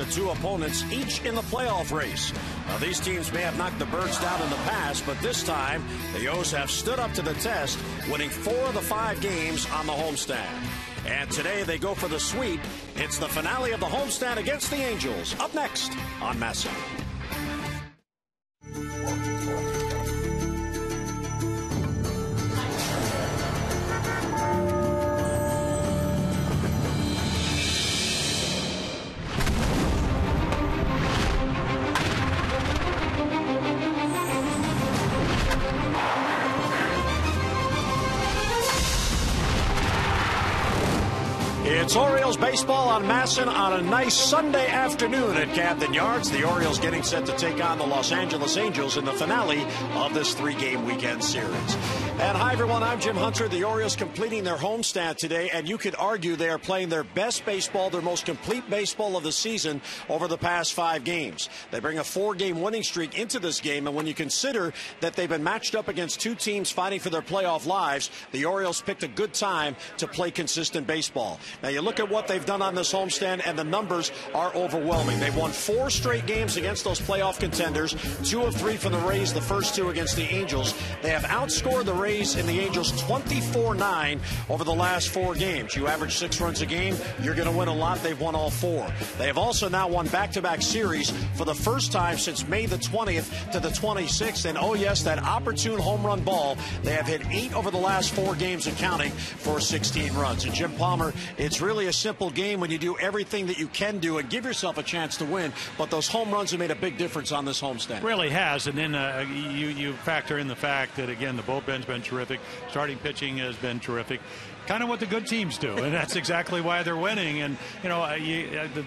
to two opponents, each in the playoff race. Now, these teams may have knocked the Birds down in the past, but this time, the O's have stood up to the test, winning 4 of the 5 games on the homestand. And today, they go for the sweep. It's the finale of the homestand against the Angels. Up next on MASN. It's Orioles baseball on MASN on a nice Sunday afternoon at Camden Yards. The Orioles getting set to take on the Los Angeles Angels in the finale of this 3-game weekend series. And hi, everyone. I'm Jim Hunter. The Orioles completing their homestand today, and you could argue they are playing their best baseball, their most complete baseball of the season over the past 5 games. They bring a 4-game winning streak into this game, and when you consider that they've been matched up against 2 teams fighting for their playoff lives, the Orioles picked a good time to play consistent baseball. Now, you look at what they've done on this homestand, and the numbers are overwhelming. They've won 4 straight games against those playoff contenders, 2 of 3 from the Rays, the first 2 against the Angels. They have outscored the Rays and the Angels 24-9 over the last 4 games. You average 6 runs a game, you're going to win a lot. They've won all 4. They have also now won back-to-back series for the first time since May the 20th to the 26th. And, oh, yes, that opportune home run ball. They have hit 8 over the last 4 games and counting for 16 runs. And, Jim Palmer, it's really a simple game when you do everything that you can do and give yourself a chance to win. But those home runs have made a big difference on this homestand. Really has. And then you factor in the fact that, again, the bullpen's been terrific. Starting pitching has been terrific. Kind of what the good teams do, and that's exactly why they're winning. And, you know,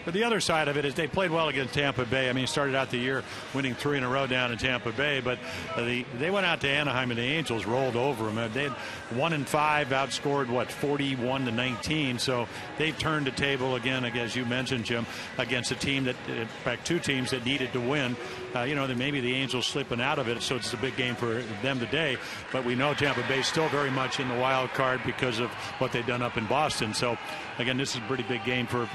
the other side of it is they played well against Tampa Bay. I mean, started out the year winning 3 in a row down in Tampa Bay, but they went out to Anaheim and the Angels rolled over them. They had 1-5, outscored, 41-19. So they've turned the table again, as you mentioned, Jim, against a team that, in fact, 2 teams that needed to win. You know, maybe the Angels slipping out of it, so it's a big game for them today. But we know Tampa Bay is still very much in the wild card because of what they've done up in Boston. So, again, this is a pretty big game for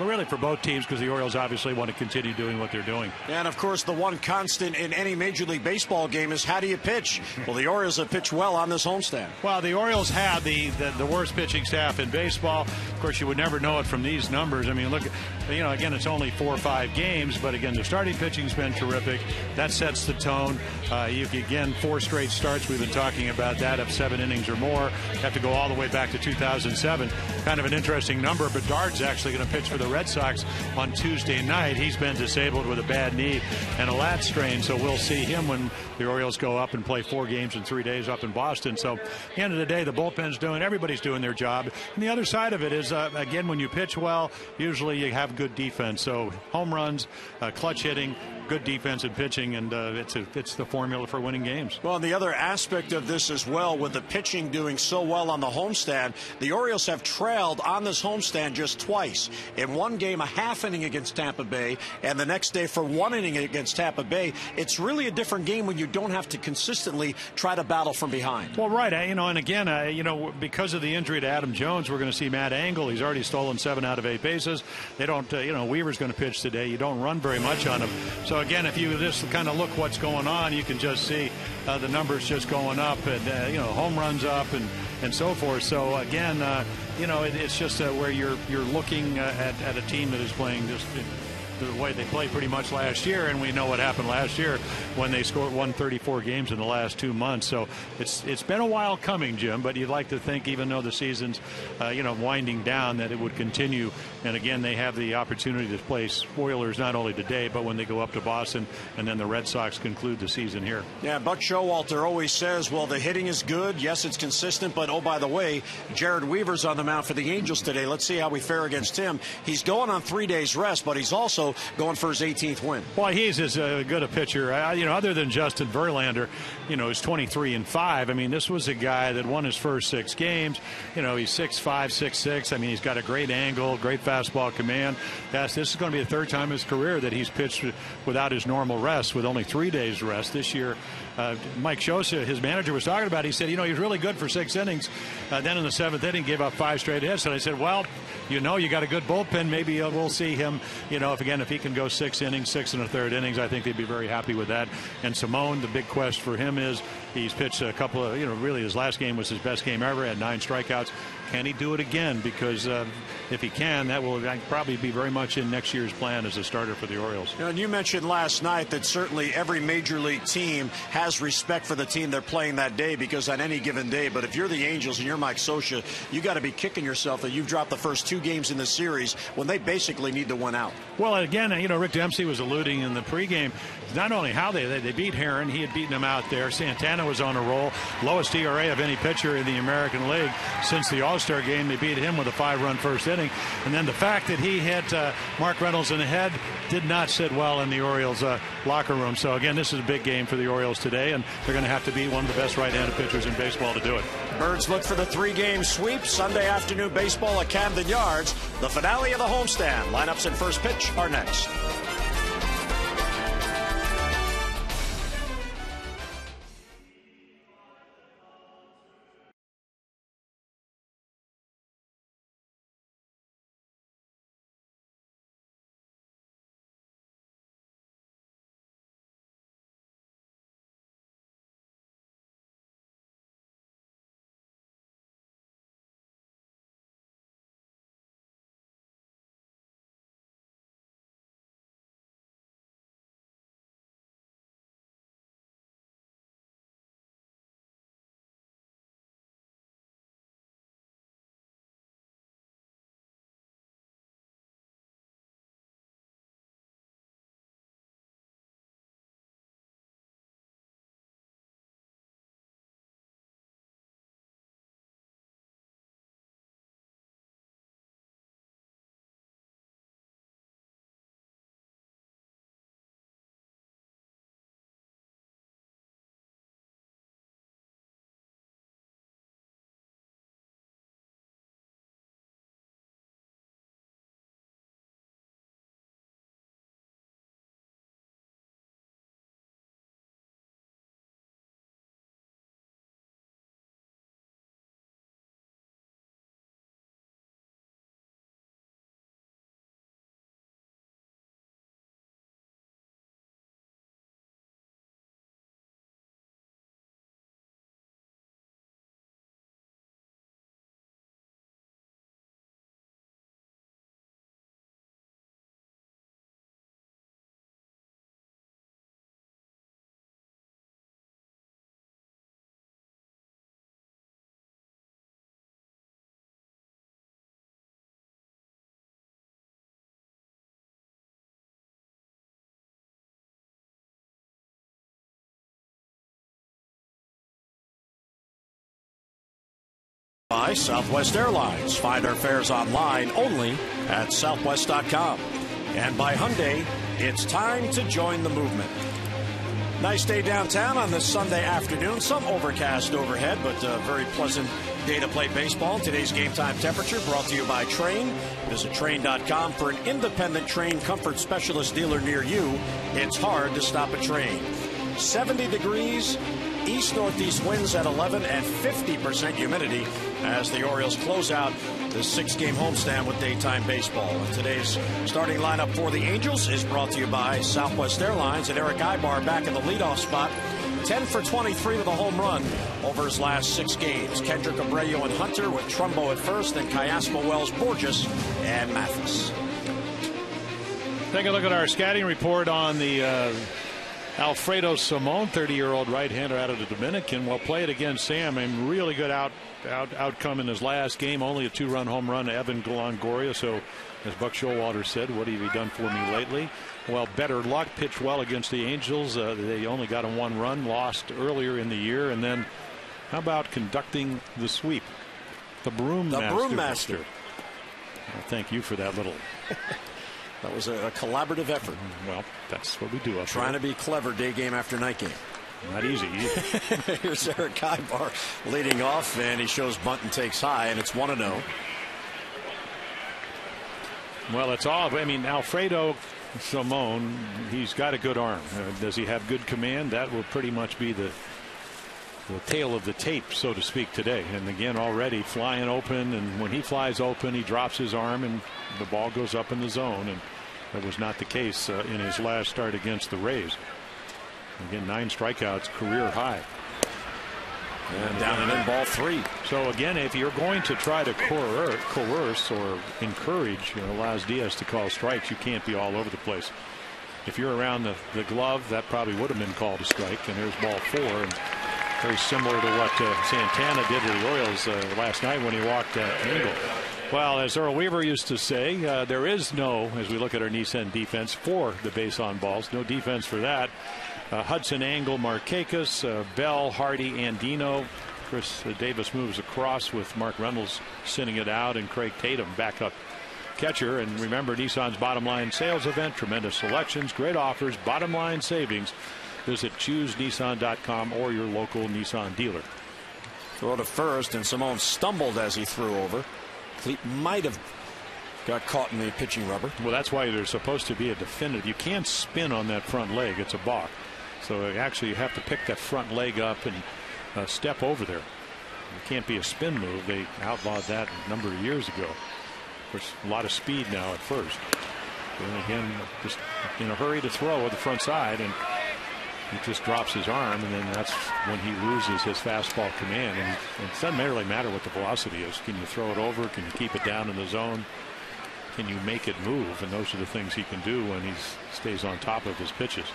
both teams, because the Orioles obviously want to continue doing what they're doing. And, of course, the one constant in any Major League Baseball game is how do you pitch? Well, the Orioles have pitched well on this homestand. Well, the Orioles have the worst pitching staff in baseball. Of course, you would never know it from these numbers. I mean, look, you know, again, it's only 4 or 5 games, but, again, the starting pitching's been terrific. That sets the tone. Again, 4 straight starts. We've been talking about that, of 7 innings or more. You have to go all the way back to 2007. Kind of an interesting number. Bedard's actually going to pitch for the Red Sox on Tuesday night. He's been disabled with a bad knee and a lat strain, so we'll see him when the Orioles go up and play 4 games in 3 days up in Boston. So at the end of the day, the bullpen's everybody's doing their job. And the other side of it is, again, when you pitch well, usually you have good defense. So home runs, clutch hitting, good defense and pitching, and it's the formula for winning games. Well, and the other aspect of this as well, with the pitching doing so well on the homestand, the Orioles have trailed on this homestand just twice. In one game, a half inning against Tampa Bay, and the next day for 1 inning against Tampa Bay. It's really a different game when you don't have to consistently try to battle from behind. Well, right. You know, and again, you know, because of the injury to Adam Jones, we're going to see Matt Engel. He's already stolen 7 out of 8 bases. They don't, you know, Weaver's going to pitch today. You don't run very much on him. So again, if you just kind of look what's going on, you can just see the numbers just going up, and you know, home runs up and so forth. So again, you know, it's just where you're looking at a team that is playing just the way they played pretty much last year, and we know what happened last year when they scored 134 games in the last 2 months. So it's been a while coming, Jim, but you'd like to think, even though the season's you know, winding down, that it would continue. And again, they have the opportunity to play spoilers not only today, but when they go up to Boston, and then the Red Sox conclude the season here. Yeah, Buck Showalter always says, well, the hitting is good, yes, it's consistent, but oh, by the way, JERED Weaver's on the mound for the Angels today. Let's see how we fare against him. He's going on 3 days rest, but he's also going for his 18th win. Well, he's as good a pitcher, you know, other than Justin Verlander, you know, who's 23-5. I mean, this was a guy that won his first 6 games. You know, he's 6'5", 6'6". I mean, he's got a great angle, great fastball command. This is going to be the 3rd time in his career that he's pitched without his normal rest, with only 3 days rest. This year, Mike Scioscia, his manager, was talking about. He said, you know, he's really good for 6 innings. Then in the 7th inning, gave up 5 straight hits. And I said, well, you know, you got a good bullpen. Maybe we'll see him, you know, if he can go 6 innings, 6 1/3 innings, I think they'd be very happy with that. And Simone, the big quest for him is he's pitched a couple of, you know, really his last game was his best game ever, had 9 strikeouts. Can he do it again? Because if he can, that will probably be very much in next year's plan as a starter for the Orioles. You know, and you mentioned last night that certainly every major league team has respect for the team they're playing that day, because on any given day, but if you're the Angels and you're Mike Scioscia, you got to be kicking yourself that you've dropped the first 2 games in the series when they basically need to win out. Well, again, you know, Rick Dempsey was alluding in the pregame, not only how they beat Heron, he had beaten them out there. Santana was on a roll, lowest ERA of any pitcher in the American League since the All-Star game. They beat him with a 5-run first inning. And then the fact that he hit Mark Reynolds in the head did not sit well in the Orioles locker room. So again, this is a big game for the Orioles today, and they're going to have to beat one of the best right-handed pitchers in baseball to do it. Birds look for the 3-game sweep Sunday afternoon baseball at Camden Yards. The finale of the homestand. Lineups and first pitch are next. By Southwest Airlines. Find our fares online only at southwest.com. And by Hyundai, it's time to join the movement. Nice day downtown on this Sunday afternoon. Some overcast overhead, but a very pleasant day to play baseball. Today's game time temperature brought to you by Train. Visit Train.com for an independent Train comfort specialist dealer near you. It's hard to stop a Train. 70 degrees. East-northeast winds at 11 and 50% humidity as the Orioles close out the 6-game homestand with daytime baseball. And today's starting lineup for the Angels is brought to you by Southwest Airlines, and ERICK AYBAR back in the leadoff spot. 10 for 23 with a home run over his last 6 games. Kendrick, Abreu, and Hunter with Trumbo at first, then Chiasmo, Wells, Bourjos, and Mathis. Take a look at our scouting report on the Alfredo Simon, 30-year-old right-hander out of the Dominican. Well, played against Sam. A really good outcome in his last game. Only a 2-run home run to Evan Longoria. So, as Buck Showalter said, what have you done for me lately? Well, better luck. Pitched well against the Angels. They only got a 1 run. Lost earlier in the year. And then, how about conducting the sweep? The Brewmaster. Well, thank you for that little... That was a collaborative effort. Well, that's what we do. Trying to be clever day game after night game. Not easy either. Here's ERICK AYBAR leading off, and he shows bunt and takes high, and it's 1-0. Well, it's all. I mean, Alfredo Simone, he's got a good arm. Does he have good command? That will pretty much be the tail of the tape, so to speak, today. And again, already flying open, and when he flies open, he drops his arm and the ball goes up in the zone, and that was not the case in his last start against the Rays. Again, 9 strikeouts, career high. And down and in, ball 3. So again, if you're going to try to coerce or encourage Laz Diaz to call strikes, you can't be all over the place. If you're around the glove, that probably would have been called a strike. And there's ball 4, and very similar to what Santana did to the Orioles last night when he walked Angle. Well, as Earl Weaver used to say, there is no, as we look at our Nissan defense for the base on balls, no defense for that. Hudson, Angle, Markakis, Bell, Hardy, Andino. Chris Davis moves across with Mark Reynolds sending it out, and Craig Tatum backup catcher. And remember, Nissan's bottom line sales event, tremendous selections, great offers, bottom line savings. Visit ChooseNissan.com or your local Nissan dealer. Throw to first, and Simone stumbled as he threw over. Cleat might have got caught in the pitching rubber. Well, that's why there's supposed to be a definitive. You can't spin on that front leg. It's a balk. So actually you have to pick that front leg up and step over there. It can't be a spin move. They outlawed that a number of years ago. Of course, a lot of speed now at first. And again, just in a hurry to throw at the front side, and he just drops his arm, and then that's when he loses his fastball command. And it doesn't really matter what the velocity is. Can you throw it over? Can you keep it down in the zone? Can you make it move? And those are the things he can do when he stays on top of his pitches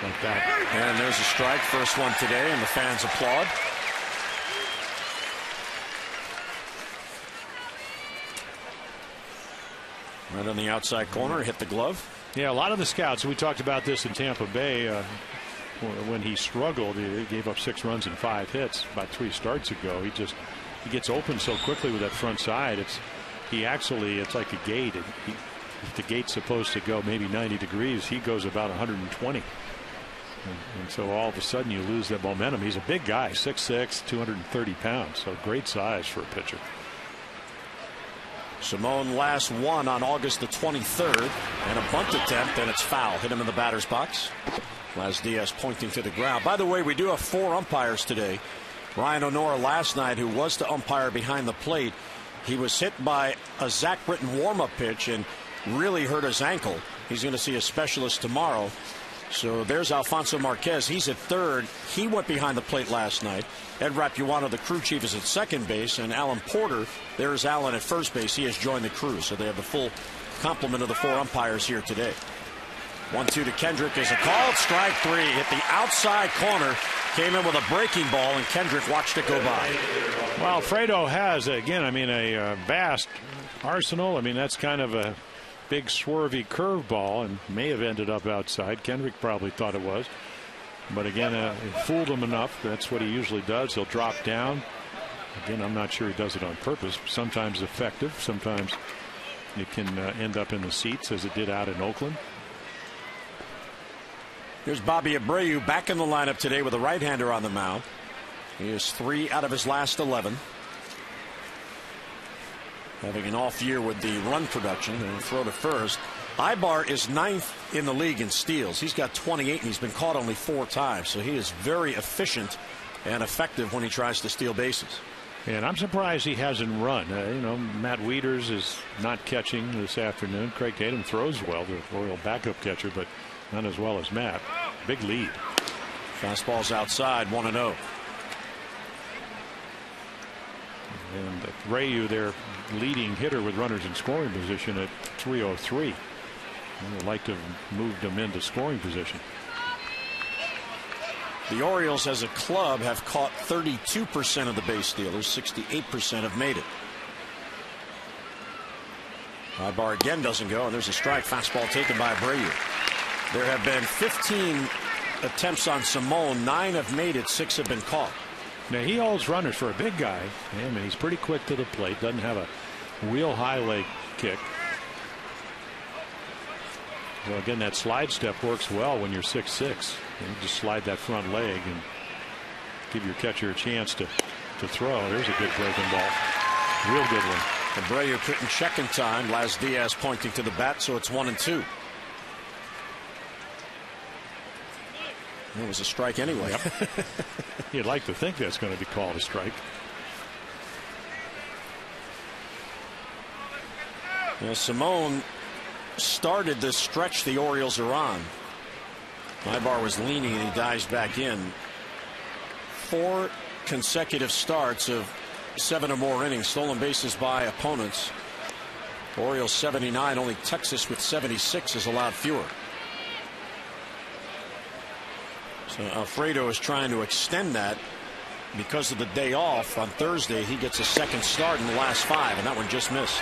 like that. And there's a strike, first one today, and the fans applaud. Right on the outside corner, hit the glove. Yeah, a lot of the scouts, we talked about this in Tampa Bay when he struggled. He gave up 6 runs and 5 hits about 3 starts ago. He gets open so quickly with that front side. It's like a gate. If the gate's supposed to go maybe 90 degrees, he goes about 120. And so all of a sudden you lose that momentum. He's a big guy, 6'6", 230 pounds. So great size for a pitcher. Simone last won on August the 23rd, and a bunt attempt, and it's foul. Hit him in the batter's box. Laz Diaz pointing to the ground. By the way, we do have 4 umpires today. Ryan O'Nora last night, who was to umpire behind the plate, he was hit by a Zach Britton warm-up pitch and really hurt his ankle. He's going to see a specialist tomorrow. So there's Alfonso Marquez. He's at third. He went behind the plate last night. Ed Rapuano, the crew chief, is at second base, and Alan Porter, there's Alan at first base. He has joined the crew, so they have the full complement of the 4 umpires here today. 1-2 to Kendrick is a called strike 3. Hit the outside corner. Came in with a breaking ball, and Kendrick watched it go by. Well, Alfredo has, again, a vast arsenal. That's kind of a big swervy curveball and may have ended up outside. Kendrick probably thought it was. But again, it fooled him enough. That's what he usually does. He'll drop down. Again, I'm not sure he does it on purpose. Sometimes effective. Sometimes it can end up in the seats, as it did out in Oakland. Here's Bobby Abreu back in the lineup today with a right-hander on the mound. He is 3 out of his last 11. Having an off year with the run production, and throw to first. AYBAR is 9th in the league in steals. He's got 28, and he's been caught only 4 times. So he is very efficient and effective when he tries to steal bases. And I'm surprised he hasn't run. Matt Wieters is not catching this afternoon. Craig Tatum throws well, the Oriole backup catcher, but not as well as Matt. Big lead. Fastball's outside, 1-0. And Abreu, their leading hitter with runners in scoring position at 303. I'd like to have moved him into scoring position. The Orioles as a club have caught 32% of the base stealers. 68% have made it. AYBAR again doesn't go, and there's a strike. Fastball taken by Abreu. There have been 15 attempts on Simone. 9 have made it. 6 have been caught. Now he holds runners for a big guy. He's pretty quick to the plate. Doesn't have a wheel high leg kick. Well, again, that slide step works well when you're 6'6". You just slide that front leg and give your catcher a chance to throw. There's a good breaking ball. Real good one. Abreu couldn't check in time. Laz Diaz pointing to the bat, so it's 1-2. It was a strike anyway. Yep. You'd like to think that's going to be called a strike. Now, Simone started this stretch the Orioles are on. AYBAR was leaning and he dives back in. 4 consecutive starts of 7 or more innings, stolen bases by opponents. Orioles 79, only Texas with 76 has allowed fewer. So ALFREDO is trying to extend that because of the day off. On Thursday, he gets a second start in the last 5, and that one just missed.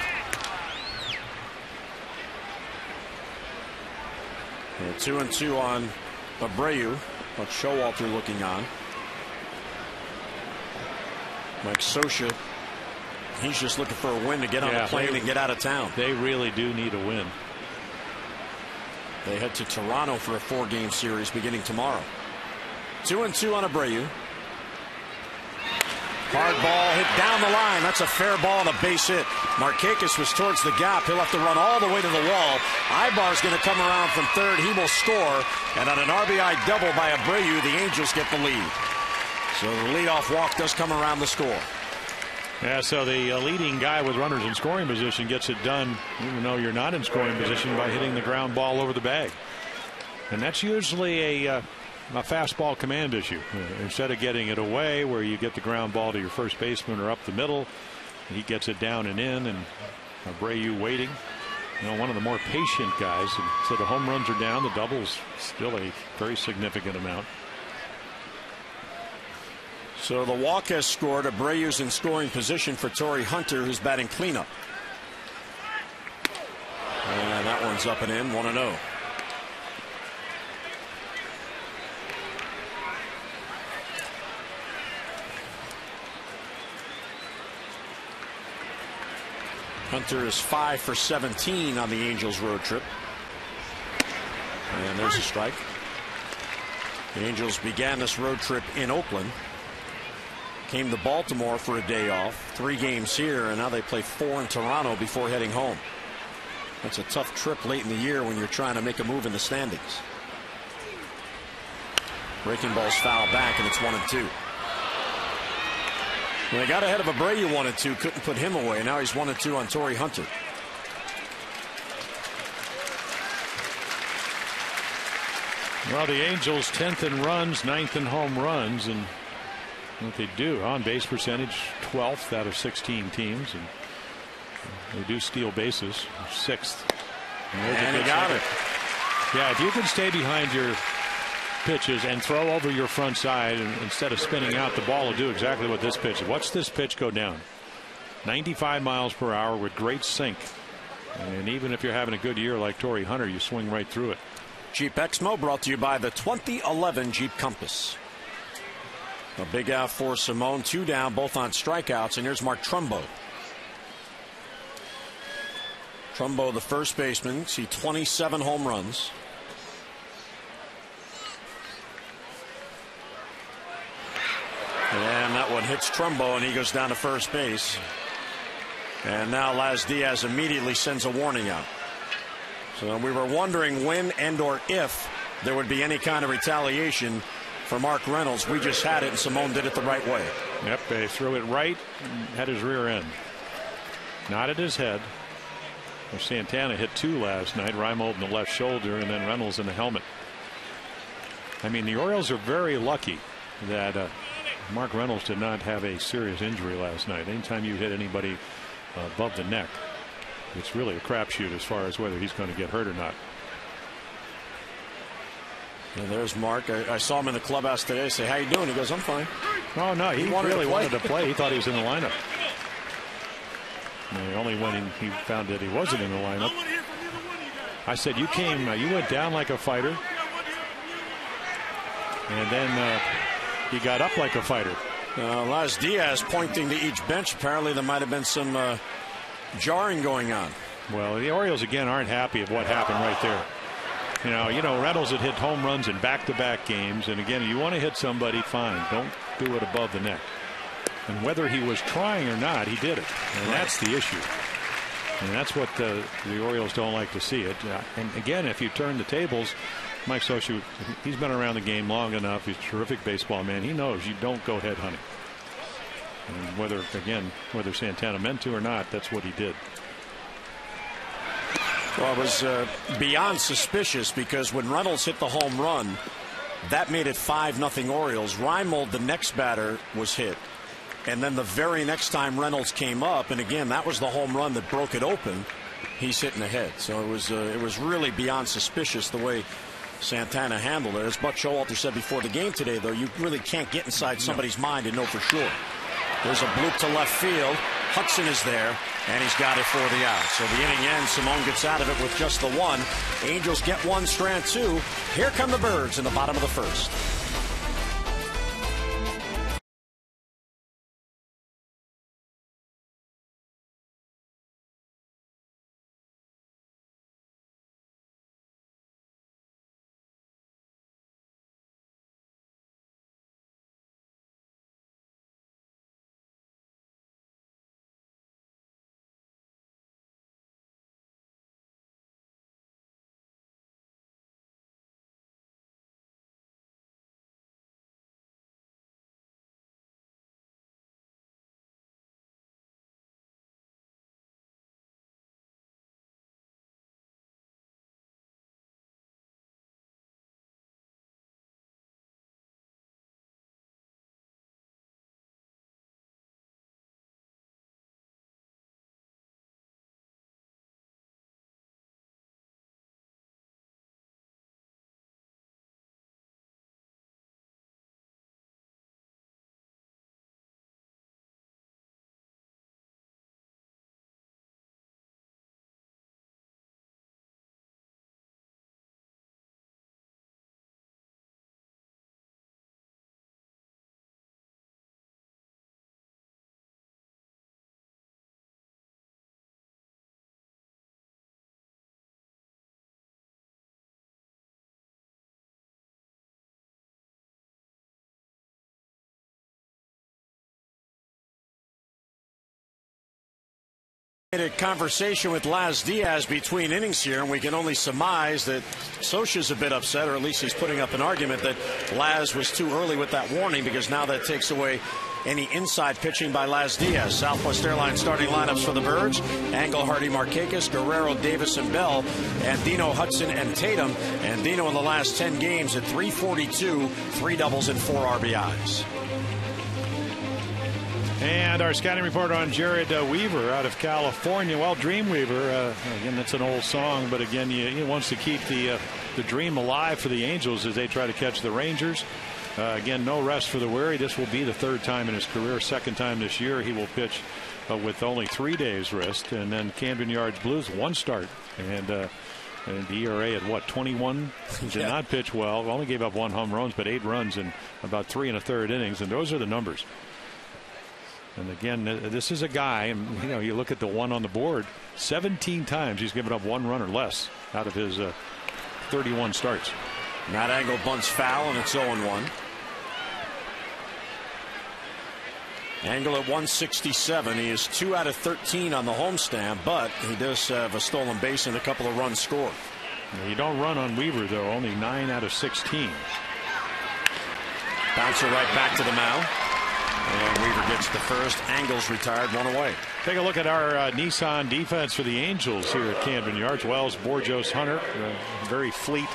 2-2 on ABREU. But Showalter looking on. Mike Scioscia, he's just looking for a win to get on the plane and get out of town. They really do need a win. They head to Toronto for a 4-game series beginning tomorrow. 2-2 on ABREU. Hard ball hit down the line. That's a fair ball and a base hit. MARKAKIS was towards the gap. He'll have to run all the way to the wall. AYBAR's going to come around from third. He will score. And on an RBI double by ABREU, the Angels get the lead. So the leadoff walk does come around the score. Yeah, so the leading guy with runners in scoring position gets it done, even though you're not in scoring position, by hitting the ground ball over the bag. And that's usually a fastball command issue. Instead of getting it away where you get the ground ball to your first baseman or up the middle, he gets it down and in, and ABREU waiting. You know, one of the more patient guys. And so the home runs are down, the doubles still a very significant amount. So the walk has scored. ABREU's in scoring position for Torrey Hunter, who's batting cleanup. And that one's up and in, 1-0. Hunter is 5 for 17 on the Angels road trip. And there's a strike. The Angels began this road trip in Oakland. Came to Baltimore for a day off. 3 games here, and now they play 4 in Toronto before heading home. That's a tough trip late in the year when you're trying to make a move in the standings. Breaking ball's foul back, and it's 1-2. Well, they got ahead of ABREU 1-2, couldn't put him away. Now he's 1-2 on Torrey Hunter. Well, the Angels 10th in runs, 9th in home runs, and what they do on base percentage 12th out of 16 teams, and they do steal bases 6th. And he got it. Yeah, if you can stay behind your pitches and throw over your front side, and instead of spinning out, the ball will do exactly what this pitch is. Watch this pitch go down. 95 miles per hour with great sink. And even if you're having a good year like Torrey Hunter, you swing right through it. Jeep Exmo brought to you by the 2011 Jeep Compass. A big out for Simone. 2 down, both on strikeouts. And here's Mark Trumbo. Trumbo, the first baseman, see 27 home runs. And that one hits Trumbo, and he goes down to first base. And now Laz Diaz immediately sends a warning out. So we were wondering when and or if there would be any kind of retaliation for Mark Reynolds. We just had it, and Simone did it the right way. Yep, they threw it right at his rear end. Not at his head. Santana hit 2 last night. Reimold in the left shoulder, and then Reynolds in the helmet. I mean, the Orioles are very lucky that Mark Reynolds did not have a serious injury last night. Anytime you hit anybody above the neck, it's really a crapshoot as far as whether he's going to get hurt or not. And there's Mark. I saw him in the clubhouse today. Say, how you doing? He goes, I'm fine. Oh, no, he really wanted to play. He thought he was in the lineup. And only when he found that he wasn't in the lineup. I said, you went down like a fighter. And then you got up like a fighter. Laz Diaz pointing to each bench. Apparently there might have been some jarring going on. Well, the Orioles again aren't happy of what happened right there. You know, Reynolds had hit home runs in back-to-back games, and again, you want to hit somebody, fine. Don't do it above the neck. And whether he was trying or not, he did it, and that's the issue. And that's what the Orioles don't like to see it. And again, if you turn the tables, Mike Scioscia, he's been around the game long enough. He's a terrific baseball man. He knows you don't go head hunting. And whether Santana meant to or not, that's what he did. Well, it was beyond suspicious, because when Reynolds hit the home run, that made it 5-0 Orioles. Reimold, the next batter, was hit. And then the very next time Reynolds came up, and again, that was the home run that broke it open, he's hitting ahead. So it was really beyond suspicious the way Santana handled it. As Buck Showalter said before the game today, though, you really can't get inside somebody's mind and know for sure. There's a bloop to left field. Hudson is there, and he's got it for the out. So the inning ends. Simone gets out of it with just the one. Angels get one, Strand two. Here come the Birds in the bottom of the first. A conversation with Laz Diaz between innings here, and we can only surmise that Scioscia's a bit upset, or at least he's putting up an argument that Laz was too early with that warning, because now that takes away any inside pitching by Laz Diaz. Southwest Airlines starting lineups for the Birds: Angle, Hardy, Markakis, Guerrero, Davis, and Bell, and Dino, Hudson, and Tatum. And Dino in the last 10 games at .342, 3 doubles and 4 RBIs. And our scouting report on Jared Weaver out of California. Well, Dreamweaver, again, that's an old song, but again, he wants to keep the dream alive for the Angels as they try to catch the Rangers. Again, no rest for the weary. This will be the 3rd time in his career, 2nd time this year. He will pitch with only 3 days rest. And then Camden Yards Blues, 1 start. And the ERA at what, 21? Did not pitch well. Only gave up 1 home runs, but 8 runs in about 3 1/3 innings. And those are the numbers. And again, this is a guy, and you look at the one on the board, 17 times he's given up 1 run or less out of his 31 starts. Matt Angle bunts foul, and it's 0-1. Angle at 167. He is 2 out of 13 on the homestand, but he does have a stolen base and a couple of runs scored. You don't run on Weaver, though. Only 9 out of 16. Bouncer right back to the mound. And Weaver gets the first. Angles retired, 1 away. Take a look at our Nissan defense for the Angels here at Camden Yards. Wells, BOURJOS, Hunter, very fleet,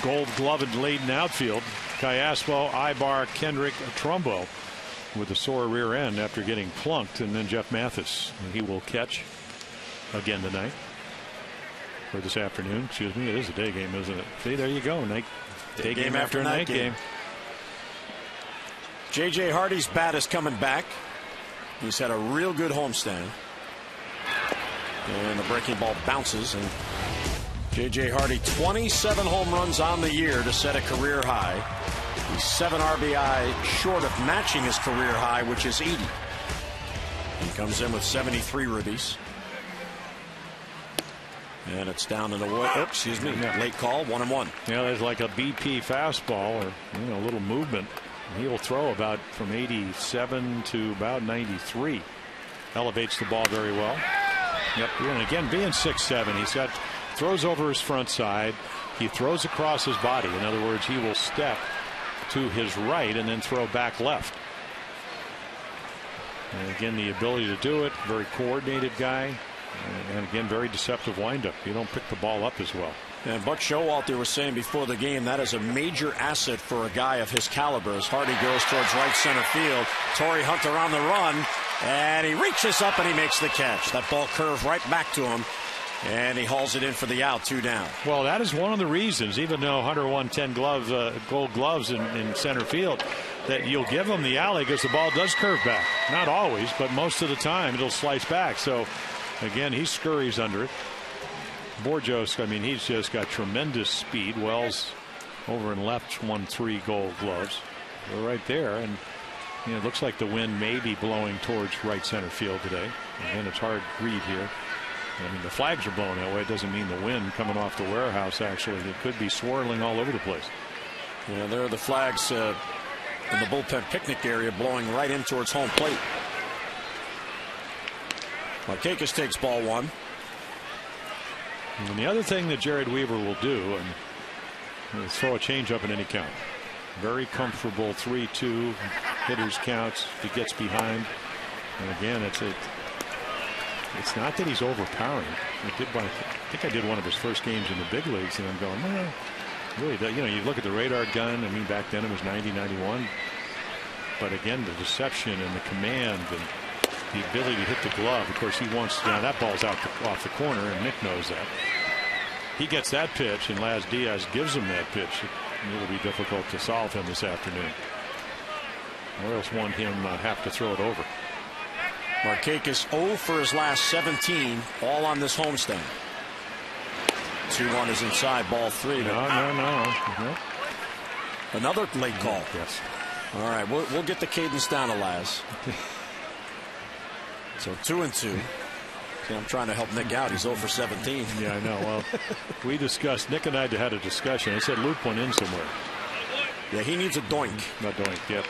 gold gloved laden outfield. Callaspo, AYBAR, KENDRICK, Trumbo with a sore rear end after getting plunked. And then Jeff Mathis, he will catch again tonight, or this afternoon, excuse me. It is a day game, isn't it? See, there you go. Day game after a night game. J.J. Hardy's bat is coming back. He's had a real good homestand. And the breaking ball bounces. And J.J. Hardy, 27 home runs on the year to set a career high. He's 7 RBI short of matching his career high, which is 80. He comes in with 73 ribbies. And it's down in the wood. Oops, excuse me. Late call, 1-1. Yeah, there's like a BP fastball, or a little movement. He will throw about from 87 to about 93. Elevates the ball very well. Yep. And again, being 6'7", he's got throws over his front side, he throws across his body. In other words, he will step to his right and then throw back left. And again, the ability to do it, very coordinated guy, and again, very deceptive windup. You don't pick the ball up as well. And Buck Showalter was saying before the game that is a major asset for a guy of his caliber as Hardy goes towards right center field. Torrey Hunter on the run, and he reaches up and he makes the catch. That ball curved right back to him, and he hauls it in for the out, 2 down. Well, that is one of the reasons, even though Hunter won 10 gold gloves in center field, that you'll give him the alley because the ball does curve back. Not always, but most of the time it'll slice back. So, again, he scurries under it. BOURJOS, I mean, he's just got tremendous speed. Wells over and left won 3 gold gloves. They're right there, and you know, it looks like the wind may be blowing towards right center field today. Again, it's hard to read here. I mean, the flags are blowing that way. It doesn't mean the wind coming off the warehouse, actually. It could be swirling all over the place. Yeah, there are the flags in the bullpen picnic area blowing right in towards home plate. Markakis takes ball 1. And the other thing that Jered Weaver will do is throw a changeup in any count. Very comfortable 3-2 hitters counts. If he gets behind, and again, it's not that he's overpowering. I think I did one of his first games in the big leagues, and I'm going, well, really, you know, you look at the radar gun. I mean, back then it was 90, 91. But again, the deception and the command and the ability to hit the glove. Of course, he wants, now that ball's out off the corner, and Nick knows that. He gets that pitch, and Laz Diaz gives him that pitch. It will be difficult to solve him this afternoon. Orioles want him have to throw it over. Markakis 0 for his last 17, all on this homestand. 2-1 is inside, ball 3. No. Another late call. Yes. All right, we'll get the cadence down to Laz. So 2-2. See, I'm trying to help Nick out. He's 0 for 17. Yeah, I know. Well, we discussed, Nick and I had a discussion. I said loop one in somewhere. Yeah, he needs a doink. A doink, yep.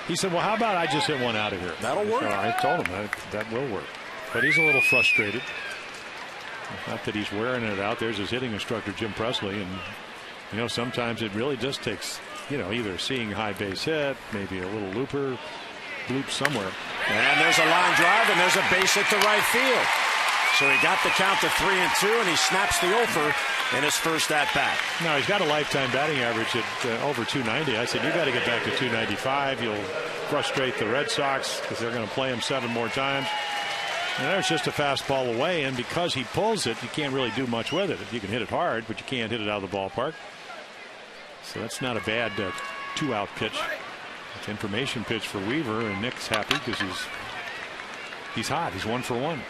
He said, well, how about I just hit one out of here? That'll work. So I told him that will work. But he's a little frustrated. Not that he's wearing it out. There's his hitting instructor, Jim Presley. And, you know, sometimes it really just takes, you know, either seeing high base hit, maybe a little looper, bloop somewhere. And there's a line drive, and there's a base hit to right field. So he got the count to 3-2, and he snaps the over in his first at bat. No, he's got a lifetime batting average at over 290. I said, you got to get back to 295. You'll frustrate the Red Sox because they're going to play him 7 more times. And there's just a fastball away, and because he pulls it, you can't really do much with it. You can hit it hard, but you can't hit it out of the ballpark. So that's not a bad 2-out pitch. It's information pitch for Weaver, and Nick's happy because he's hot. He's 1 for 1.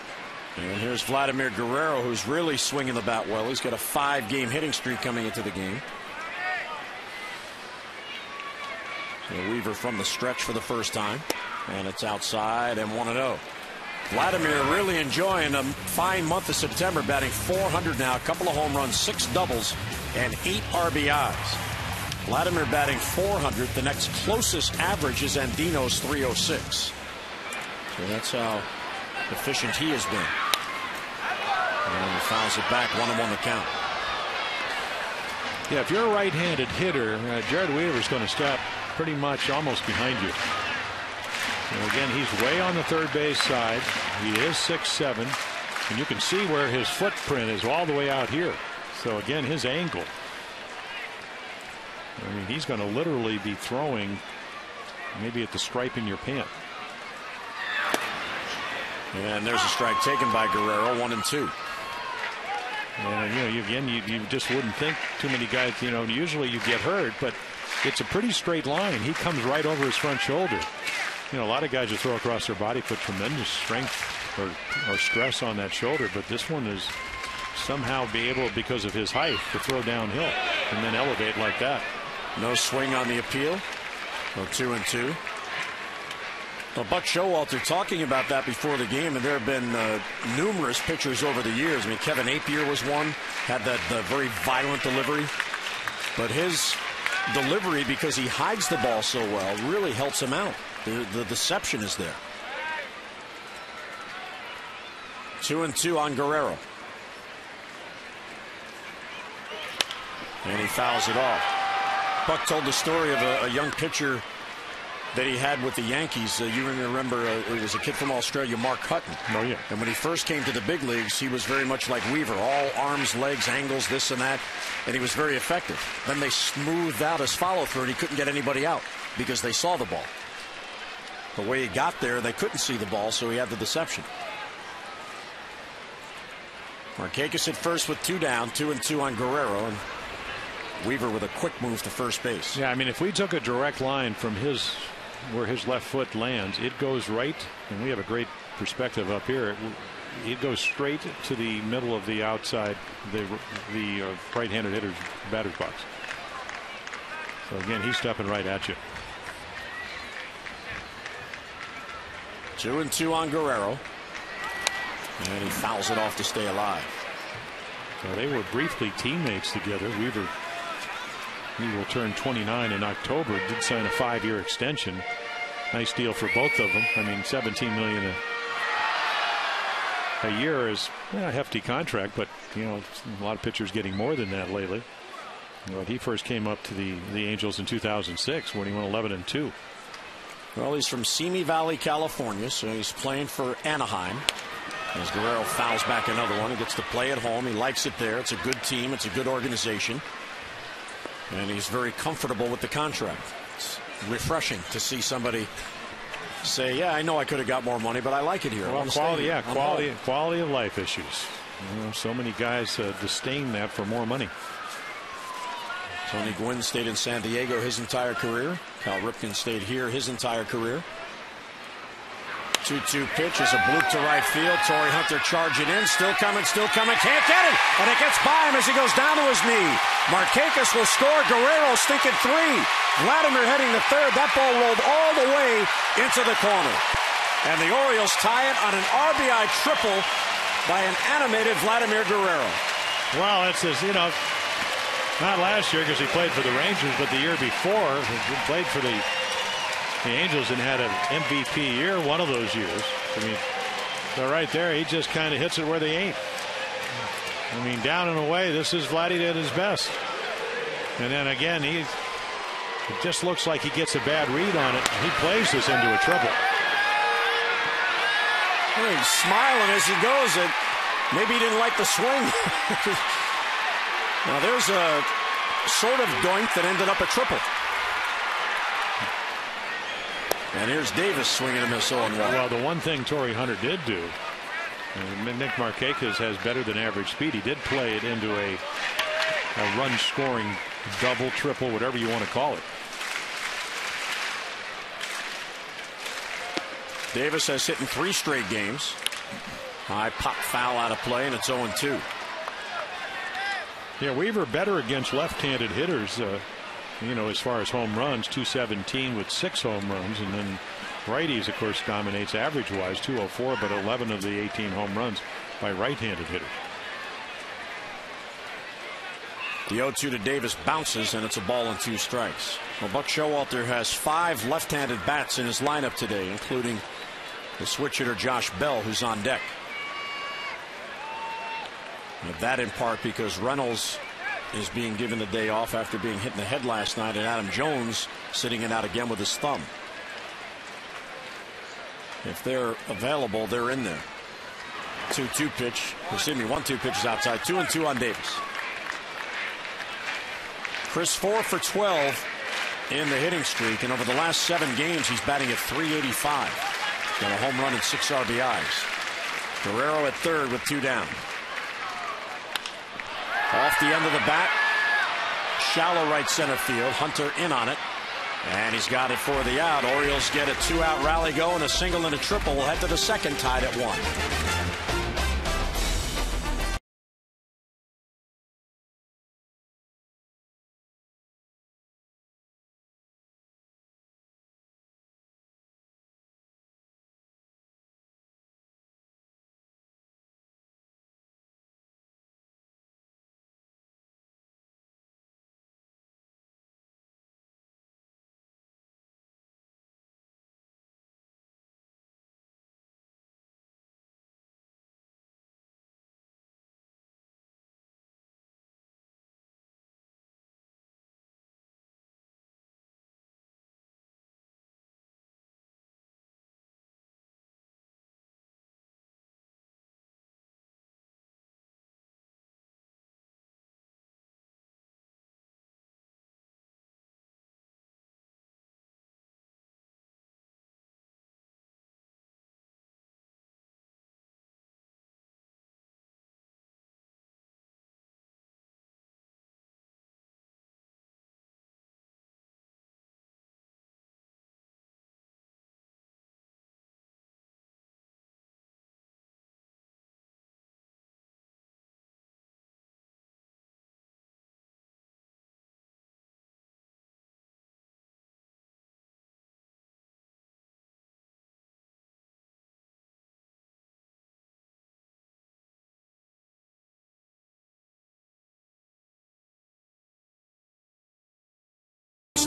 And here's Vladimir Guerrero, who's really swinging the bat well. He's got a 5-game hitting streak coming into the game. So Weaver from the stretch for the first time, and it's outside and 1-0. Vladimir really enjoying a fine month of September, batting .400 now, a couple of home runs, 6 doubles, and 8 RBIs. Vladimir batting .400. The next closest average is Andino's .306. So that's how efficient he has been. And he fouls it back, 1-1 the count. Yeah, if you're a right-handed hitter, Jered Weaver's going to step pretty much almost behind you. And again, he's way on the third base side. He is 6'7", and you can see where his footprint is all the way out here. So again, his angle. I mean, he's going to literally be throwing maybe at the stripe in your pant. And there's a strike taken by Guerrero, 1-2. And you know, you just wouldn't think too many guys. You know, usually you get hurt, but it's a pretty straight line. He comes right over his front shoulder. You know, a lot of guys who throw across their body put tremendous strength or stress on that shoulder, but this one is somehow be able, because of his height, to throw downhill and then elevate like that. No swing on the appeal. So 2-2. Well, Buck Showalter talking about that before the game, and there have been numerous pitchers over the years. I mean, Kevin Apier was one, had that very violent delivery, but his delivery, because he hides the ball so well, really helps him out. The deception is there. 2-2 on Guerrero. And he fouls it off. Buck told the story of a young pitcher that he had with the Yankees. You remember it was a kid from Australia, Mark Hutton. Oh, yeah. And when he first came to the big leagues, he was very much like Weaver, all arms, legs, angles, this and that, and he was very effective. Then they smoothed out his follow-through, and he couldn't get anybody out because they saw the ball. The way he got there, they couldn't see the ball, so he had the deception. Markakis at first with 2 down, 2-2 on Guerrero, and Weaver with a quick move to first base. Yeah, I mean, if we took a direct line from where his left foot lands, it goes right, and we have a great perspective up here. It goes straight to the middle of the outside, the right-handed hitter's batter's box. So again, he's stepping right at you. 2-2 on Guerrero, and he fouls it off to stay alive. So they were briefly teammates together. Weaver, he will turn 29 in October. Did sign a 5-year extension. Nice deal for both of them. I mean, $17 million a year is a hefty contract, but you know, a lot of pitchers getting more than that lately. Well, he first came up to the Angels in 2006 when he went 11-2. Well, he's from Simi Valley, California, so he's playing for Anaheim. As Guerrero fouls back another one, he gets to play at home. He likes it there. It's a good team. It's a good organization. And he's very comfortable with the contract. It's refreshing to see somebody say, yeah, I know I could have got more money, but I like it here. Well, quality of life issues. You know, so many guys disdain that for more money. Tony Gwynn stayed in San Diego his entire career. Cal Ripken stayed here his entire career. 2-2 pitch is a bloop to right field. Torrey Hunter charging in. Still coming, can't get it. And it gets by him as he goes down to his knee. Markakis will score. Guerrero stinking 3. Vladimir heading to third. That ball rolled all the way into the corner. And the Orioles tie it on an RBI triple by an animated Vladimir Guerrero. Well, it's just, you know, not last year because he played for the Rangers, but the year before he played for the Angels and had an MVP year one of those years. I mean, so right there, he just kind of hits it where they ain't. I mean, down and away, this is Vladdy at his best. And then again, it just looks like he gets a bad read on it. He plays this into a triple. Well, he's smiling as he goes. And maybe he didn't like the swing. Now there's a sort of doink that ended up a triple. And here's Davis swinging a miss 0-1. Well, the one thing Torrey Hunter did do, Nick Markakis has better than average speed. He did play it into a run scoring double, triple, whatever you want to call it. Davis has hit in 3 straight games. High pop foul out of play, and it's 0-2. Yeah, Weaver better against left-handed hitters. You know, as far as home runs, 217 with 6 home runs, and then righties, of course, dominates average-wise, 204, but 11 of the 18 home runs by right-handed hitters. The 0-2 to Davis bounces, and it's a ball and 2 strikes. Well, Buck Showalter has 5 left-handed bats in his lineup today, including the switch hitter Josh Bell, who's on deck. And that in part because Reynolds is being given the day off after being hit in the head last night, and Adam Jones sitting it out again with his thumb. If they're available, they're in there. 2-2 pitch. Excuse me, 1-2 pitch is outside. 2-2 on Davis. Chris 4 for 12 in the hitting streak, and over the last 7 games, he's batting at .385. Got a home run and 6 RBIs. Guerrero at third with 2 down. Off the end of the bat, shallow right center field. Hunter in on it, and he's got it for the out. Orioles get a 2-out rally going, a single and a triple. We'll head to the second, tied at 1.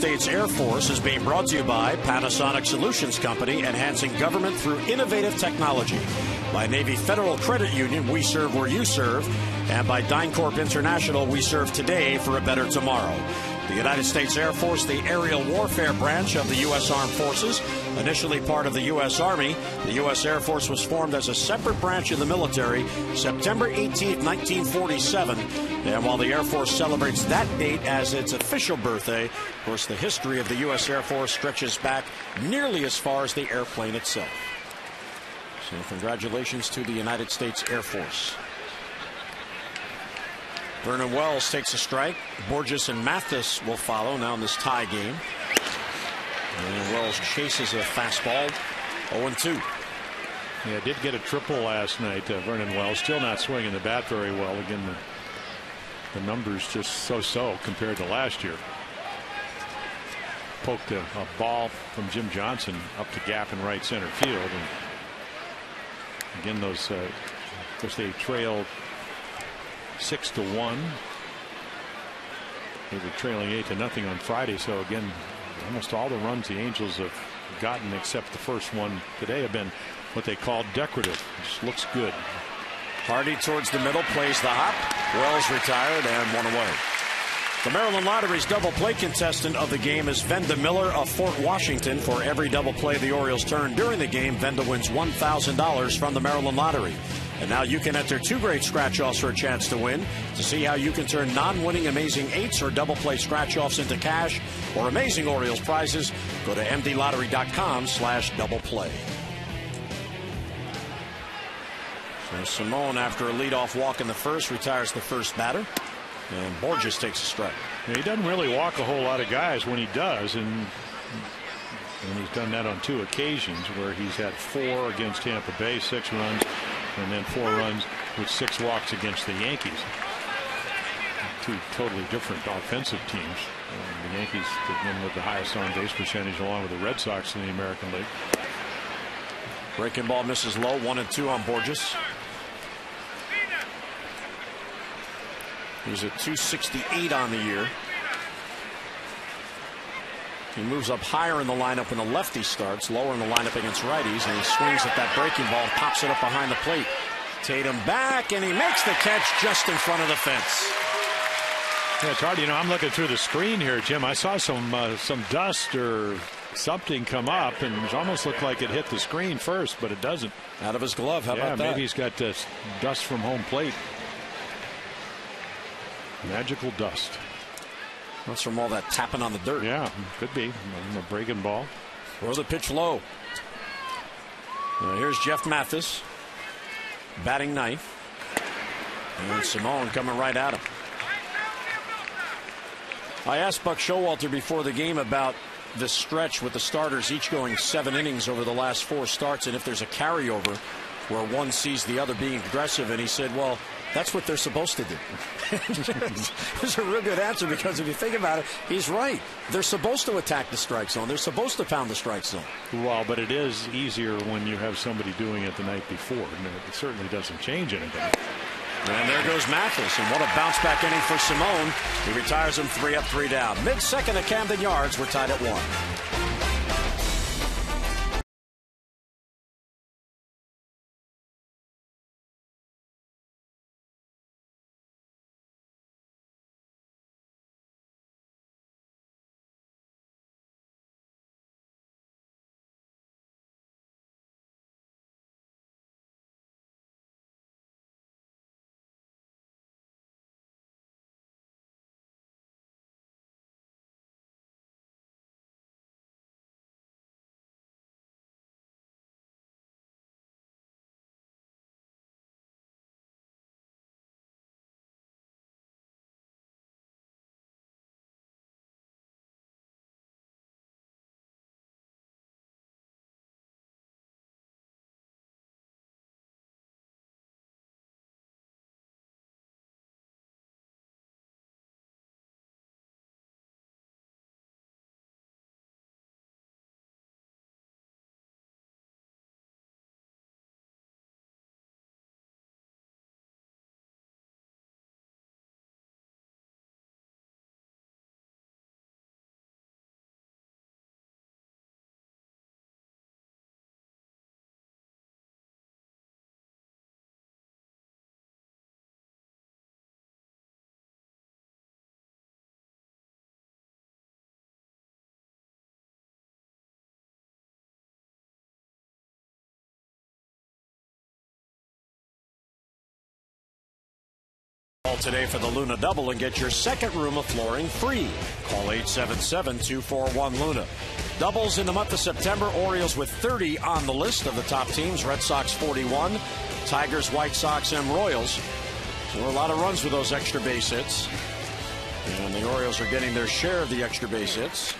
States Air Force is being brought to you by Panasonic Solutions Company, enhancing government through innovative technology. By Navy Federal Credit Union, we serve where you serve. And by DynCorp International, we serve today for a better tomorrow. The United States Air Force, the aerial warfare branch of the U.S. Armed Forces, initially part of the U.S. Army, the U.S. Air Force was formed as a separate branch of the military September 18, 1947. And while the Air Force celebrates that date as its official birthday, of course, the history of the U.S. Air Force stretches back nearly as far as the airplane itself. So congratulations to the United States Air Force. Vernon Wells takes a strike. Bourjos and Mathis will follow now in this tie game. And Wells chases a fastball. 0-2. Yeah, did get a triple last night. Vernon Wells still not swinging the bat very well. Again, the numbers just so-so compared to last year. Poked a ball from Jim Johnson up the gap in right center field. And again, those, of course, they trailed 6-1. They were trailing 8-0 on Friday. So again, almost all the runs the Angels have gotten, except the first one today, have been what they call decorative. Just looks good. Hardy towards the middle, plays the hop. Wells retired and one away. The Maryland Lottery's double play contestant of the game is Venda Miller of Fort Washington. For every double play the Orioles turn during the game, Venda wins $1,000 from the Maryland Lottery. And now you can enter 2 great scratch-offs for a chance to win. To see how you can turn non-winning Amazing 8s or double play scratch-offs into cash or Amazing Orioles prizes, go to mdlottery.com/double play. So Simone, after a leadoff walk in the first, retires the first batter. And Bourjos takes a strike. Yeah, he doesn't really walk a whole lot of guys when he does, and he's done that on 2 occasions where he's had 4 against Tampa Bay, 6 runs, and then 4 runs with 6 walks against the Yankees. 2 totally different offensive teams. The Yankees have been with the highest on base percentage along with the Red Sox in the American League. Breaking ball misses low. 1-2 on Bourjos. He's at 268 on the year. He moves up higher in the lineup when the lefty starts, lower in the lineup against righties, and he swings at that breaking ball and pops it up behind the plate. Tatum back, and he makes the catch just in front of the fence. Yeah, it's hard. You know, I'm looking through the screen here, Jim. I saw some dust or something come up, and it almost looked like it hit the screen first, but it doesn't. Out of his glove. How about that? Maybe he's got dust from home plate. Magical dust. That's from all that tapping on the dirt. Yeah, could be. A breaking ball. Throws the pitch low. Here's Jeff Mathis. Batting ninth. And Simone coming right at him. I asked Buck Showalter before the game about this stretch with the starters each going 7 innings over the last 4 starts, and if there's a carryover where one sees the other being aggressive, and he said, well, that's what they're supposed to do. It's a real good answer, because if you think about it, he's right. They're supposed to attack the strike zone. They're supposed to pound the strike zone. Well, but it is easier when you have somebody doing it the night before. And it certainly doesn't change anything. And there goes Mathis, and what a bounce back inning for Simone. He retires him 3 up, 3 down. Mid-second at Camden Yards, we're tied at 1. today for the Luna Double and get your second room of flooring free. Call 877-241-LUNA. Doubles in the month of September. Orioles with 30 on the list of the top teams. Red Sox 41. Tigers, White Sox, and Royals. So a lot of runs with those extra base hits. And the Orioles are getting their share of the extra base hits.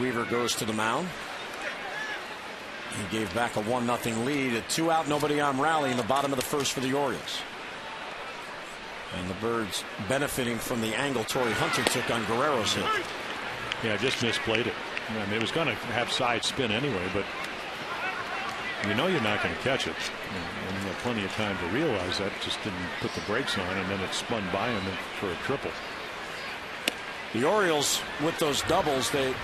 Weaver goes to the mound. He gave back a 1-0 lead. A 2-out, nobody on rally in the bottom of the first for the Orioles. And the Birds benefiting from the angle Torrey Hunter took on Guerrero's hit. Yeah, just misplayed it. I mean, it was going to have side spin anyway, but you know you're not going to catch it. And you had plenty of time to realize that. Just didn't put the brakes on, and then it spun by him for a triple. The Orioles, with those doubles, they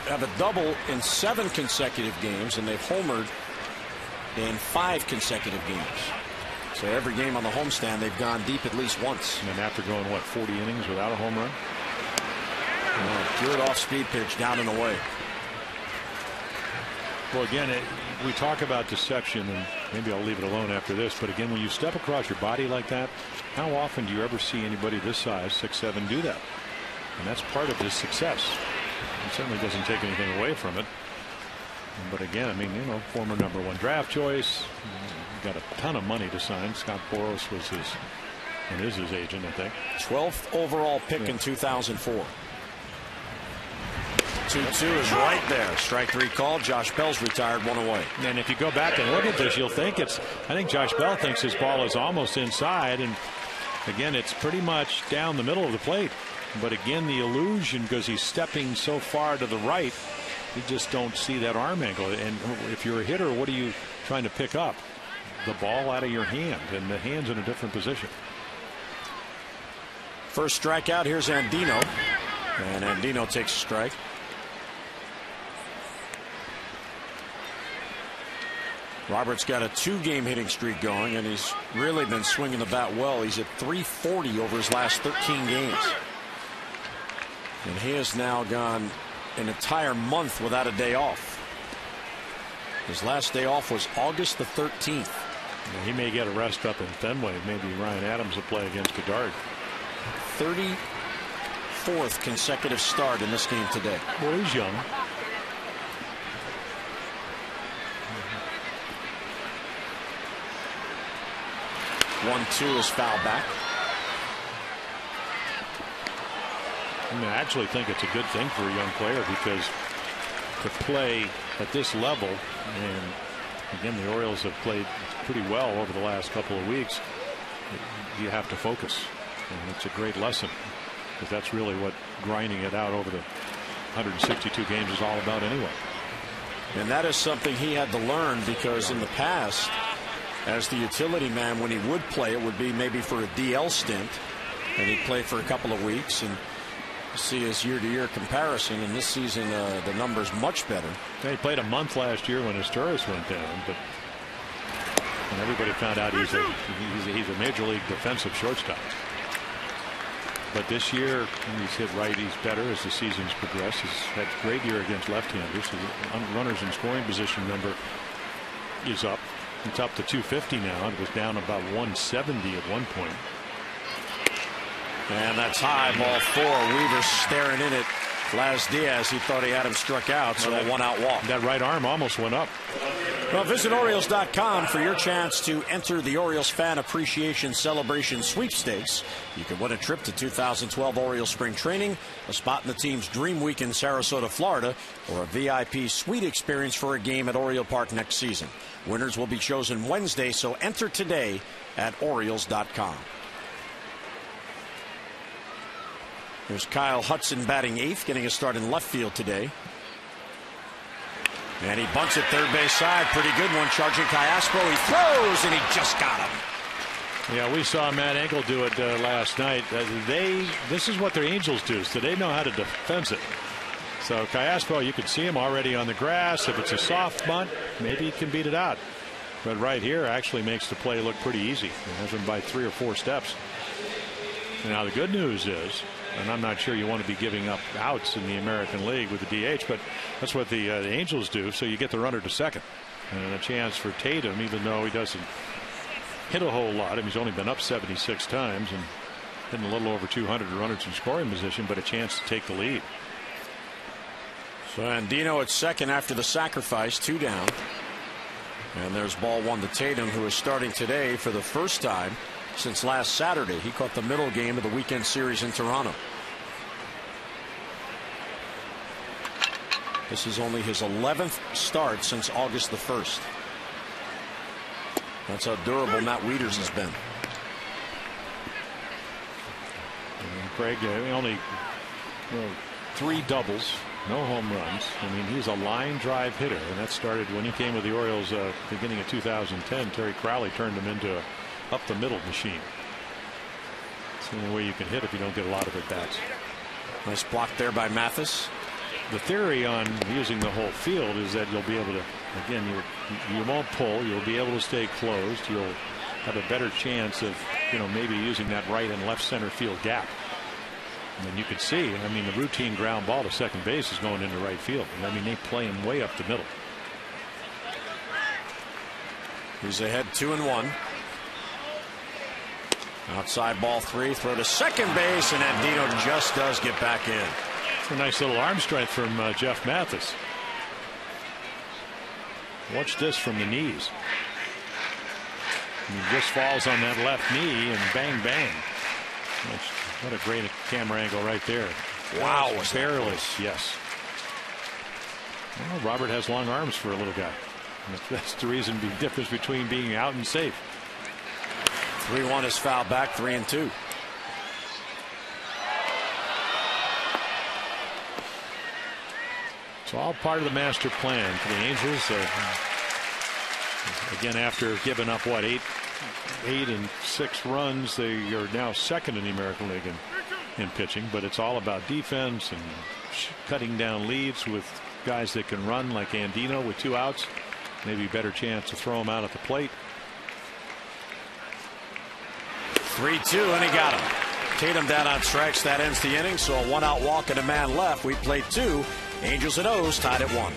have a double in 7 consecutive games, and they've homered in 5 consecutive games. So every game on the homestand, they've gone deep at least once. And after going, what, 40 innings without a home run? Good off-speed pitch down and away. Well, again, we talk about deception, and maybe I'll leave it alone after this, but again, when you step across your body like that, how often do you ever see anybody this size, 6'7", do that? And that's part of his success. It certainly doesn't take anything away from it. But again, I mean, you know, former #1 draft choice, got a ton of money to sign. Scott Boras was his agent, I think. 12th overall pick in 2004. 2-2 is right there. Strike 3 called. Josh Bell's retired, 1 away. And if you go back and look at this, you'll think I think Josh Bell thinks his ball is almost inside. And again, it's pretty much down the middle of the plate. But again, the illusion, because he's stepping so far to the right, you just don't see that arm angle. And if you're a hitter, what are you trying to pick up? The ball out of your hand, and the hand's in a different position. First strikeout, here's Andino. And Andino takes a strike. Roberts got a 2-game hitting streak going, and he's really been swinging the bat well. He's at .340 over his last 13 games. And he has now gone an entire month without a day off. His last day off was August the 13th. He may get a rest up in Fenway. Maybe Ryan Adams will play against Bedard. 34th consecutive start in this game today. Well, he's young. One, 2 is foul back. I mean, I actually think it's a good thing for a young player, because to play at this level, and again, the Orioles have played pretty well over the last couple of weeks, you have to focus. And it's a great lesson, because that's really what grinding it out over the 162 games is all about anyway. And that is something he had to learn, because in the past, as the utility man, when he would play, it would be maybe for a DL stint, and he'd play for a couple of weeks, and see his year-to-year comparison. In this season, the numbers much better. He played a month last year when his Taurus went down, but and everybody found out he's a major league defensive shortstop. But this year, he's hit righties better as the season's progressed. He's had a great year against left-handers. His runners in scoring position number is up. It's up to 250 now. It was down about 170 at one point. And that's high, ball 4. Weaver staring in it. Laz Diaz, he thought he had him struck out, so a 1-out walk. That right arm almost went up. Well, visit Orioles.com for your chance to enter the Orioles Fan Appreciation Celebration Sweepstakes. You can win a trip to 2012 Orioles Spring Training, a spot in the team's Dream Week in Sarasota, Florida, or a VIP suite experience for a game at Oriole Park next season. Winners will be chosen Wednesday, so enter today at Orioles.com. There's Kyle Hudson batting 8th, getting a start in left field today. And he bunts it third base side. Pretty good one. Charging Cayaspo. He throws, and he just got him. Yeah, we saw Matt Engel do it last night. This is what their Angels do, so they know how to defense it. So Cayaspo, you can see him already on the grass. If it's a soft bunt, maybe he can beat it out. But right here actually makes the play look pretty easy. It has him by 3 or 4 steps. Now the good news is, and I'm not sure you want to be giving up outs in the American League with the DH, but that's what the Angels do. So you get the runner to second, and a chance for Tatum, even though he doesn't hit a whole lot. I mean, he's only been up 76 times and been a little over 200 runners in scoring position, but a chance to take the lead. So Andino at second after the sacrifice, 2 down. And there's ball 1 to Tatum, who is starting today for the first time since last Saturday. He caught the middle game of the weekend series in Toronto. This is only his 11th start since August the 1st. That's how durable Matt Wieters has been. And Craig, only 3 doubles, no home runs. I mean, he's a line drive hitter, and that started when he came with the Orioles beginning of 2010. Terry Crowley turned him into a up the middle machine. It's the only way you can hit if you don't get a lot of at bats. Nice block there by Mathis. The theory on using the whole field is that you'll be able to, again, you won't pull, you'll be able to stay closed, you'll have a better chance of, maybe using that right and left center field gap. And you could see, I mean, the routine ground ball to second base is going into right field. I mean, they play him way up the middle. He's ahead 2-1. Outside ball 3, throw to second base, and Andino just does get back in. It's a nice little arm strength from Jeff Mathis. Watch this from the knees. He just falls on that left knee and bang, bang. What a great camera angle right there. Wow. Careless, yes. Well, Robert has long arms for a little guy. That's the difference between being out and safe. 3-1 is foul back, 3-2. It's all part of the master plan for the Angels. Again, after giving up, 8 and 6 runs, they are now second in the American League in pitching. But it's all about defense and cutting down leads with guys that can run, like Andino with 2 outs. Maybe a better chance to throw him out at the plate. 3-2, and he got him. Tatum down on strikes. That ends the inning. So a 1-out walk and a man left. We played 2. Angels and O's tied at 1.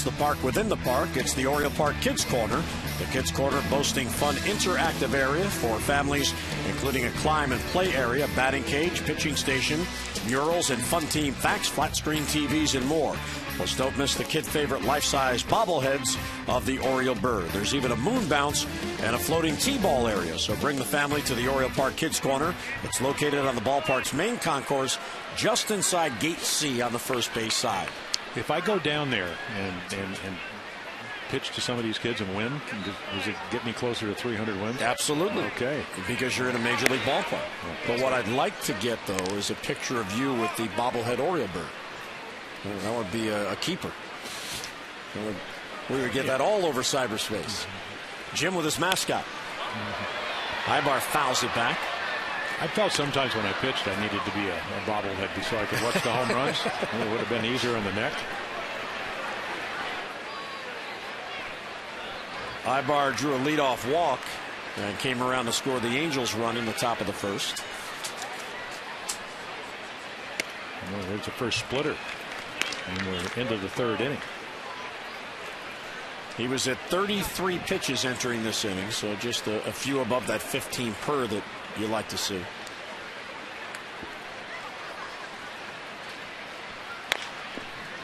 It's the park within the park. It's the Oriole Park Kids Corner. The Kids Corner boasting fun interactive area for families, including a climb and play area, batting cage, pitching station, murals and fun team facts, flat screen TVs, and more. Plus, don't miss the kid favorite life-size bobbleheads of the Oriole bird. There's even a moon bounce and a floating T-ball area. So bring the family to the Oriole Park Kids Corner. It's located on the ballpark's main concourse, just inside Gate C on the first base side. If I go down there and pitch to some of these kids and win, does it get me closer to 300 wins? Absolutely. Okay. Because you're in a major league ballpark. But what I'd like to get, though, is a picture of you with the bobblehead Oriole bird. That would be a keeper. We would get that all over cyberspace. Jim with his mascot. AYBAR fouls it back. I felt sometimes when I pitched I needed to be a bobblehead so I could watch the home runs. It would have been easier on the neck. AYBAR drew a leadoff walk and came around to score the Angels run in the top of the first. Well, there's the first splitter. And we're into the third inning. He was at 33 pitches entering this inning, so just a few above that 15 per that you like to see.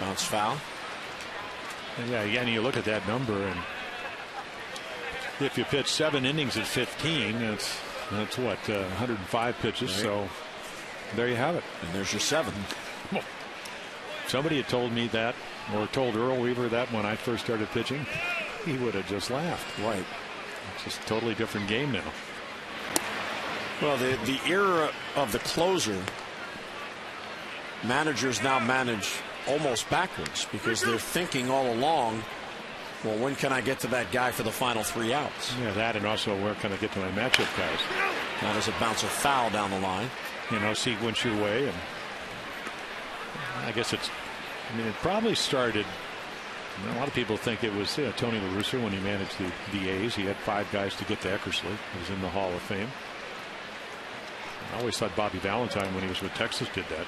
Bounce foul. And yeah, again, you look at that number, and if you pitch 7 innings at 15, that's what 105 pitches. Right. So there you have it. And there's your 7. Well, somebody had told me that, or told Earl Weaver that when I first started pitching, he would have just laughed. Right. It's just a totally different game now. Well, the era of the closer, managers now manage almost backwards because they're thinking all along, well, when can I get to that guy for the final 3 outs? Yeah, that, and also where can I get to my matchup guys? Now does it bounce a foul down the line? You know, sequence your way, and I guess it probably started. A lot of people think it was Tony La Russa when he managed the A's. He had 5 guys to get to Eckersley. He was in the Hall of Fame. I always thought Bobby Valentine, when he was with Texas, did that.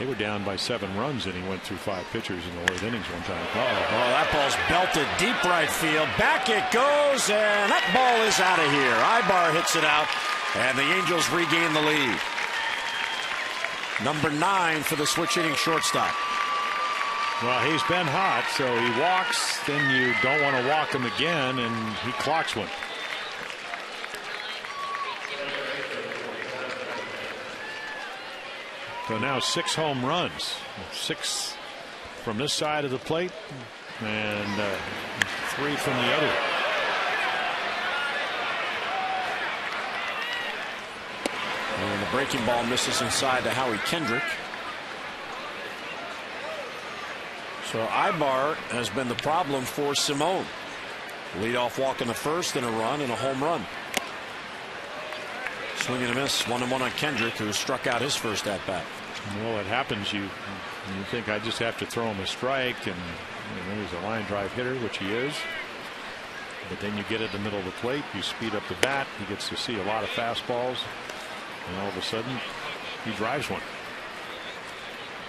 They were down by 7 runs, and he went through 5 pitchers in the late innings one time. Oh, that ball's belted deep right field. Back it goes, and that ball is out of here. AYBAR hits it out, and the Angels regain the lead. Number 9 for the switch hitting shortstop. Well, he's been hot, so he walks, then you don't want to walk him again, and he clocks one. So now 6 home runs, 6 from this side of the plate, and 3 from the other. And the breaking ball misses inside to Howie Kendrick. So AYBAR has been the problem for Simone. Leadoff walk in the first, and a run, and a home run. Swing and a miss, 1-1 on Kendrick, who struck out his first at bat. Well, it happens. You think I just have to throw him a strike, and he's a line drive hitter, which he is. But then you get at the middle of the plate, you speed up the bat, he gets to see a lot of fastballs, and all of a sudden he drives one.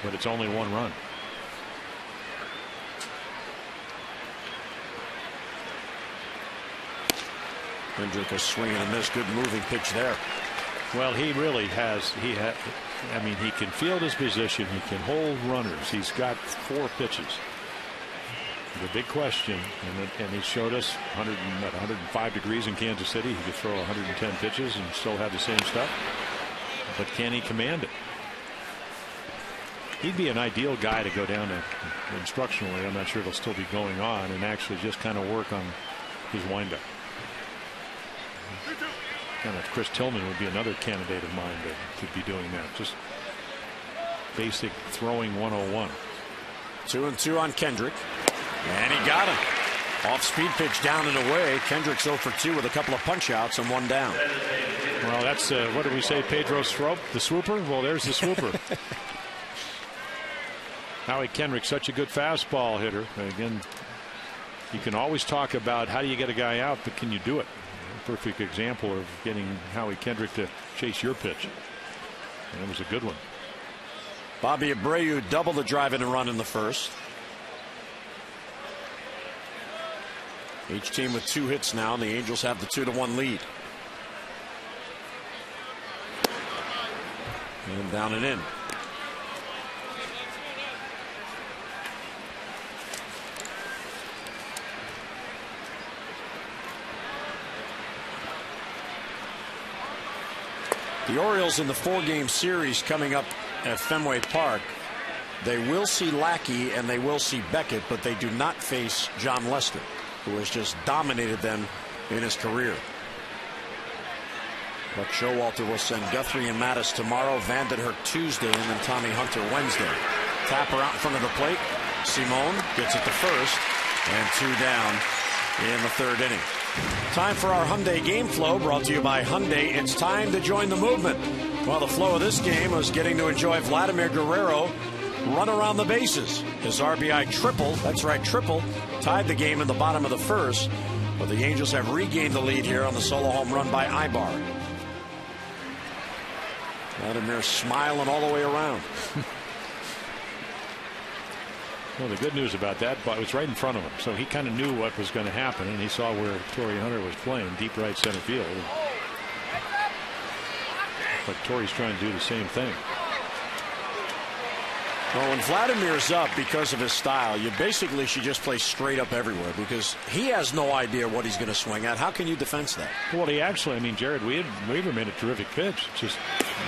But it's only 1 run. Kendrick a swing and a miss. Good moving pitch there. Well, he really has. He can field his position. He can hold runners. He's got 4 pitches. The big question, and he showed us 105 degrees in Kansas City. He could throw 110 pitches and still have the same stuff. But can he command it? He'd be an ideal guy to go down to instructionally. I'm not sure it'll still be going on, and actually just kind of work on his windup. Kind of Chris Tillman would be another candidate of mine to be doing that. Just basic throwing 101. 2-2 on Kendrick, and he got him. Off speed pitch down and away. Kendrick's 0 for 2 with a couple of punch outs and 1 down. Well, that's what did we say? Pedro Strop, the swooper. Well, there's the swooper. Howie Kendrick, such a good fastball hitter. Again, you can always talk about how do you get a guy out, but can you do it? Perfect example of getting Howie Kendrick to chase your pitch. And it was a good one. Bobby Abreu doubled the drive in and run in the first. Each team with 2 hits now, and the Angels have the 2-1 lead. And down and in. The Orioles in the 4-game series coming up at Fenway Park. They will see Lackey and they will see Beckett, but they do not face John Lester, who has just dominated them in his career. Buck Showalter will send Guthrie and Mattis tomorrow, Vandenhurst Tuesday, and then Tommy Hunter Wednesday. Tapper out in front of the plate. Simone gets it to first, and 2 down in the 3rd inning. Time for our Hyundai Game Flow, brought to you by Hyundai. It's time to join the movement. Well, the flow of this game was getting to enjoy Vladimir Guerrero run around the bases. His RBI triple, that's right, triple, tied the game in the bottom of the first. But the Angels have regained the lead here on the solo home run by AYBAR. Vladimir smiling all the way around. Well, the good news about that, but it was right in front of him, so he kind of knew what was going to happen, and he saw where TORII Hunter was playing, deep right center field. But TORII's trying to do the same thing. Well, when Vladimir's up because of his style, you basically should just play straight up everywhere because he has no idea what he's going to swing at. How can you defense that? Well, he actually, I mean, Jared Weaver made a terrific pitch. It's just,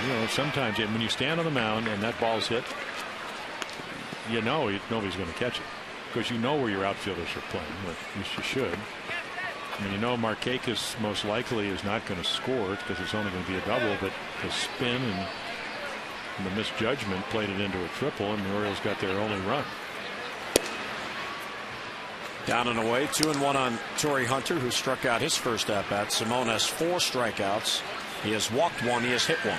you know, sometimes when you stand on the mound and that ball's hit, you know nobody's going to catch it because you know where your outfielders are playing, or at least you should. I mean, you know Markakis most likely is not going to score because it's only going to be a double, but the spin and the misjudgment played it into a triple, and the Orioles got their only run. Down and away, 2-1 on TORII Hunter, who struck out his first at bat. Simone has 4 strikeouts. He has walked 1, he has hit 1.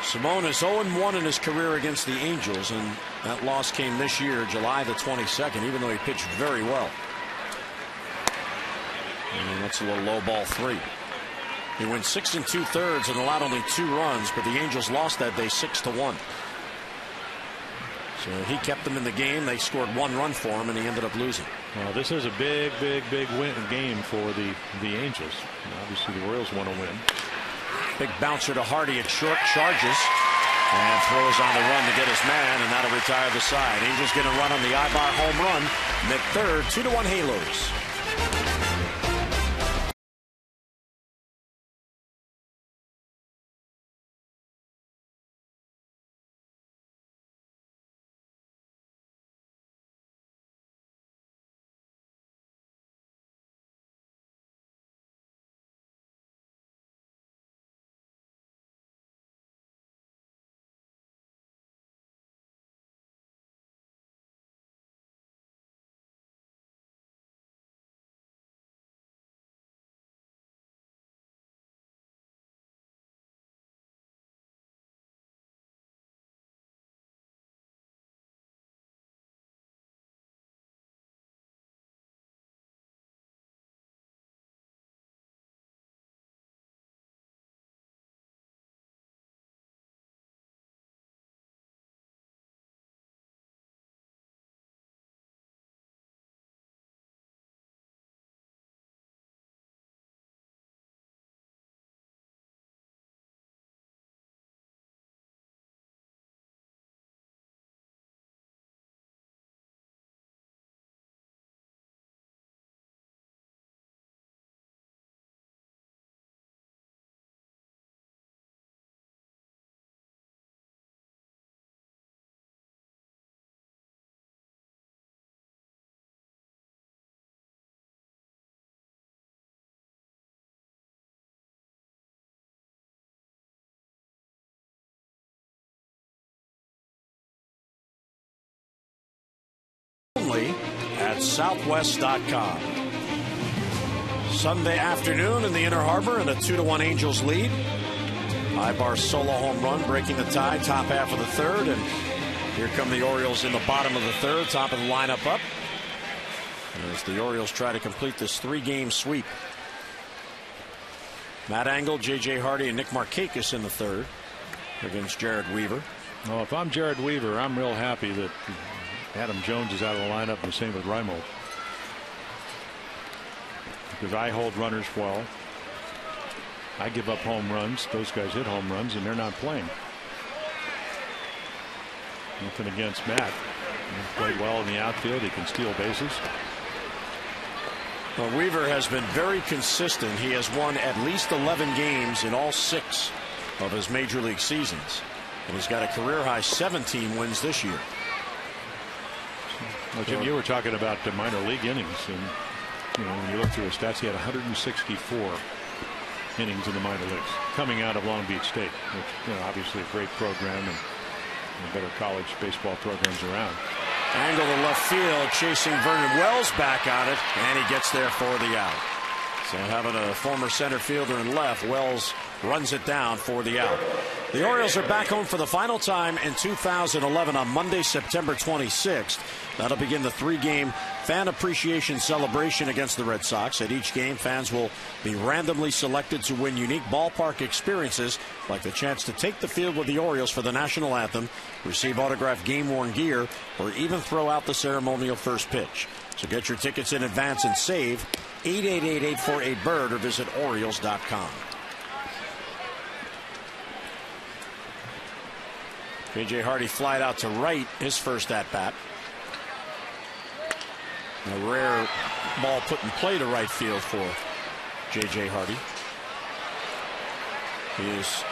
Simone is 0-1 in his career against the Angels, and that loss came this year, July the 22nd, even though he pitched very well. And that's a little low ball 3. He went 6 2/3 and allowed only 2 runs, but the Angels lost that day 6-1. So he kept them in the game. They scored 1 run for him, and he ended up losing. Well, this is a big win game for the Angels. And obviously, the Orioles want to win. Big bouncer to Hardy at short, charges and throws on the run to get his man, and that'll retire the side. Angels get a run on the AYBAR home run. Mid-third, 2-1 Halos. At Southwest.com. Sunday afternoon in the Inner Harbor and a 2-1 Angels lead. AYBAR solo home run breaking the tie, top half of the third, and here come the Orioles in the bottom of the third, top of the lineup up, as the Orioles try to complete this 3-game sweep. Matt Engel, J.J. Hardy, and Nick Markakis in the third against Jered Weaver. Well, if I'm Jered Weaver, I'm real happy that Adam Jones is out of the lineup, and the same with Reimold. Because I hold runners well. I give up home runs. Those guys hit home runs, and they're not playing. Nothing against Matt. He played well in the outfield. He can steal bases. Well, Weaver has been very consistent. He has won at least 11 games in all 6 of his major league seasons. And he's got a career-high 17 wins this year. Well, Jim, you were talking about the minor league innings, and you know when you look through his stats, he had 164 innings in the minor leagues, coming out of Long Beach State, which, you know, obviously a great program, and the better college baseball programs around. Angle to left field, chasing Vernon Wells back on it, and he gets there for the out. So having a former center fielder in left, Wells runs it down for the out. The Orioles are back home for the final time in 2011 on Monday, September 26th. That'll begin the 3-game fan appreciation celebration against the Red Sox. At each game, fans will be randomly selected to win unique ballpark experiences, like the chance to take the field with the Orioles for the national anthem, receive autographed game-worn gear, or even throw out the ceremonial first pitch. So get your tickets in advance and save 888-848-BIRD or visit Orioles.com. J.J. Hardy flied out to right his first at-bat. A rare ball put in play to right field for J.J. Hardy. He is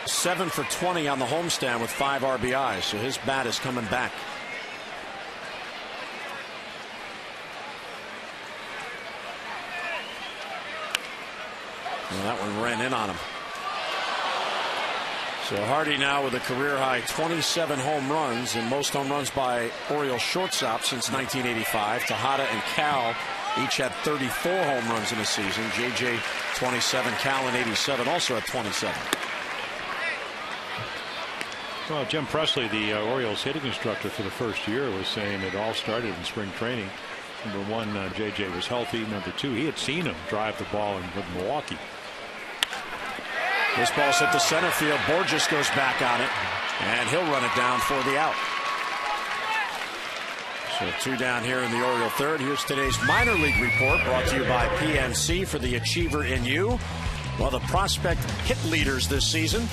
7 for 20 on the homestand with 5 RBIs, so his bat is coming back. Well, that one ran in on him. So Hardy now with a career-high 27 home runs, and most home runs by Orioles shortstops since 1985. Tejada and Cal each had 34 home runs in a season. J.J. 27, Cal in 87 also at 27. Well, Jim Presley, the Orioles hitting instructor for the first year, was saying it all started in spring training. Number one, J.J. was healthy. Number two, he had seen him drive the ball with Milwaukee. This ball's hit the center field. BOURJOS goes back on it, and he'll run it down for the out. So 2 down here in the Oriole third. Here's today's minor league report, brought to you by PNC for the achiever in you. Well, the prospect hit leaders this season: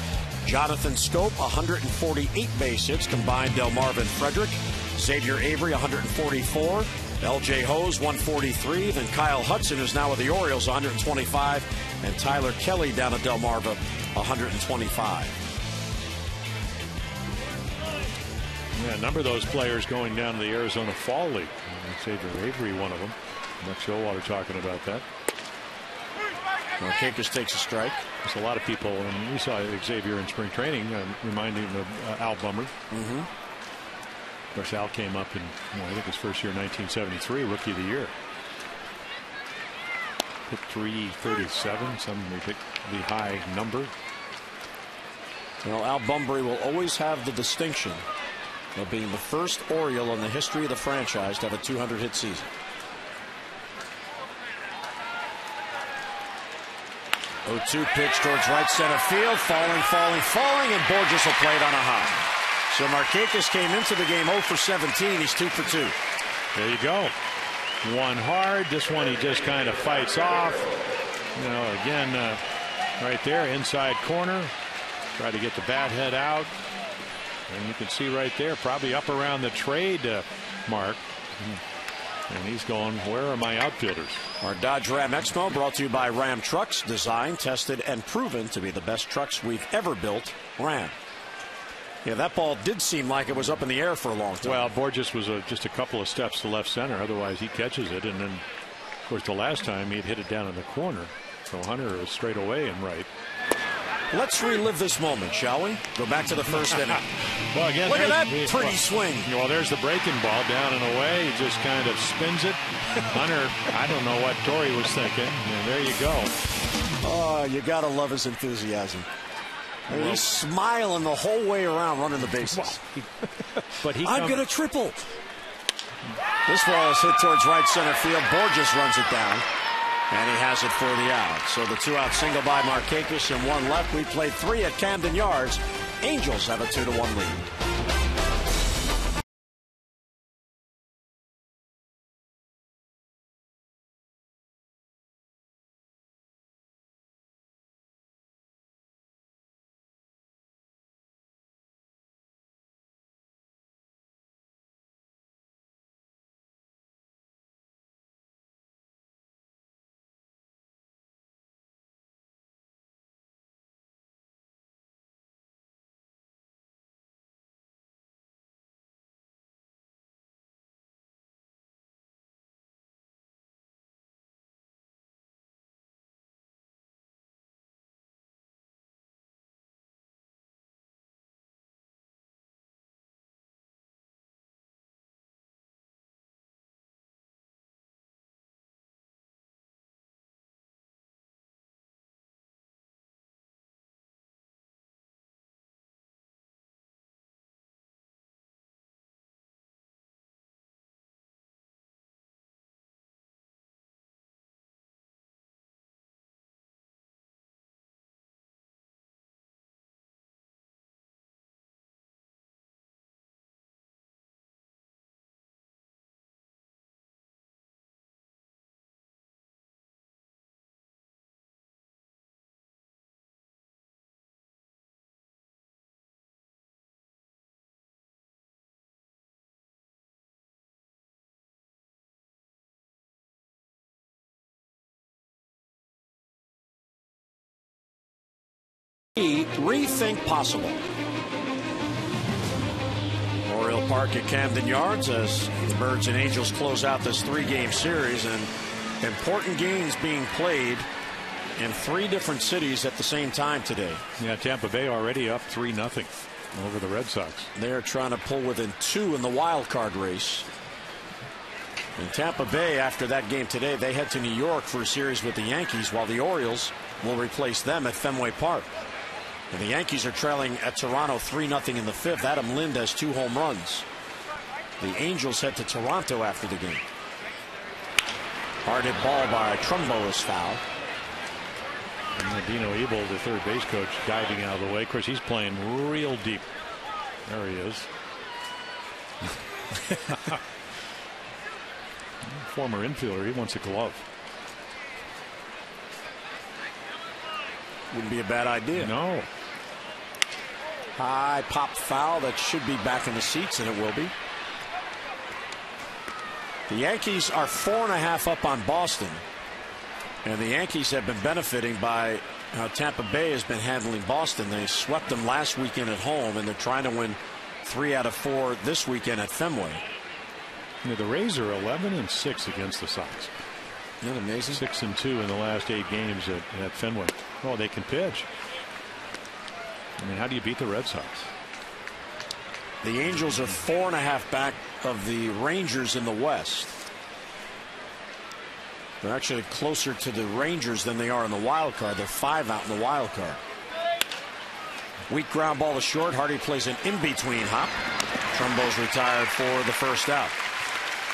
Jonathan Scope, 148 base hits, combined Delmarvin Frederick. Xavier Avery, 144. L.J. Hose, 143. Then Kyle Hudson, who's now with the Orioles, 125. And Tyler Kelly down at Delmarva, 125. Yeah, a number of those players going down to the Arizona Fall League. Xavier Avery, one of them. Much Showalter talking about that. Markakis takes a strike. There's a lot of people, and we saw Xavier in spring training, reminding of Al Bummer. Of course, Al came up in, I think his first year, 1973, Rookie of the Year. Hit 337, some the high number. Well, Al Bunbury will always have the distinction of being the first Oriole in the history of the franchise to have a 200-hit season. 0-2 pitch towards right center field, falling, and BOURJOS will play it on a high. So Markakis came into the game 0 for 17. He's 2 for 2. There you go. One hard. This one he just kind of fights off. You know, again, right there, inside corner. Try to get the bat head out. And you can see right there, probably up around the trade mark. And he's going, where are my outfielders? Our Dodge Ram Expo brought to you by Ram Trucks, designed, tested, and proven to be the best trucks we've ever built. Ram. Yeah, that ball did seem like it was up in the air for a long time. Well, BOURJOS was just a couple of steps to left center. Otherwise, he catches it. And then, of course, the last time he'd hit it down in the corner. So Hunter was straight away and right. Let's relive this moment, shall we? Go back to the first inning. Well, again, look at that pretty swing. Well, there's the breaking ball down and away. He just kind of spins it. Hunter, I don't know what TORII was thinking. And there you go. Oh, you got to love his enthusiasm. I mean, he's smiling the whole way around running the bases. But I'm going to triple. This ball is hit towards right center field. BOURJOS runs it down, and he has it for the out. So the 2-out single by Markakis and 1 left. We played 3 at Camden Yards. Angels have a 2-1 lead. Rethink possible. Oriole Park at Camden Yards as the Birds and Angels close out this 3-game series, and important games being played in 3 different cities at the same time today. Yeah, Tampa Bay already up 3-0 over the Red Sox. They're trying to pull within 2 in the wild card race. And Tampa Bay, after that game today, they head to New York for a series with the Yankees, while the Orioles will replace them at Fenway Park. And the Yankees are trailing at Toronto 3-0 in the 5th. Adam Lind has 2 home runs. The Angels head to Toronto after the game. Hard hit ball by Trumbo is foul. And Dino Ebel, the third base coach, diving out of the way. Of course, he's playing real deep. There he is. Former infielder, he wants a glove. Wouldn't be a bad idea. No. High pop foul that should be back in the seats, and it will be. The Yankees are 4.5 up on Boston, and the Yankees have been benefiting by how Tampa Bay has been handling Boston. They swept them last weekend at home, and they're trying to win 3 out of 4 this weekend at Fenway. You know, the Rays are 11-6 against the Sox. Isn't that amazing? 6-2 in the last 8 games at Fenway. Oh, they can pitch. I mean, how do you beat the Red Sox? The Angels are 4.5 back of the Rangers in the West. They're actually closer to the Rangers than they are in the wild card. They're 5 out in the wild card. Weak ground ball to short. Hardy plays an in-between hop. Trumbo's retired for the first out.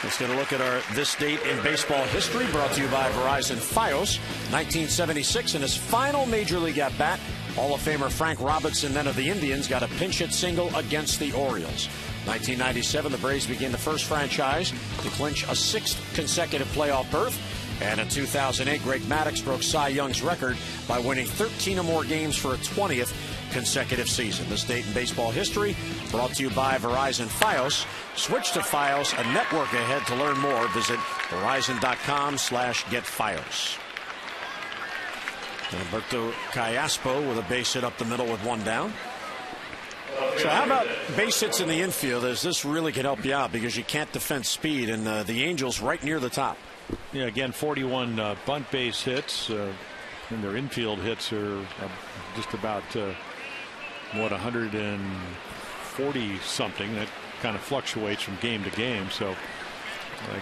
Let's get a look at our This Date in Baseball History, brought to you by Verizon Fios. 1976, in his final Major League at-bat, Hall of Famer Frank Robinson, then of the Indians, got a pinch-hit single against the Orioles. 1997, the Braves became the first franchise to clinch a 6th consecutive playoff berth. And in 2008, Greg Maddux broke Cy Young's record by winning 13 or more games for a 20th consecutive season. This date in baseball history brought to you by Verizon Fios. Switch to Fios, a network ahead. To learn more, visit Verizon.com/getFios. Alberto Callaspo with a base hit up the middle with 1 down. So how about base hits in the infield, as this really could help you out because you can't defend speed, and the Angels right near the top. Yeah, again, 41 bunt base hits, and their infield hits are just about, 140 something. That kind of fluctuates from game to game. So,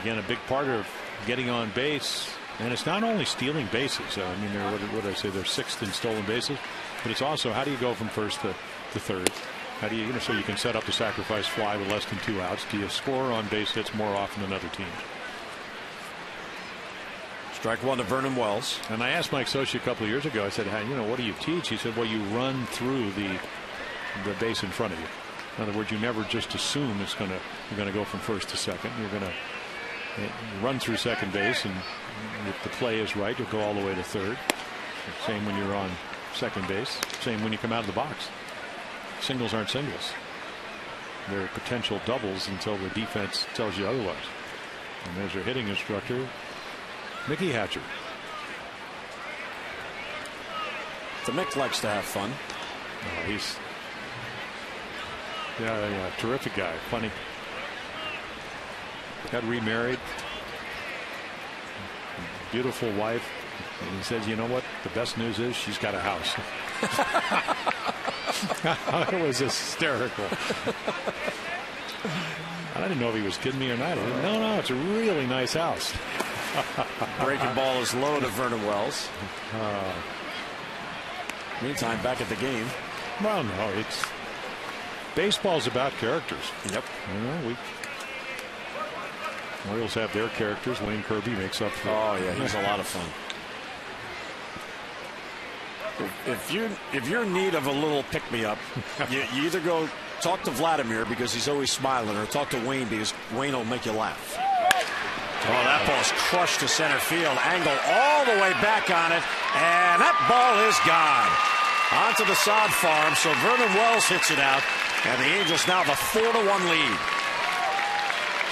again, a big part of getting on base. And it's not only stealing bases. I mean, what did I say? They're 6th in stolen bases. But it's also, how do you go from first to third? How do you, so you can set up the sacrifice fly with less than 2 outs? Do you score on base hits more often than other teams? Strike 1 to Vernon Wells. And I asked Mike Sochi a couple of years ago, I said, hey, what do you teach? He said, well, you run through the base in front of you. In other words, you never just assume you're going to go from first to second. You're going to run through second base, and if the play is right, you'll go all the way to third. Same when you're on second base. Same when you come out of the box. Singles aren't singles. They're potential doubles until the defense tells you otherwise. And there's your hitting instructor, Mickey Hatcher. The Mick likes to have fun. Oh, he's yeah, terrific guy. Funny. Got remarried. Beautiful wife. And he says, you know what? The best news is she's got a house. It was hysterical. I didn't know if he was kidding me or not. No, it's a really nice house. Breaking ball is low to Vernon Wells. Meantime, back at the game. Well, no, baseball's about characters. Yep. Orioles have their characters. Wayne Kirby makes up for. Oh yeah, he's a lot of fun. If you're in need of a little pick-me-up, you either go talk to Vladimir because he's always smiling, or talk to Wayne because Wayne will make you laugh. Oh, that ball's crushed to center field. Angle all the way back on it, and that ball is gone. Onto the sod farm, so Vernon Wells hits it out, and the Angels now have a 4-1 lead.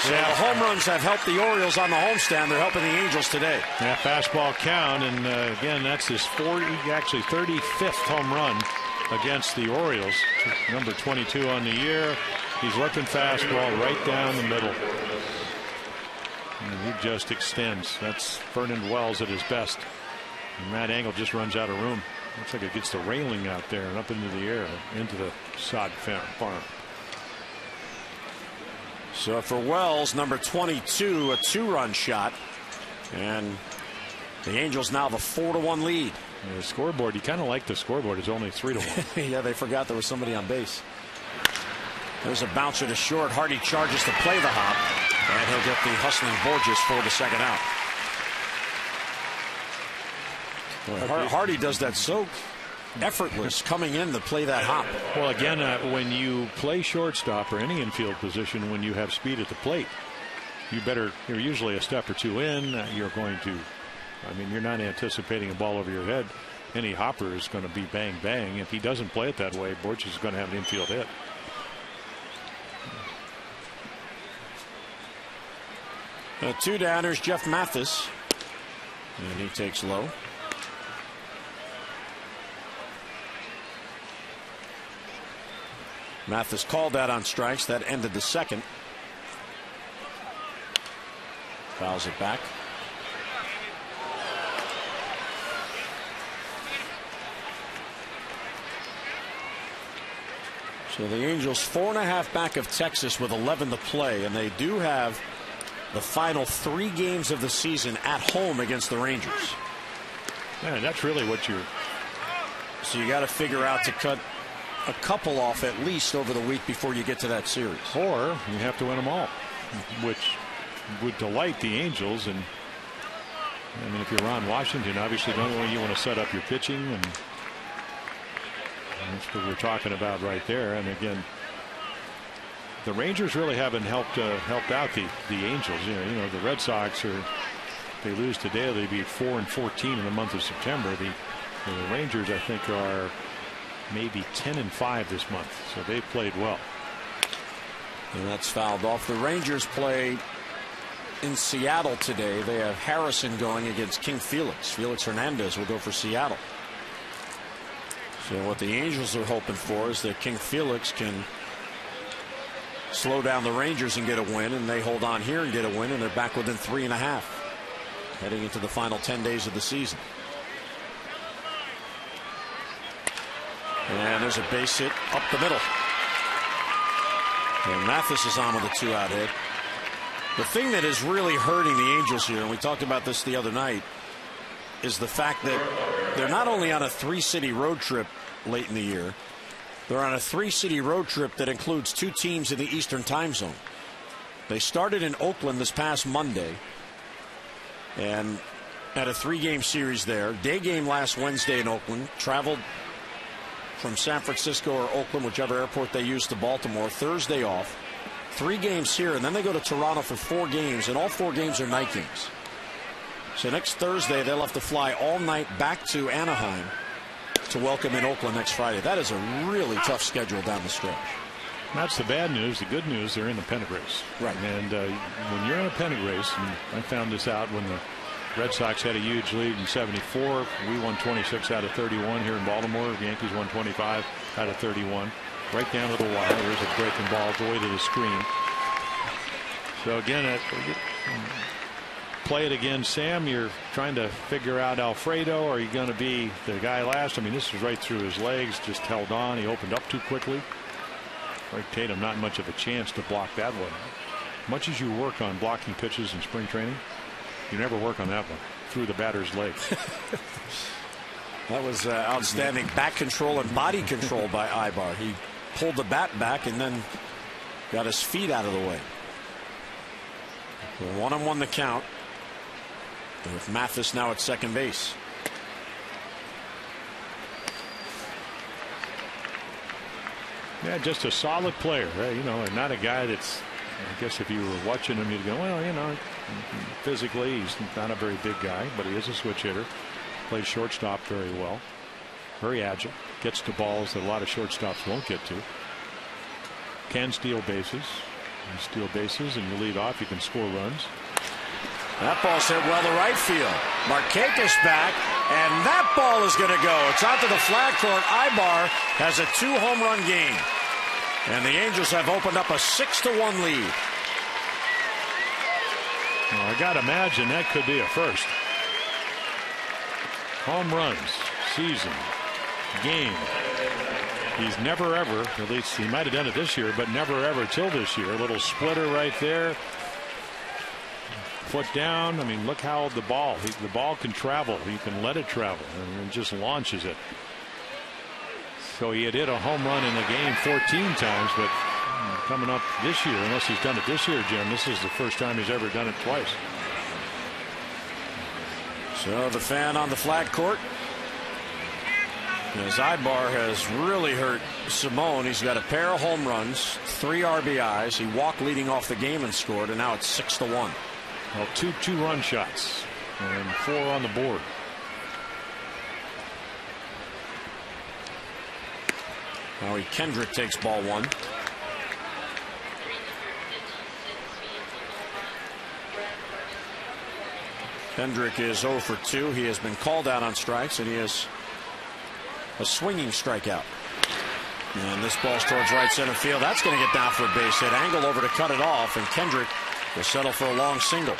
So the home runs have helped the Orioles on the homestand. They're helping the Angels today. Yeah, fastball count, and again, that's his 35th home run against the Orioles. Number 22 on the year. He's looking fastball right down the middle. And he just extends. That's Vernon Wells at his best. And Matt Engel just runs out of room. Looks like it gets the railing out there and up into the air, into the sod farm. So for Wells, number 22, a 2-run shot. And the Angels now have a 4-1 lead. The scoreboard, you kind of like the scoreboard. It's only 3-1. Yeah, they forgot there was somebody on base. There's a bouncer to short. Hardy charges to play the hop. And he'll get the hustling BOURJOS for the second out. Boy, Hardy does that so effortless coming in to play that hop. Well, again, when you play shortstop or any infield position, when you have speed at the plate, you're usually a step or two in. You're going to, I mean, you're not anticipating a ball over your head. Any hopper is going to be bang, bang. If he doesn't play it that way, BOURJOS is going to have an infield hit. Two downers, Jeff Mathis. And he takes low. Mathis called that on strikes. That ended the second. Fouls it back. So the Angels 4.5 back of Texas with 11 to play, and they do have the final 3 games of the season at home against the Rangers. Yeah, that's really what you're. So you got to figure out to cut a couple off at least over the week before you get to that series. Or you have to win them all, which would delight the Angels. And I mean, if you're Ron Washington, obviously you want to set up your pitching, and that's what we're talking about right there. And again, the Rangers really haven't helped out the Angels. You know the Red Sox they lose today, they'd be 4-14 in the month of September. The Rangers, I think, are maybe 10-5 this month, so they've played well. And that's fouled off. The Rangers play in Seattle today. They have Harrison going against King Felix. Felix Hernandez will go for Seattle. So what the Angels are hoping for is that King Felix can slow down the Rangers and get a win, and they hold on here and get a win, and they're back within 3.5 heading into the final 10 days of the season. And there's a base hit up the middle. And Mathis is on with a 2-out hit. The thing that is really hurting the Angels here, and we talked about this the other night, is the fact that they're not only on a 3-city road trip late in the year, they're on a 3-city road trip that includes 2 teams in the Eastern time zone. They started in Oakland this past Monday and had a 3-game series there. Day game last Wednesday in Oakland. Traveled from San Francisco or Oakland, whichever airport they used, to Baltimore. Thursday off. 3 games here, and then they go to Toronto for 4 games, and all 4 games are night games. So next Thursday they'll have to fly all night back to Anaheim to welcome in Oakland next Friday. That is a really tough schedule down the stretch. That's the bad news. The good news, they're in the pennant race. Right. And when you're in a pennant race, and I found this out when the Red Sox had a huge lead in '74. We won 26 out of 31 here in Baltimore. The Yankees won 25 out of 31. Right down to the wire. There's a breaking ball all the way to the screen. So again, play it again, Sam. You're trying to figure out ALFREDO. Are you going to be the guy last? I mean, this was right through his legs. Just held on. He opened up too quickly. Right, Tatum, not much of a chance to block that one. Much as you work on blocking pitches in spring training, you never work on that one through the batter's leg. That was outstanding back control and body control by AYBAR. He pulled the bat back and then got his feet out of the way. 1-1 the count, with Mathis now at second base. Yeah, just a solid player, right? You know, and not a guy that's, I guess if you were watching him, you'd go, well, you know, physically he's not a very big guy, but he is a switch hitter. Plays shortstop very well. Very agile. Gets to balls that a lot of shortstops won't get to. Can steal bases. You steal bases and you lead off, you can score runs. That ball's hit well to right field. Markakis back, and that ball is going to go. It's out to the flag court. AYBAR has a 2-home run game. And the Angels have opened up a 6-1 lead. Well, I got to imagine that could be a first. Home runs, season, game. He's never ever, at least he might have done it this year, but never ever till this year. A little splitter right there. Foot down. I mean, look how the ball can travel. He can let it travel and just launches it. So he had hit a home run in the game 14 times, but coming up this year, unless he's done it this year, Jim, this is the first time he's ever done it twice. So the fan on the flag court, as AYBAR has really hurt Simone. He's got a pair of home runs, 3 RBIs. He walked leading off the game and scored, and now it's 6-1. Well, two run shots and 4 on the board. Howie Kendrick takes ball 1. Kendrick is 0 for 2. He has been called out on strikes, and he has a swinging strikeout. And this ball's towards right center field. That's going to get down for a base hit. Angle over to cut it off, and Kendrick will settle for a long single.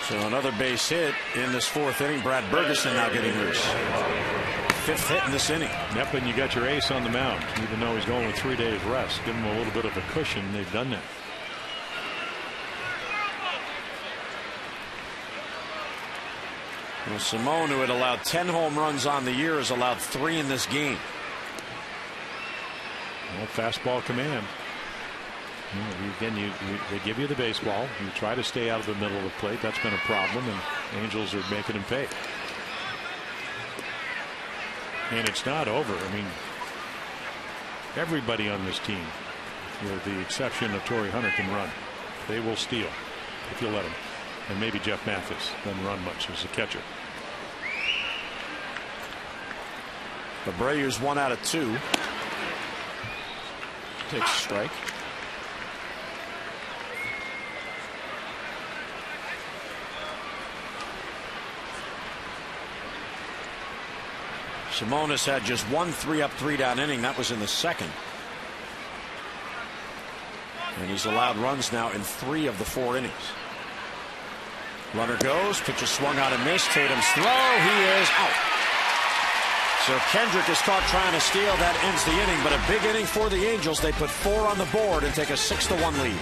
So another base hit in this 4th inning. Brad Bergeson now getting loose. 5th hit in this inning. Yep, and you got your ace on the mound, even though he's going with 3 days rest. Give him a little bit of a cushion. They've done that. Well, Simone, who had allowed 10 home runs on the year, has allowed 3 in this game. Well, fastball command. Again, they give you the baseball. You try to stay out of the middle of the plate. That's been a problem, and Angels are making him pay. And it's not over. I mean, everybody on this team, with the exception of Torrey Hunter, can run. They will steal if you let them. And maybe Jeff Mathis doesn't run much as a catcher. Abreu's 1 out of 2. Takes a strike. Simone has had just 1 3-up 3-down inning. That was in the 2nd. And he's allowed runs now in 3 of the 4 innings. Runner goes, pitch is swung out and missed. Tatum's throw, he is out. So Kendrick is caught trying to steal. That ends the inning, but a big inning for the Angels. They put 4 on the board and take a 6-1 lead.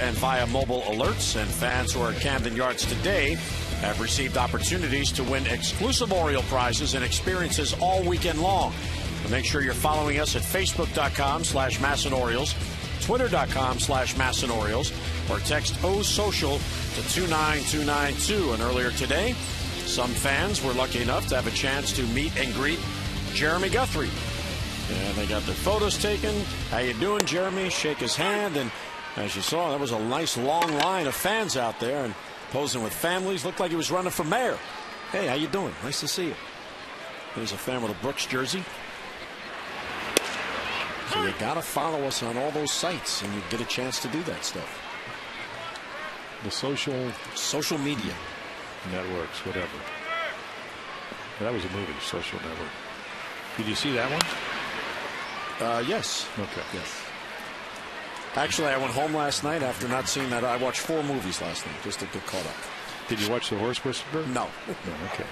And via mobile alerts, and fans who are at Camden Yards today have received opportunities to win exclusive Oriole prizes and experiences all weekend long. So make sure you're following us at Facebook.com/MASSON Orioles, twitter.com/MasonOrioles, or text OSocial to 29292. And earlier today, some fans were lucky enough to have a chance to meet and greet Jeremy Guthrie. And they got their photos taken. How you doing, Jeremy? Shake his hand. And as you saw, there was a nice long line of fans out there and posing with families. Looked like he was running for mayor. Hey, how you doing? Nice to see you. There's a fan with a Brooks jersey. So you got to follow us on all those sites, and you get a chance to do that stuff. The social media networks, whatever. That was a movie, Social Network. Did you see that one? Yes. Okay. Yes. Actually, I went home last night after not seeing that. I watched 4 movies last night just to get caught up. Did you watch The Horse Whisperer? No. No, okay.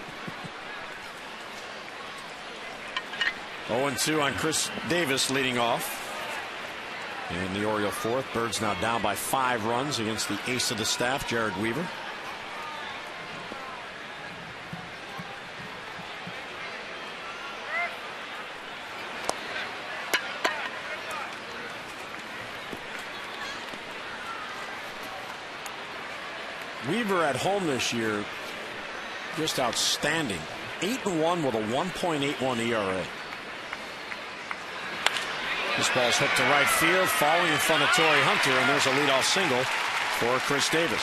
0-2 on Chris Davis leading off. In the Oriole fourth, Birds now down by 5 runs against the ace of the staff, Jered Weaver. Weaver at home this year, just outstanding. 8-1 with a 1.81 ERA. This ball's hooked to right field, falling in front of TORII Hunter, and there's a leadoff single for Chris Davis.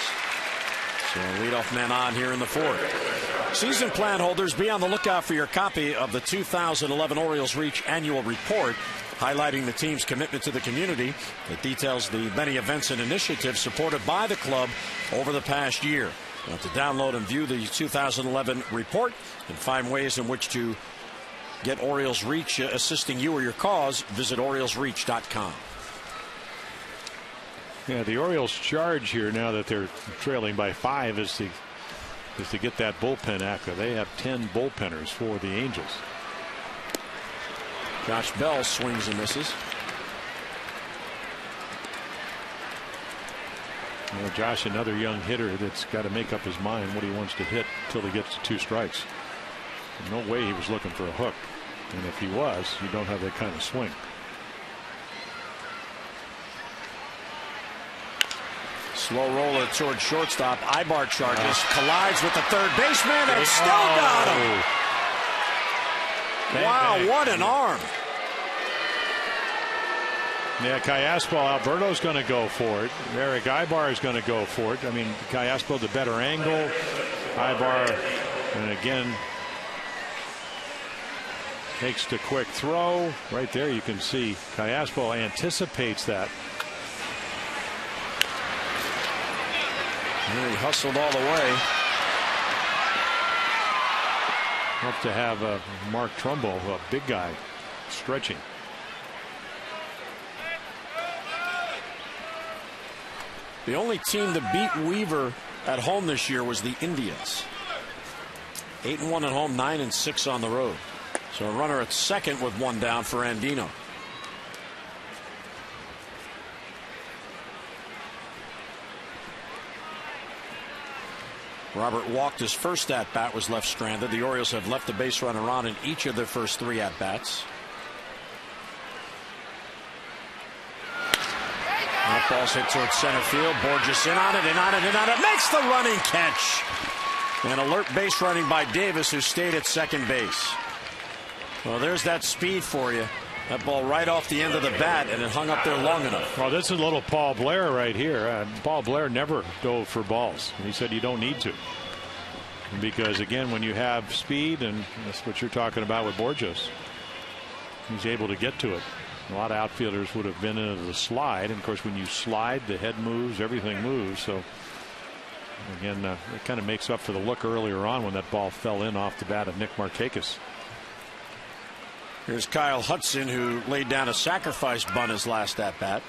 So leadoff man on here in the fourth. Season plan holders, be on the lookout for your copy of the 2011 Orioles Reach Annual Report, highlighting the team's commitment to the community. It details the many events and initiatives supported by the club over the past year. Now, to download and view the 2011 report and find ways in which to get Orioles Reach assisting you or your cause, visit OriolesReach.com. Yeah, the Orioles' charge here, now that they're trailing by 5, is to get that bullpen active. They have 10 bullpenners for the Angels. Josh Bell swings and misses. Well, Josh, another young hitter that's got to make up his mind what he wants to hit until he gets to 2 strikes. No way he was looking for a hook. And if he was, you don't have that kind of swing. Slow roller towards shortstop. AYBAR charges, collides with the third baseman, and still got him. Wow, what an arm. Yeah, ALFREDO's going to go for it. ERICK AYBAR is going to go for it. I mean, Callaspo the better angle. AYBAR, and again, takes the quick throw. Right there you can see Callaspo anticipates that. And he hustled all the way. Hope to have Mark Trumbull, a big guy, stretching. The only team to beat Weaver at home this year was the Indians. 8-1 at home, 9-6 on the road. So a runner at second with 1 down for Andino. Robert walked his first at bat, was left stranded. The Orioles have left the base runner on in each of their first 3 at bats. That ball's hit towards center field. BOURJOS in on it, in on it, in on it. Makes the running catch. And alert base running by Davis, who stayed at second base. Well, there's that speed for you. That ball right off the end of the bat, and it hung up there long enough. Well, this is a little Paul Blair right here. Paul Blair never dove for balls. He said you don't need to. Because, again, when you have speed, and that's what you're talking about with BOURJOS, he's able to get to it. A lot of outfielders would have been into the slide. And, of course, when you slide, the head moves, everything moves. So, again, it kind of makes up for the look earlier on when that ball fell in off the bat of Nick Markakis. Here's Kyle Hudson, who laid down a sacrifice bunt his last at bat.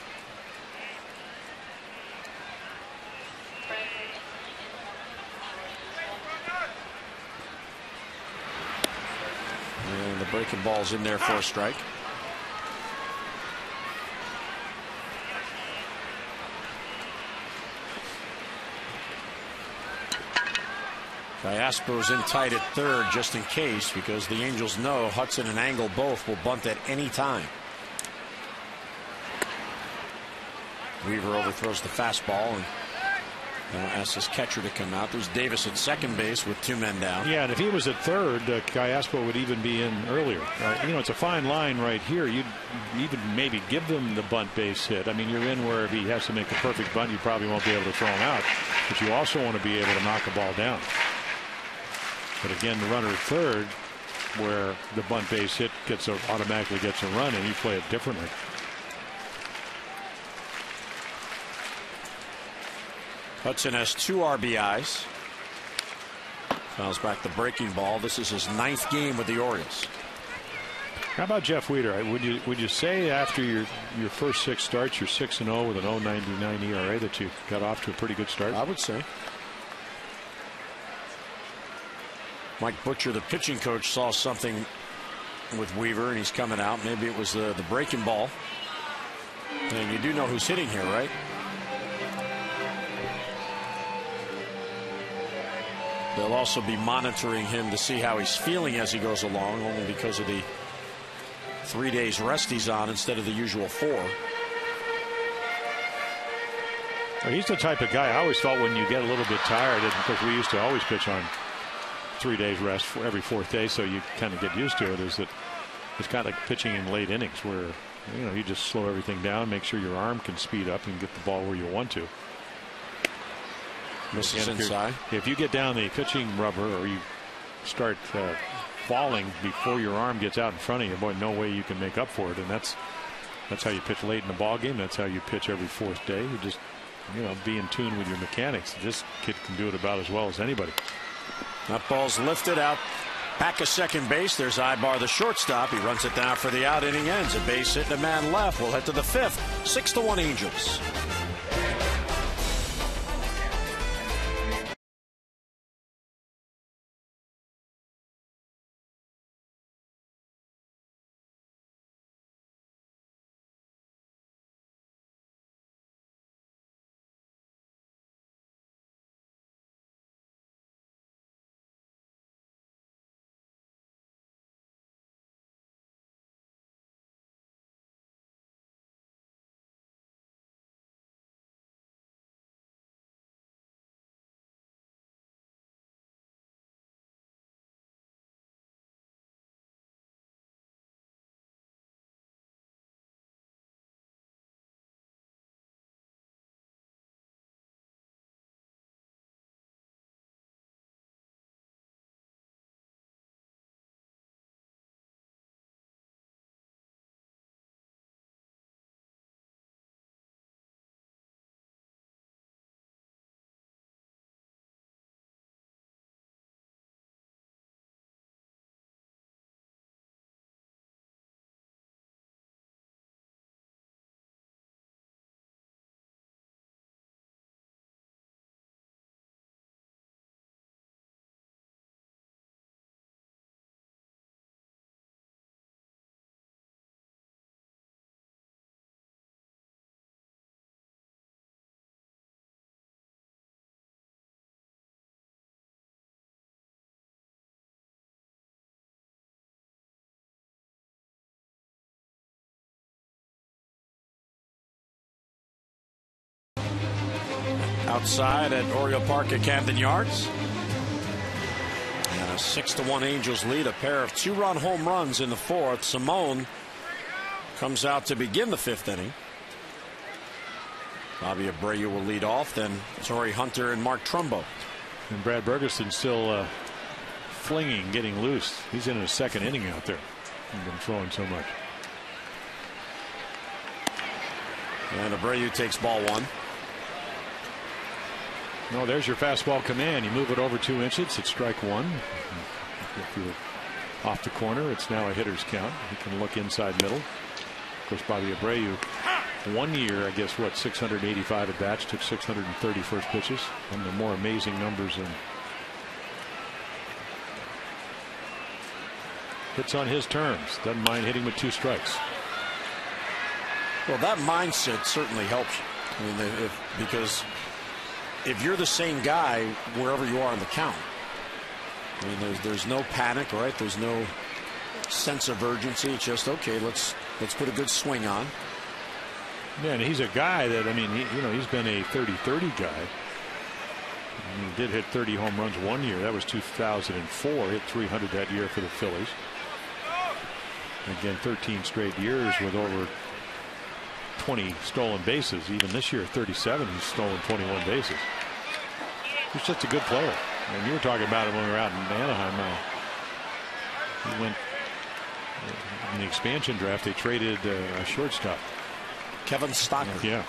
And the breaking ball's in there for a strike. Callaspo's in tight at third just in case, because the Angels know Hudson and Angle both will bunt at any time. Weaver overthrows the fastball and asks his catcher to come out. There's Davis at second base with 2 men down. Yeah, and if he was at third, Callaspo would even be in earlier. You know, it's a fine line right here. You'd even maybe give them the bunt base hit. I mean, you're in where if he has to make the perfect bunt, you probably won't be able to throw him out. But you also want to be able to knock a ball down. But again, the runner at third, where the bunt base hit automatically gets a run, and you play it differently. Hudson has 2 RBIs. Fouls back the breaking ball. This is his 9th game with the Orioles. How about Jeff Weeder? Would you say after your first 6 starts, you're 6-0 with an 0.99 ERA that you got off to a pretty good start? I would say. Mike Butcher, the pitching coach, saw something with Weaver, and he's coming out. Maybe it was the breaking ball. And you do know who's hitting here, right? They'll also be monitoring him to see how he's feeling as he goes along, only because of the 3 days rest he's on instead of the usual 4. Well, he's the type of guy I always felt when you get a little bit tired, and of course we used to always pitch on 3 days rest for every 4th day, so you kind of get used to it. Is that it's kind of like pitching in late innings where you just slow everything down, make sure your arm can speed up and get the ball where you want to. Misses inside. If you get down the pitching rubber or you start falling before your arm gets out in front of you, boy, no way you can make up for it. And that's how you pitch late in the ball game. That's how you pitch every 4th day. You just be in tune with your mechanics. This kid can do it about as well as anybody. That ball's lifted out back of second base. There's AYBAR, the shortstop. He runs it down for the out. Inning ends. A base hit and a man left. We'll head to the 5th. 6-1 Angels. Outside at Oriole Park at Camden Yards. And a 6-1 Angels lead. A pair of 2-run home runs in the 4th. Simone comes out to begin the 5th inning. Bobby Abreu will lead off. Then Torrey Hunter and Mark Trumbo. And Brad Bergeson still flinging, getting loose. He's in his 2nd inning out there. He's been throwing so much. And Abreu takes ball 1. No, there's your fastball command. You move it over 2 inches. It's strike 1. If you're off the corner, it's now a hitter's count. He can look inside middle. Of course, Bobby Abreu, 1 year, I guess, 685 at bats, took 630 first pitches. One of the more amazing numbers. And hits on his terms. Doesn't mind hitting with 2 strikes. Well, that mindset certainly helps you. I mean, because if you're the same guy wherever you are in the count, I mean, there's no panic, right? There's no sense of urgency. It's just, okay, let's put a good swing on. Yeah, and he's a guy that, I mean, he's been a 30-30 guy. He did hit 30 home runs one year. That was 2004. Hit 300 that year for the Phillies. Again, 13 straight years with over 20 stolen bases. Even this year, 37, he's stolen 21 bases. He's just a good player. And you were talking about him when we were out in Anaheim. He went in the expansion draft. They traded a shortstop, Kevin Stocker. Yeah.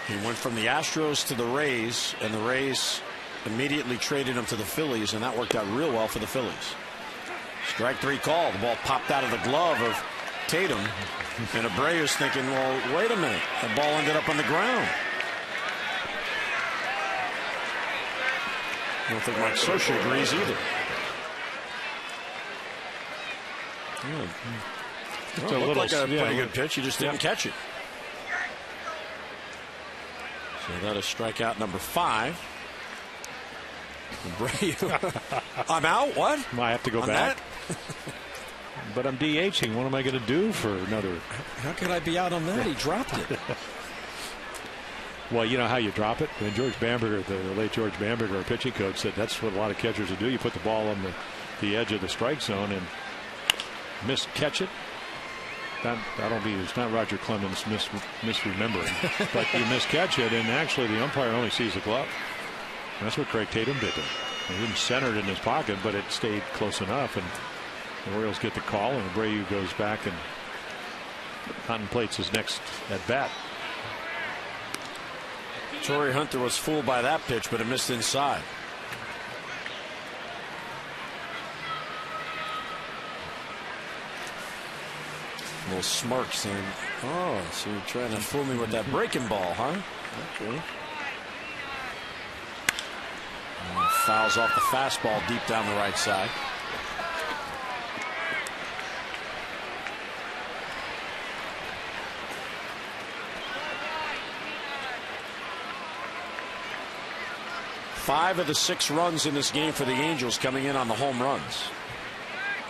He went from the Astros to the Rays, and the Rays immediately traded him to the Phillies, and that worked out real well for the Phillies. Strike 3 call. The ball popped out of the glove of Tatum, and Abreu's thinking, well, wait a minute. The ball ended up on the ground. I don't think Mike Scioscia agrees either. Yeah. Well, it looked like a pretty good pitch. He just didn't catch it. So that is strikeout number 5. I'm out. What? I have to go back. But I'm DHing. What am I going to do for another? How could I be out on that? He dropped it. Well, you know how you drop it? And George Bamberger, the late George Bamberger, our pitching coach, said that's what a lot of catchers will do. You put the ball on the edge of the strike zone and miscatch it. It's not Roger Clemens misremembering, but you miscatch it, and actually the umpire only sees the glove. And that's what Craig Tatum did. He didn't center it in his pocket, but it stayed close enough, and the Orioles get the call, and Abreu goes back and contemplates his next at bat. Torrey Hunter was fooled by that pitch, but it missed inside. A little smirk saying, oh, so you're trying to fool me with that breaking ball, huh? Okay. And fouls off the fastball deep down the right side. Five of the 6 runs in this game for the Angels coming in on the home runs.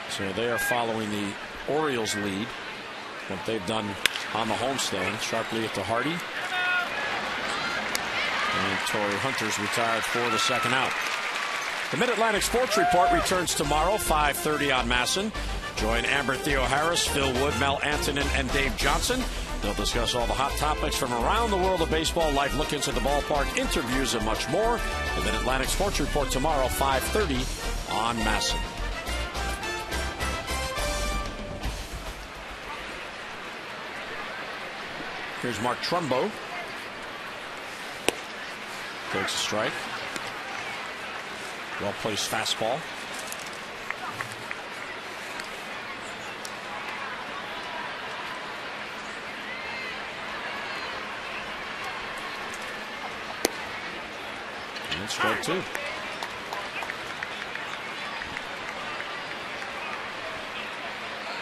So they are following the Orioles lead. What they've done on the homestand. Sharply at the Hardy. And Torrey Hunter's retired for the second out. The Mid-Atlantic Sports Report returns tomorrow, 5:30 on MASN. Join Amber Theo Harris, Phil Wood, Mel Antonin, and Dave Johnson. They'll discuss all the hot topics from around the world of baseball, live look-ins at the ballpark, interviews, and much more. The Mid-Atlantic Sports Report tomorrow, 5:30 on MASN. Here's Mark Trumbo. Takes a strike. Well-placed fastball. And strike 2.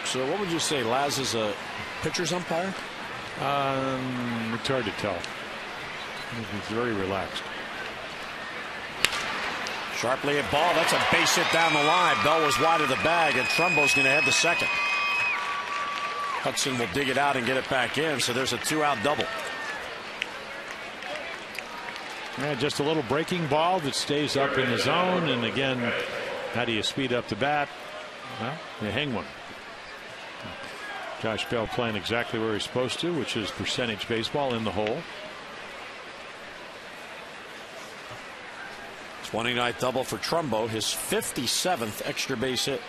So what would you say, Laz is a pitcher's umpire? It's hard to tell. He's very relaxed. Sharply at ball. That's a base hit down the line. Bell was wide of the bag, and Trumbo's going to head to second. Hudson will dig it out and get it back in, so there's a 2-out double. Yeah, just a little breaking ball that stays up in the zone, and again, how do you speed up the bat? Well, you hang one. Josh Bell playing exactly where he's supposed to, which is percentage baseball in the hole. 29th double for Trumbo, his 57th extra base hit.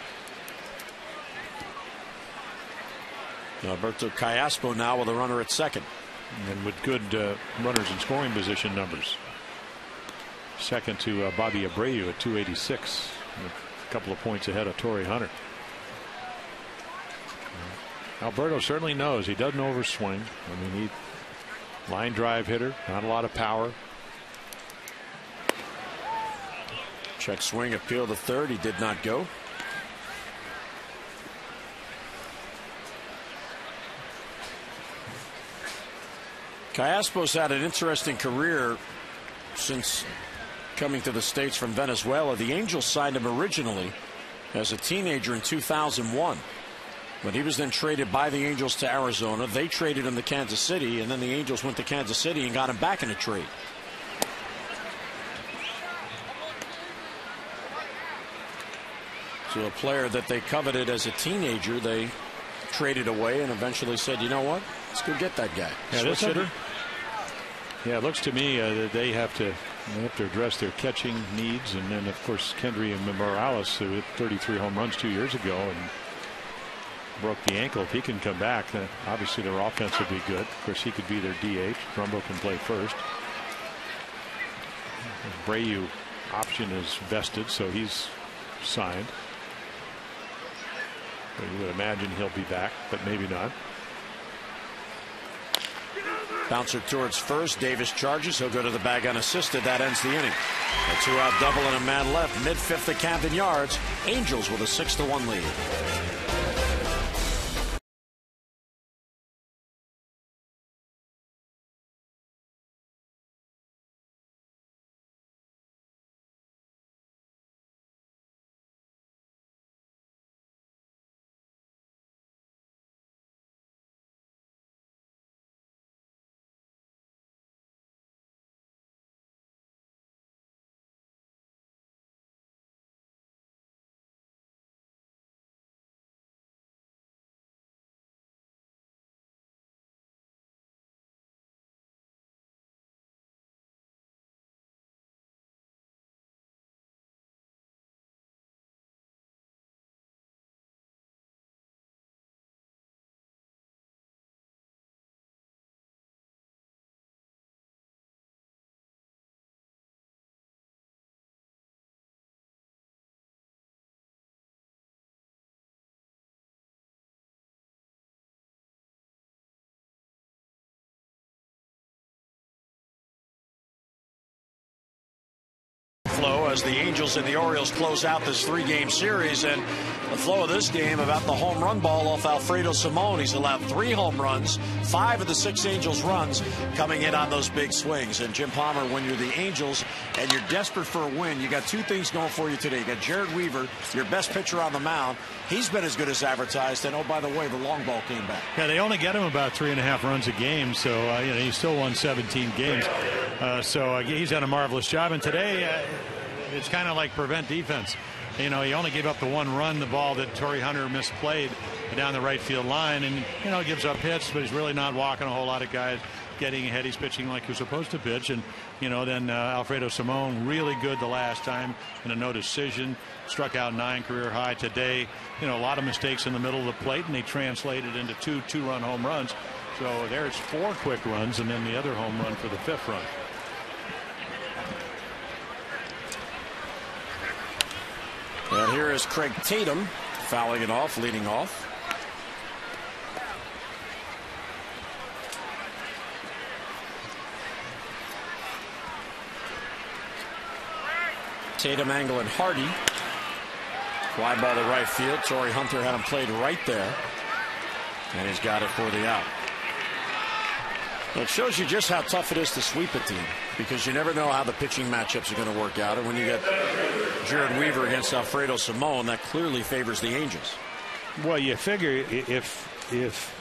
Alberto Callaspo now with a runner at second. And with good runners in scoring position numbers. Second to Bobby Abreu at 286. A couple of points ahead of Torrey Hunter. Alberto certainly knows he doesn't overswing. I mean, he line drive hitter, not a lot of power. Check swing, appeal to third. He did not go. Callaspo's had an interesting career since coming to the States from Venezuela. The Angels signed him originally as a teenager in 2001. But he was then traded by the Angels to Arizona. They traded him to Kansas City, and then the Angels went to Kansas City and got him back in a trade. So a player that they coveted as a teenager, they traded away and eventually said, you know what, let's go get that guy. Switch hitter. Yeah, it looks to me that they have to address their catching needs, and then of course Kendrick and Morales, who hit 33 home runs 2 years ago and broke the ankle. If he can come back, then obviously their offense will be good. Of course, he could be their DH. Rumbo can play first. ABREU option is vested, so he's signed. So you would imagine he'll be back, but maybe not. Bouncer towards first. Davis charges. He'll go to the bag unassisted. That ends the inning. A 2-out double and a man left. Mid-fifth at Camden Yards. Angels with a 6-1 lead. Flow as the Angels and the Orioles close out this 3-game series, and the flow of this game about the home run ball off Alfredo Simon. He's allowed 3 home runs, 5 of the 6 Angels runs coming in on those big swings. And Jim Palmer, when you're the Angels and you're desperate for a win, you got 2 things going for you today. You got JERED Weaver, your best pitcher on the mound. He's been as good as advertised, and oh, by the way, the long ball came back. Yeah, they only get him about 3.5 runs a game, so you know, he still won 17 games. So he's done a marvelous job, and today it's kind of like prevent defense. You know, he only gave up the 1 run, the ball that TORII Hunter misplayed down the right field line, and you know, gives up hits, but he's really not walking a whole lot of guys getting ahead. He's pitching like he's supposed to pitch, and you know, then Alfredo Simon really good the last time in a no decision, struck out 9 career high today. You know, a lot of mistakes in the middle of the plate, and they translated into 2 2-run home runs. So there's 4 quick runs, and then the other home run for the 5th run. And here is Craig Tatum fouling it off, leading off. Tatum, Angle, and Hardy. Fly ball to right field. TORII Hunter had him played right there, and he's got it for the out. Well, it shows you just how tough it is to sweep a team, because you never know how the pitching matchups are going to work out. And when you get JERED Weaver against Alfredo Simon, that clearly favors the Angels. Well, you figure if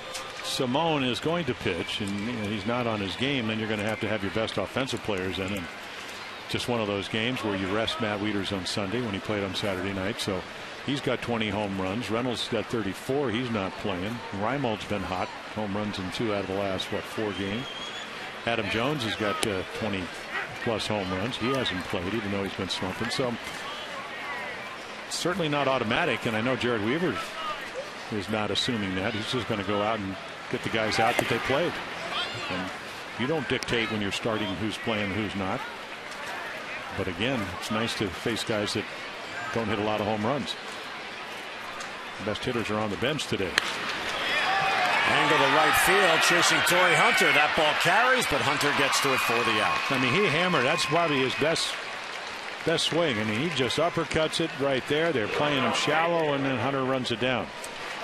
Simon is going to pitch and you know, he's not on his game, then you're going to have your best offensive players in. And just one of those games where you rest Matt Wieters on Sunday when he played on Saturday night. So he's got 20 home runs. Reynolds got 34. He's not playing. Reimold's been hot. Home runs in 2 out of the last, 4 games. Adam Jones has got 20 plus home runs. He hasn't played, even though he's been slumping. So certainly not automatic. And I know JERED Weaver is not assuming that. He's just going to go out and get the guys out that they played. And you don't dictate when you're starting who's playing and who's not. But again, it's nice to face guys that don't hit a lot of home runs. The best hitters are on the bench today. Angle to right field, chasing TORII Hunter. That ball carries, but Hunter gets to it for the out. I mean, he hammered. That's probably his best swing. I mean, he just uppercuts it right there. They're playing him shallow, and then Hunter runs it down.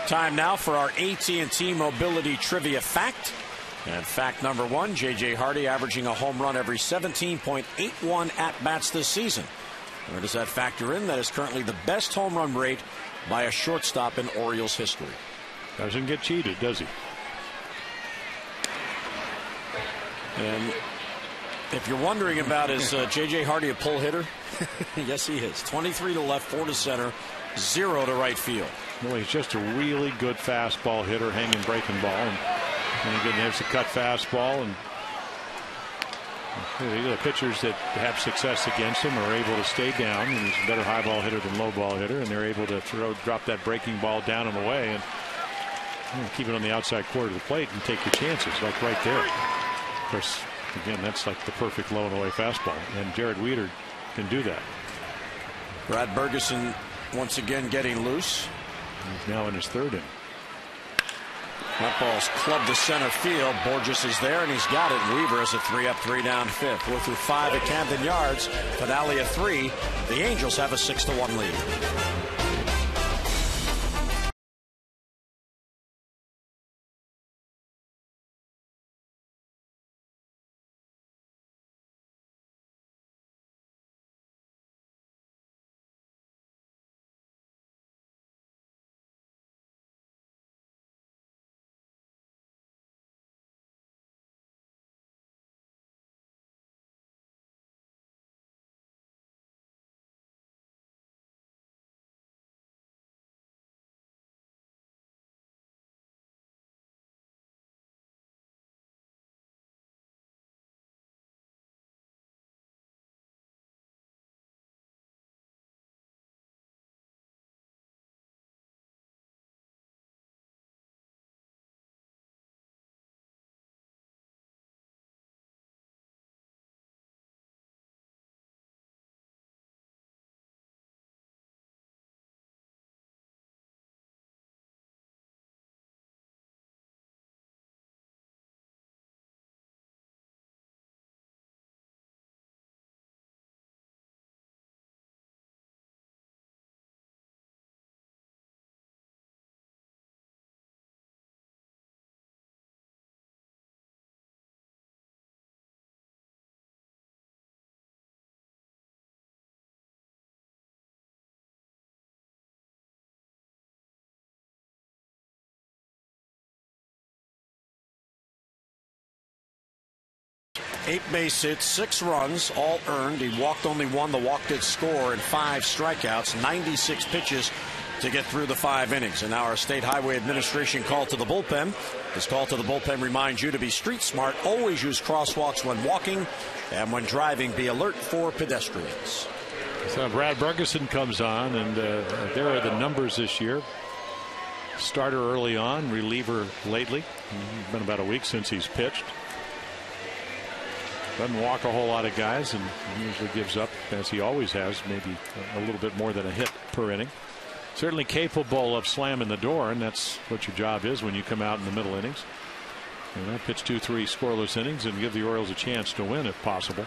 Time now for our AT&T Mobility Trivia Fact. And fact number 1, J.J. Hardy averaging a home run every 17.81 at-bats this season. Where does that factor in? That is currently the best home run rate by a shortstop in Orioles history. Doesn't get cheated, does he? And if you're wondering about is J.J. Hardy a pull hitter? Yes, he is. 23 to left, 4 to center, 0 to right field. Well, he's just a really good fastball hitter, hanging breaking ball. And again, there's the cut fastball. And the pitchers that have success against him are able to stay down. And he's a better high ball hitter than low ball hitter. And they're able to drop that breaking ball down and away and keep it on the outside quarter of the plate and take your chances, like right there. Of course, again, that's like the perfect low and away fastball. And Jered Weeder can do that. Brad Bergeson once again getting loose. He's now in his third inning. That ball's clubbed to center field. Bourjos is there, and he's got it. Weaver is a 3 up, 3 down, 5th. We're through 5 at Camden Yards. Finale of 3. The Angels have a 6-1 lead. Eight base hits, 6 runs, all earned. He walked only 1. The walk did score, and 5 strikeouts, 96 pitches to get through the 5 innings. And now our State Highway Administration call to the bullpen. This call to the bullpen reminds you to be street smart. Always use crosswalks when walking, and when driving, be alert for pedestrians. So Brad Bergeson comes on, and there are the numbers this year. Starter early on, reliever lately. It's been about a week since he's pitched. Doesn't walk a whole lot of guys, and usually gives up, as he always has, maybe a little bit more than a hit per inning. Certainly capable of slamming the door, and that's what your job is when you come out in the middle innings. Pitch 2-3 scoreless innings and give the Orioles a chance to win if possible.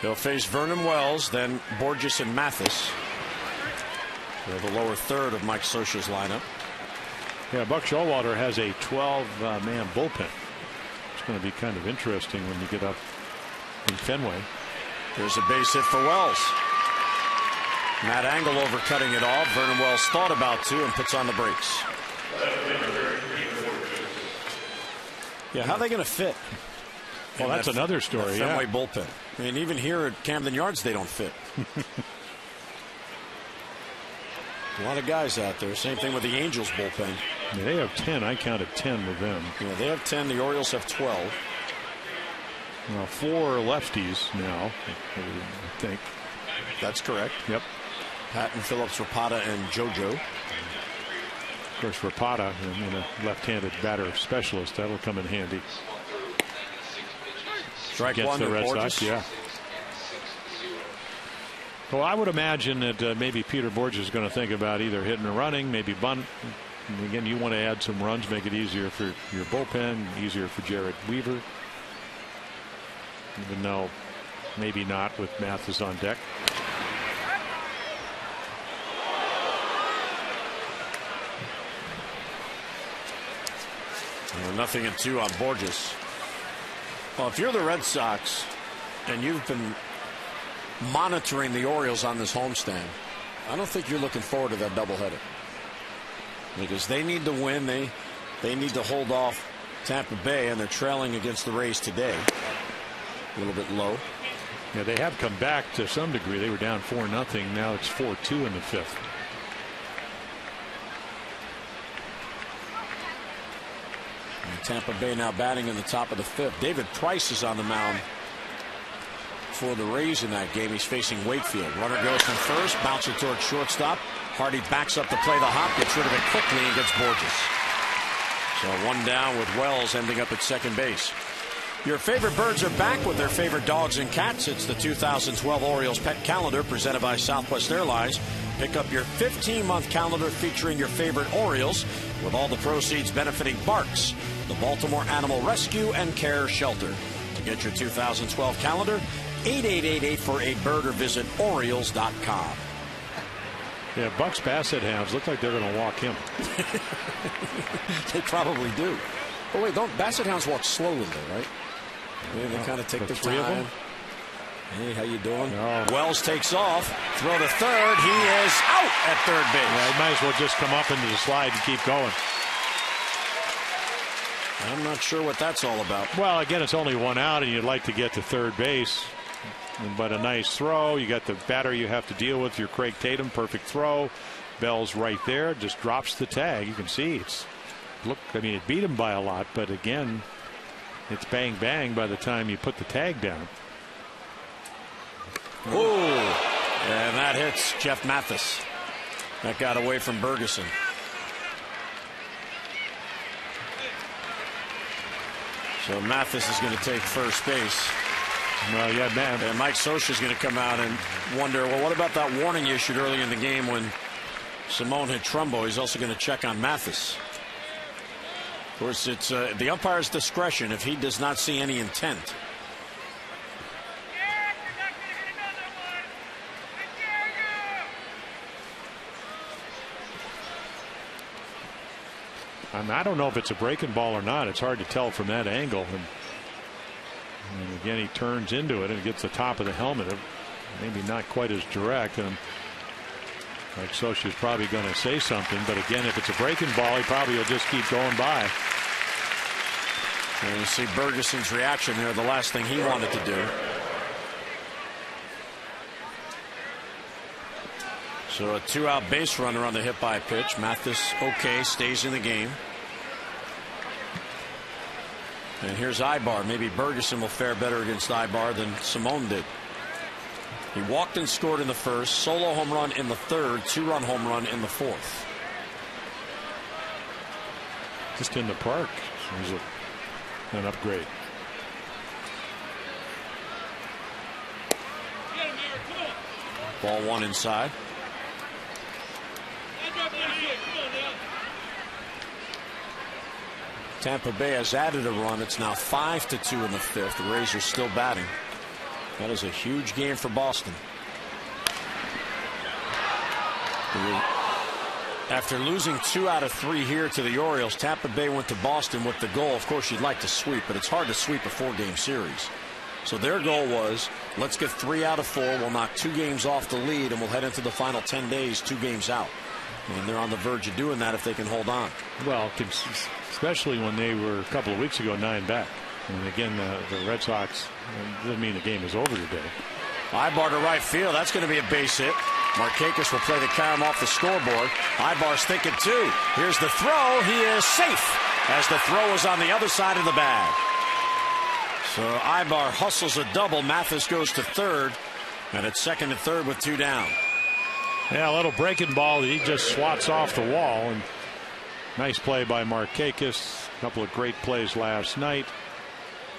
They'll face Vernon Wells, then Bourjos and Mathis. They're the lower third of Mike Scioscia's lineup. Yeah, Buck Showalter has a 12-man bullpen. Going to be kind of interesting when you get up in Fenway. There's a base hit for Wells. Matt Angle over cutting it off. Vernon Wells thought about to and puts on the brakes. Yeah, how are they going to fit? Well, that's another story. Fenway bullpen. I mean, even here at Camden Yards, they don't fit. A lot of guys out there. Same thing with the Angels bullpen. Yeah, they have 10. I counted 10 with them. Yeah, they have 10. The Orioles have 12. Well, 4 lefties now, I think. That's correct. Yep. Patton, Phillips, Rapata, and JoJo. Of course, Rapata, a left-handed batter specialist, that'll come in handy. Strike against one the to Red Bourjos. Sox. Yeah. Well, I would imagine that maybe Peter Bourjos is going to think about either hitting or running, maybe bunt. And again, you want to add some runs, make it easier for your bullpen, easier for Jered Weaver. Even though maybe not with Mathis on deck. Well, 0-2 on Bourjos. Well, if you're the Red Sox and you've been monitoring the Orioles on this homestand, I don't think you're looking forward to that doubleheader. because they need to win. They need to hold off Tampa Bay, and they're trailing against the Rays today. A little bit low. Yeah, they have come back to some degree. They were down 4-0. Now it's 4-2 in the fifth. And Tampa Bay now batting in the top of the fifth. David Price is on the mound for the Rays in that game. He's facing Wakefield. Runner goes from first, bounces towards shortstop. Hardy backs up to play the hop, gets rid of it quickly, and gets Bourjos. So one down with Wells ending up at second base. Your favorite birds are back with their favorite dogs and cats. It's the 2012 Orioles Pet Calendar presented by Southwest Airlines. Pick up your 15-month calendar featuring your favorite Orioles, with all the proceeds benefiting Barks, the Baltimore Animal Rescue and Care Shelter. To get your 2012 calendar, 8888 for a bird or visit Orioles.com. Yeah, Buck's Basset Hounds look like they're going to walk him. They probably do. But wait, don't Basset Hounds walk slowly though, right? Yeah, they kind of take their time. Hey, how you doing? Oh. Wells takes off. Throw to third. He is out at third base. Yeah, he might as well just come up into the slide and keep going. I'm not sure what that's all about. Well, again, it's only one out, and you'd like to get to third base. But a nice throw. You got the batter you have to deal with. Your Craig Tatum, perfect throw. Bell's right there, just drops the tag. You can see it's I mean, it beat him by a lot, but again, it's bang bang by the time you put the tag down. Oh, and that hits Jeff Mathis. That got away from Bergeson. So Mathis is going to take first base. Well, yeah, man. And Mike Scioscia is going to come out and wonder, well, what about that warning you issued early in the game when Simone hit Trumbo? He's also going to check on Mathis. Of course, it's the umpire's discretion if he does not see any intent. I don't know if it's a breaking ball or not. It's hard to tell from that angle. And again, he turns into it and gets the top of the helmet. Maybe not quite as direct. And Mike Scioscia is probably going to say something. But again, if it's a breaking ball, he probably will just keep going by. And you see Bergeson's reaction there, the last thing he wanted to do. So a two-out base runner on the hit by pitch. Mathis okay, stays in the game. And here's AYBAR. Maybe Bergeson will fare better against AYBAR than Simone did. He walked and scored in the first, solo home run in the third, two-run home run in the fourth. Just in the park. It was an upgrade. Ball one inside. Tampa Bay has added a run. It's now 5-2 in the fifth. The Rays are still batting. That is a huge game for Boston. After losing 2 out of 3 here to the Orioles, Tampa Bay went to Boston with the goal. Of course, you'd like to sweep, but it's hard to sweep a 4-game series. So their goal was, let's get 3 out of 4. We'll knock 2 games off the lead, and we'll head into the final 10 days, 2 games out. And they're on the verge of doing that if they can hold on. Well, especially when they were a couple of weeks ago 9 back. And again, the Red Sox, doesn't mean the game is over today. AYBAR to right field. That's going to be a base hit. Markakis will play the carom off the scoreboard. AYBAR's thinking too. Here's the throw. He is safe as the throw is on the other side of the bag. So AYBAR hustles a double. Mathis goes to third. And it's second and third with 2 down. Yeah, a little breaking ball that he just swats off the wall. And nice play by Markakis. A couple of great plays last night.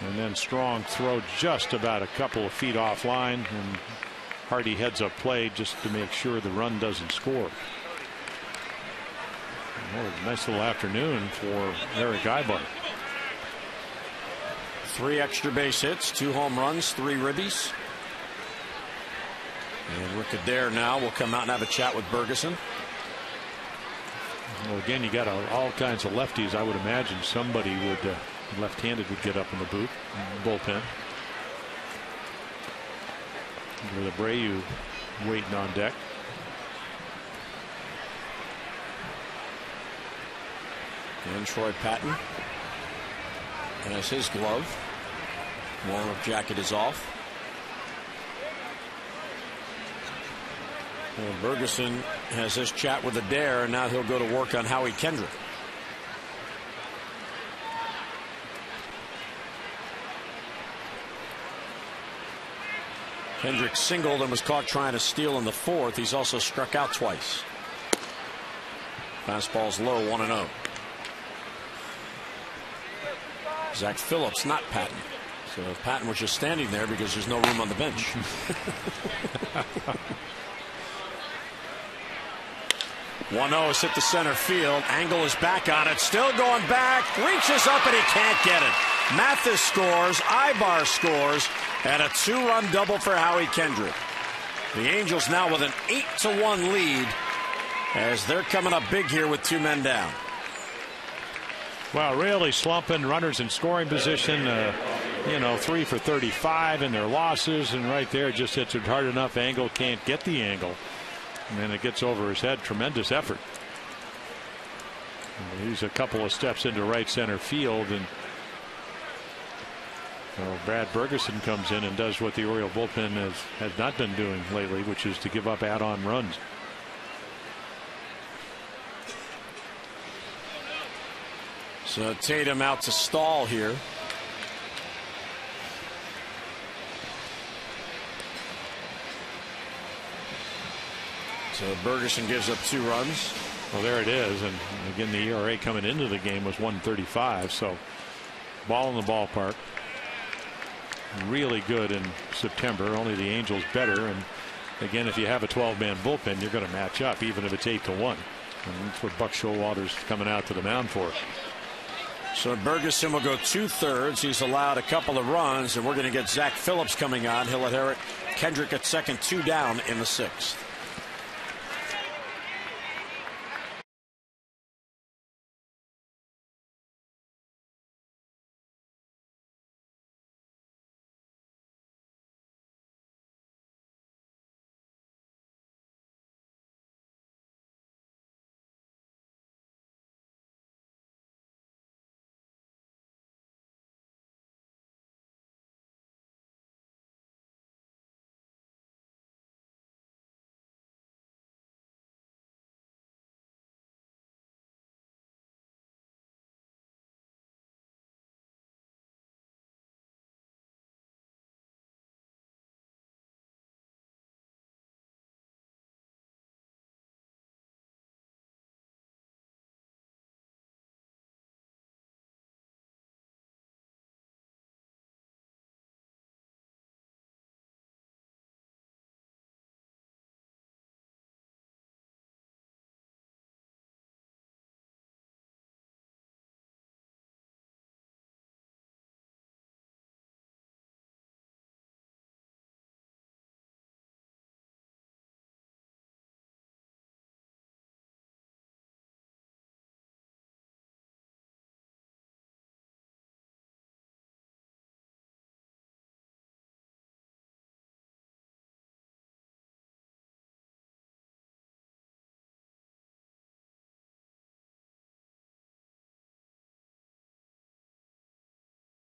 And then strong throw just about a couple of feet offline. And Hardy heads up play just to make sure the run doesn't score. Well, nice little afternoon for ERICK AYBAR. 3 extra base hits, 2 home runs, 3 ribbies. And Rick Adair now will come out and have a chat with Bergeson. Well, again, you got all kinds of lefties. I would imagine somebody would left-handed would get up in the bullpen. With ABREU waiting on deck. And Troy Patton has his glove. Warm-up jacket is off. Well, Bergeson has his chat with Adair, and now he'll go to work on Howie Kendrick. Kendrick singled and was caught trying to steal in the fourth. He's also struck out twice. Fastball's low, 1-0. Zach Phillips, not Patton. So Patton was just standing there because there's no room on the bench. 1-0 is hit to center field. Angle is back on it. Still going back. Reaches up and he can't get it. Mathis scores. AYBAR scores. And a 2-run double for Howie Kendrick. The Angels now with an 8-1 lead as they're coming up big here with 2 men down. Well, really slumping, runners in scoring position. 3 for 35 in their losses, and right there just hits it hard enough. Angle can't get the angle, and then it gets over his head. Tremendous effort. He's a couple of steps into right center field, and Brad Bergeson comes in and does what the Oriole bullpen has not been doing lately, which is to give up add-on runs. So Tatum out to Stahl here. So Bergeson gives up 2 runs. Well, there it is. And again, the ERA coming into the game was 135. So ball in the ballpark. Really good in September. Only the Angels better. And again, if you have a 12-man bullpen, you're going to match up, even if it's 8-1. And that's what Buck Showalter's coming out to the mound for. So Bergeson will go 2/3. He's allowed a couple of runs, and we're going to get Zach Phillips coming on. He'll inherit Kendrick at second, 2 down in the 6th.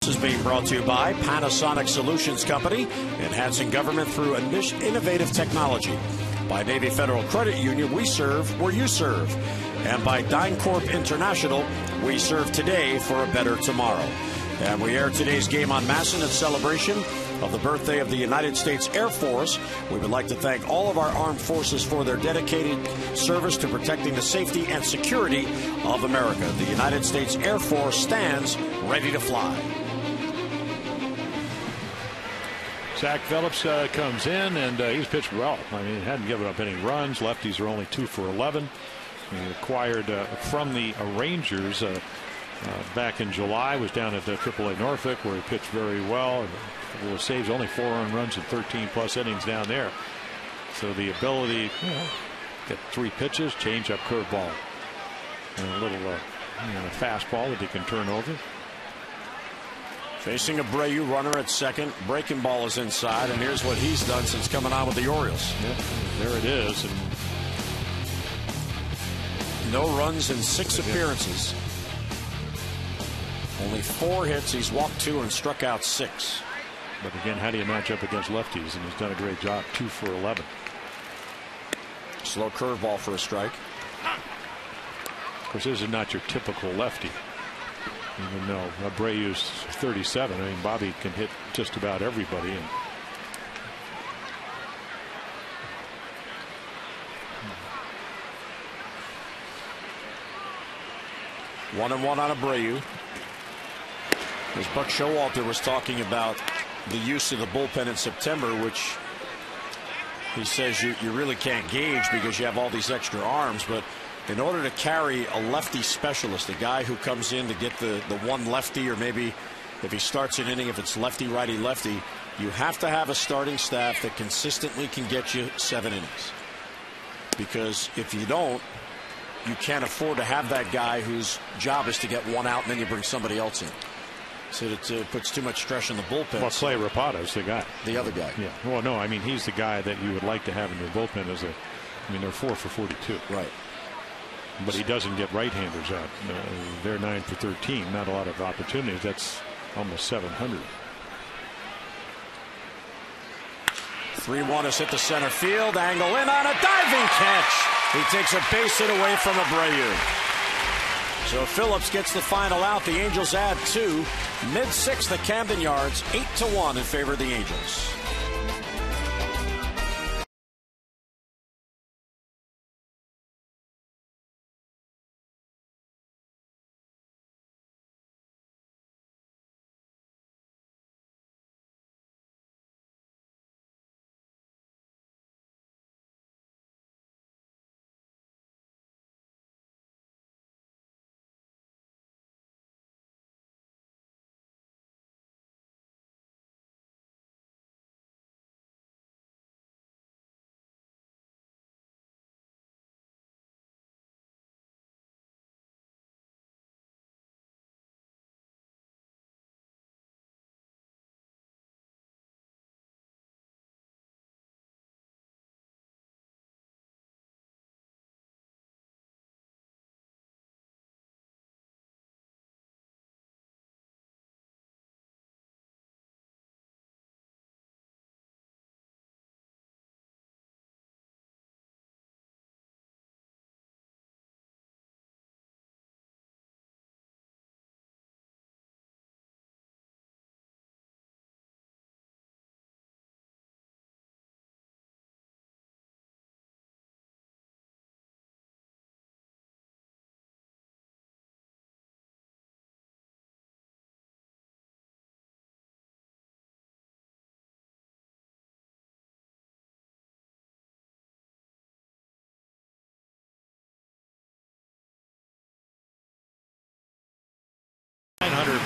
Is being brought to you by Panasonic Solutions Company, enhancing government through innovative technology. By Navy Federal Credit Union, we serve where you serve. And by DynCorp International, we serve today for a better tomorrow. And we air today's game on Masson in celebration of the birthday of the United States Air Force. We would like to thank all of our armed forces for their dedicated service to protecting the safety and security of America. The United States Air Force stands ready to fly. Zach Phillips comes in, and he's pitched well. I mean, he hadn't given up any runs. Lefties are only 2 for 11. He acquired from the Rangers back in July. Was down at AAA Norfolk, where he pitched very well. Saves only 4 earned runs in 13+ innings down there. So the ability, get 3 pitches, change-up, curveball, and a little fastball that he can turn over. Facing ABREU, runner at second. Breaking ball is inside, and here's what he's done since coming on with the Orioles. Yeah, there it is. And no runs in 6 appearances. Only 4 hits. He's walked 2 and struck out 6. But again, how do you match up against lefties? And he's done a great job. 2 for 11. Slow curveball for a strike. Of course, this is not your typical lefty. Even though Abreu's 37, I mean, Bobby can hit just about everybody. And 1-1 on Abreu. As Buck Showalter was talking about the use of the bullpen in September, which he says you really can't gauge because you have all these extra arms. But in order to carry a lefty specialist, a guy who comes in to get the one lefty, or maybe if he starts an inning, if it's lefty, righty, lefty, you have to have a starting staff that consistently can get you 7 innings. Because if you don't, you can't afford to have that guy whose job is to get 1 out and then you bring somebody else in. So it puts too much stress on the bullpen. Well, Clay Rapato's the guy. The other guy. Yeah. Well, no, I mean, he's the guy that you would like to have in your bullpen as a. I mean, they're 4 for 42. Right. But he doesn't get right-handers out. They're 9 for 13. Not a lot of opportunities. That's almost 700. 3-1 is hit to center field. Angle in on a diving catch. He takes a base hit away from Abreu. So Phillips gets the final out. The Angels add 2. Mid-6th at Camden Yards, 8-1 in favor of the Angels.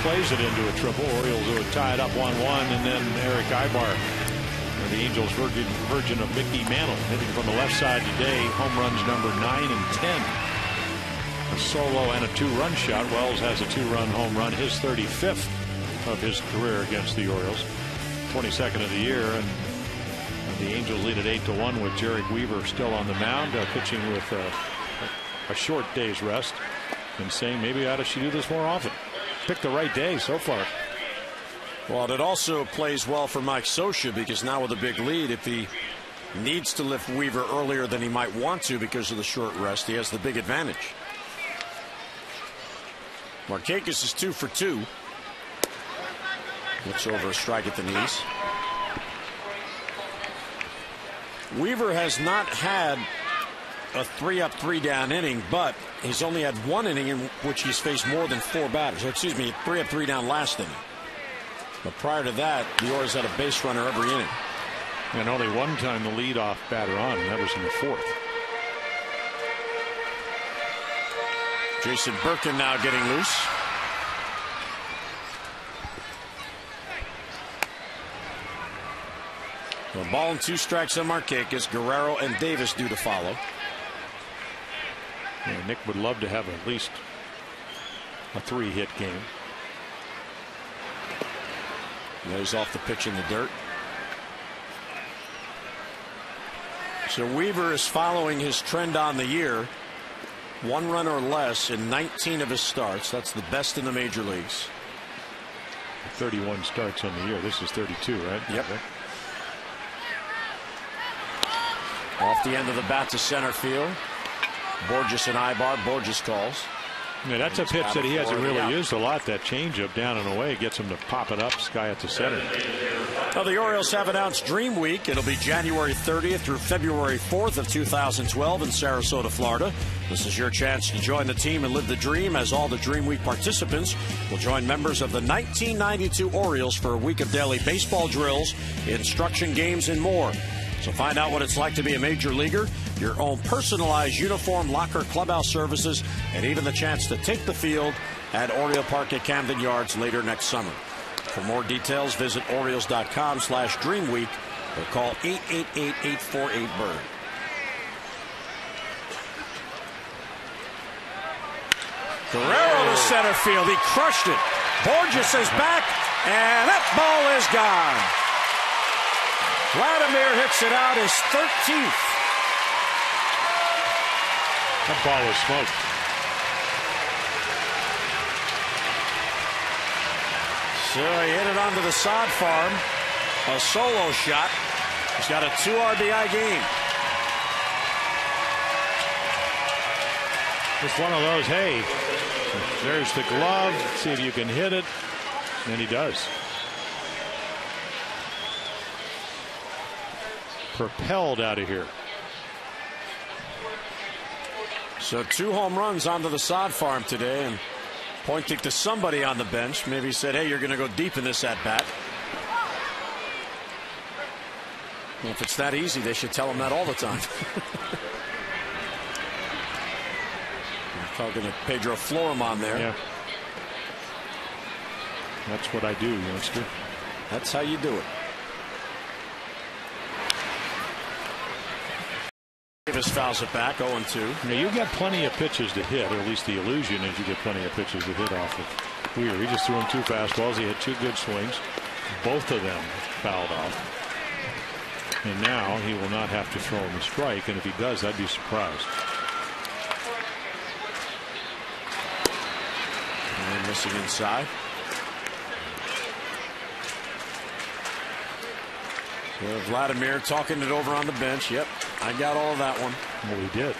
Plays it into a triple. Orioles would tie it up 1-1, and then ERICK AYBAR, the Angels' version of Mickey Mantle, hitting from the left side today. Home runs number 9 and 10. A solo and a 2-run shot. Wells has a 2-run home run, his 35th of his career against the Orioles. 22nd of the year, and the Angels lead at 8-1 with JERED Weaver still on the mound, pitching with a short day's rest, and saying maybe I should do this more often. Picked the right day so far. Well, it also plays well for Mike Scioscia, because now with a big lead, if he needs to lift Weaver earlier than he might want to because of the short rest, he has the big advantage. Markakis is 2 for 2. Looks over a strike at the knees. Weaver has not had a 3-up, 3-down inning, but he's only had 1 inning in which he's faced more than 4 batters. Or excuse me, 3-up, 3-down last inning. But prior to that, the Orioles had a base runner every inning. And only 1 time the leadoff batter on, and that was in the 4th. Jason Birkin now getting loose. A ball and 2 strikes on Markakis. Guerrero and Davis due to follow. Yeah, Nick would love to have at least a 3-hit game. Lays off the pitch in the dirt. So Weaver is following his trend on the year. 1 run or less in 19 of his starts. That's the best in the major leagues. 31 starts on the year. This is 32, right? Yep. Off the end of the bat to center field. BOURJOS and AYBAR. BOURJOS calls. Yeah, that's a pitch that he hasn't really used a lot. That changeup down and away gets him to pop it up sky at the center. Well, the Orioles have announced Dream Week. It'll be January 30th through February 4th of 2012 in Sarasota, Florida. This is your chance to join the team and live the dream, as all the Dream Week participants will join members of the 1992 Orioles for a week of daily baseball drills, instruction games, and more. So find out what it's like to be a major leaguer, your own personalized uniform, locker, clubhouse services, and even the chance to take the field at Oriole Park at Camden Yards later next summer. For more details, visit Orioles.com/DreamWeek or call 888-848-BIRD. Guerrero to center field. He crushed it. BOURJOS is back, and that ball is gone. VLADIMIR hits it out, his 13th. That ball was smoked. So he hit it onto the sod farm. A solo shot. He's got a 2 RBI game. It's one of those, hey, there's the glove. See if you can hit it. And he does. Propelled out of here. So 2 home runs onto the sod farm today, and pointing to somebody on the bench. Maybe he said, hey, you're going to go deep in this at bat. Well, if it's that easy, they should tell him that all the time. I'm talking to Pedro Florimon there. Yeah. That's what I do, youngster. That's how you do it. Davis fouls it back, 0-2. Now, you get plenty of pitches to hit, or at least the illusion is you get plenty of pitches to hit off of Weir. He just threw him 2 fastballs. He had 2 good swings. Both of them fouled off. And now he will not have to throw him a strike, and if he does, I'd be surprised. And missing inside. So VLADIMIR talking it over on the bench. Yep, I got all of that one. Well, he did.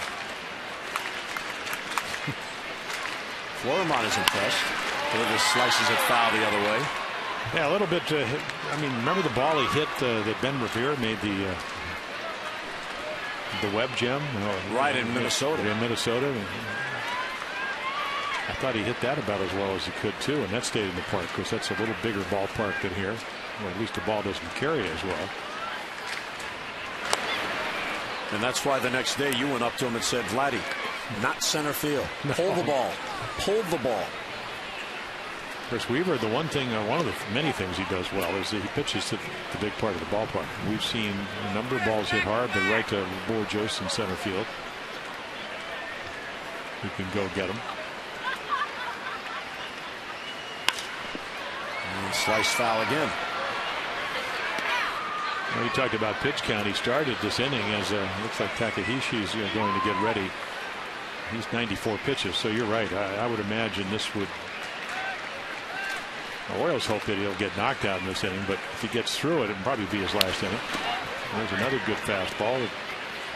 Florimon is impressed. Davis slices it foul the other way. Yeah, a little bit. I mean, remember the ball he hit that Ben Revere made the web gem? Right in Minnesota. In Minnesota. I thought he hit that about as well as he could, too, and that stayed in the park, because that's a little bigger ballpark than here. Or at least the ball doesn't carry as well. And that's why the next day you went up to him and said, Vladdy, not center field. Pull the ball. Pull the ball. Chris Weaver, the one thing, one of the many things he does well is that he pitches to the big part of the ballpark. We've seen a number of balls hit hard, but right to BOURJOS in center field. He can go get them. And slice foul again. Well, you talked about pitch count. He started this inning as looks like Takahashi's going to get ready. He's 94 pitches, so you're right. I would imagine this would. The Orioles hope that he'll get knocked out in this inning, but if he gets through it, it'll probably be his last inning. There's another good fastball.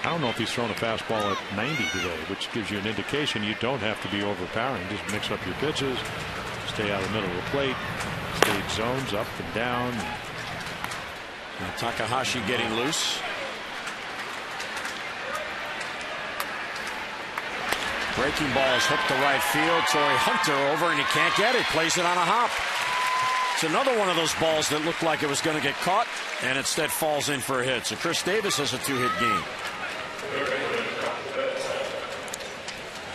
I don't know if he's thrown a fastball at 90 today, which gives you an indication you don't have to be overpowering. Just mix up your pitches, stay out of the middle of the plate, stage zones up and down. Now Takahashi getting loose. Breaking ball is hooked to right field. TORII Hunter over, and he can't get it. Plays it on a hop. It's another one of those balls that looked like it was going to get caught, and instead falls in for a hit. So Chris Davis has a 2-hit game.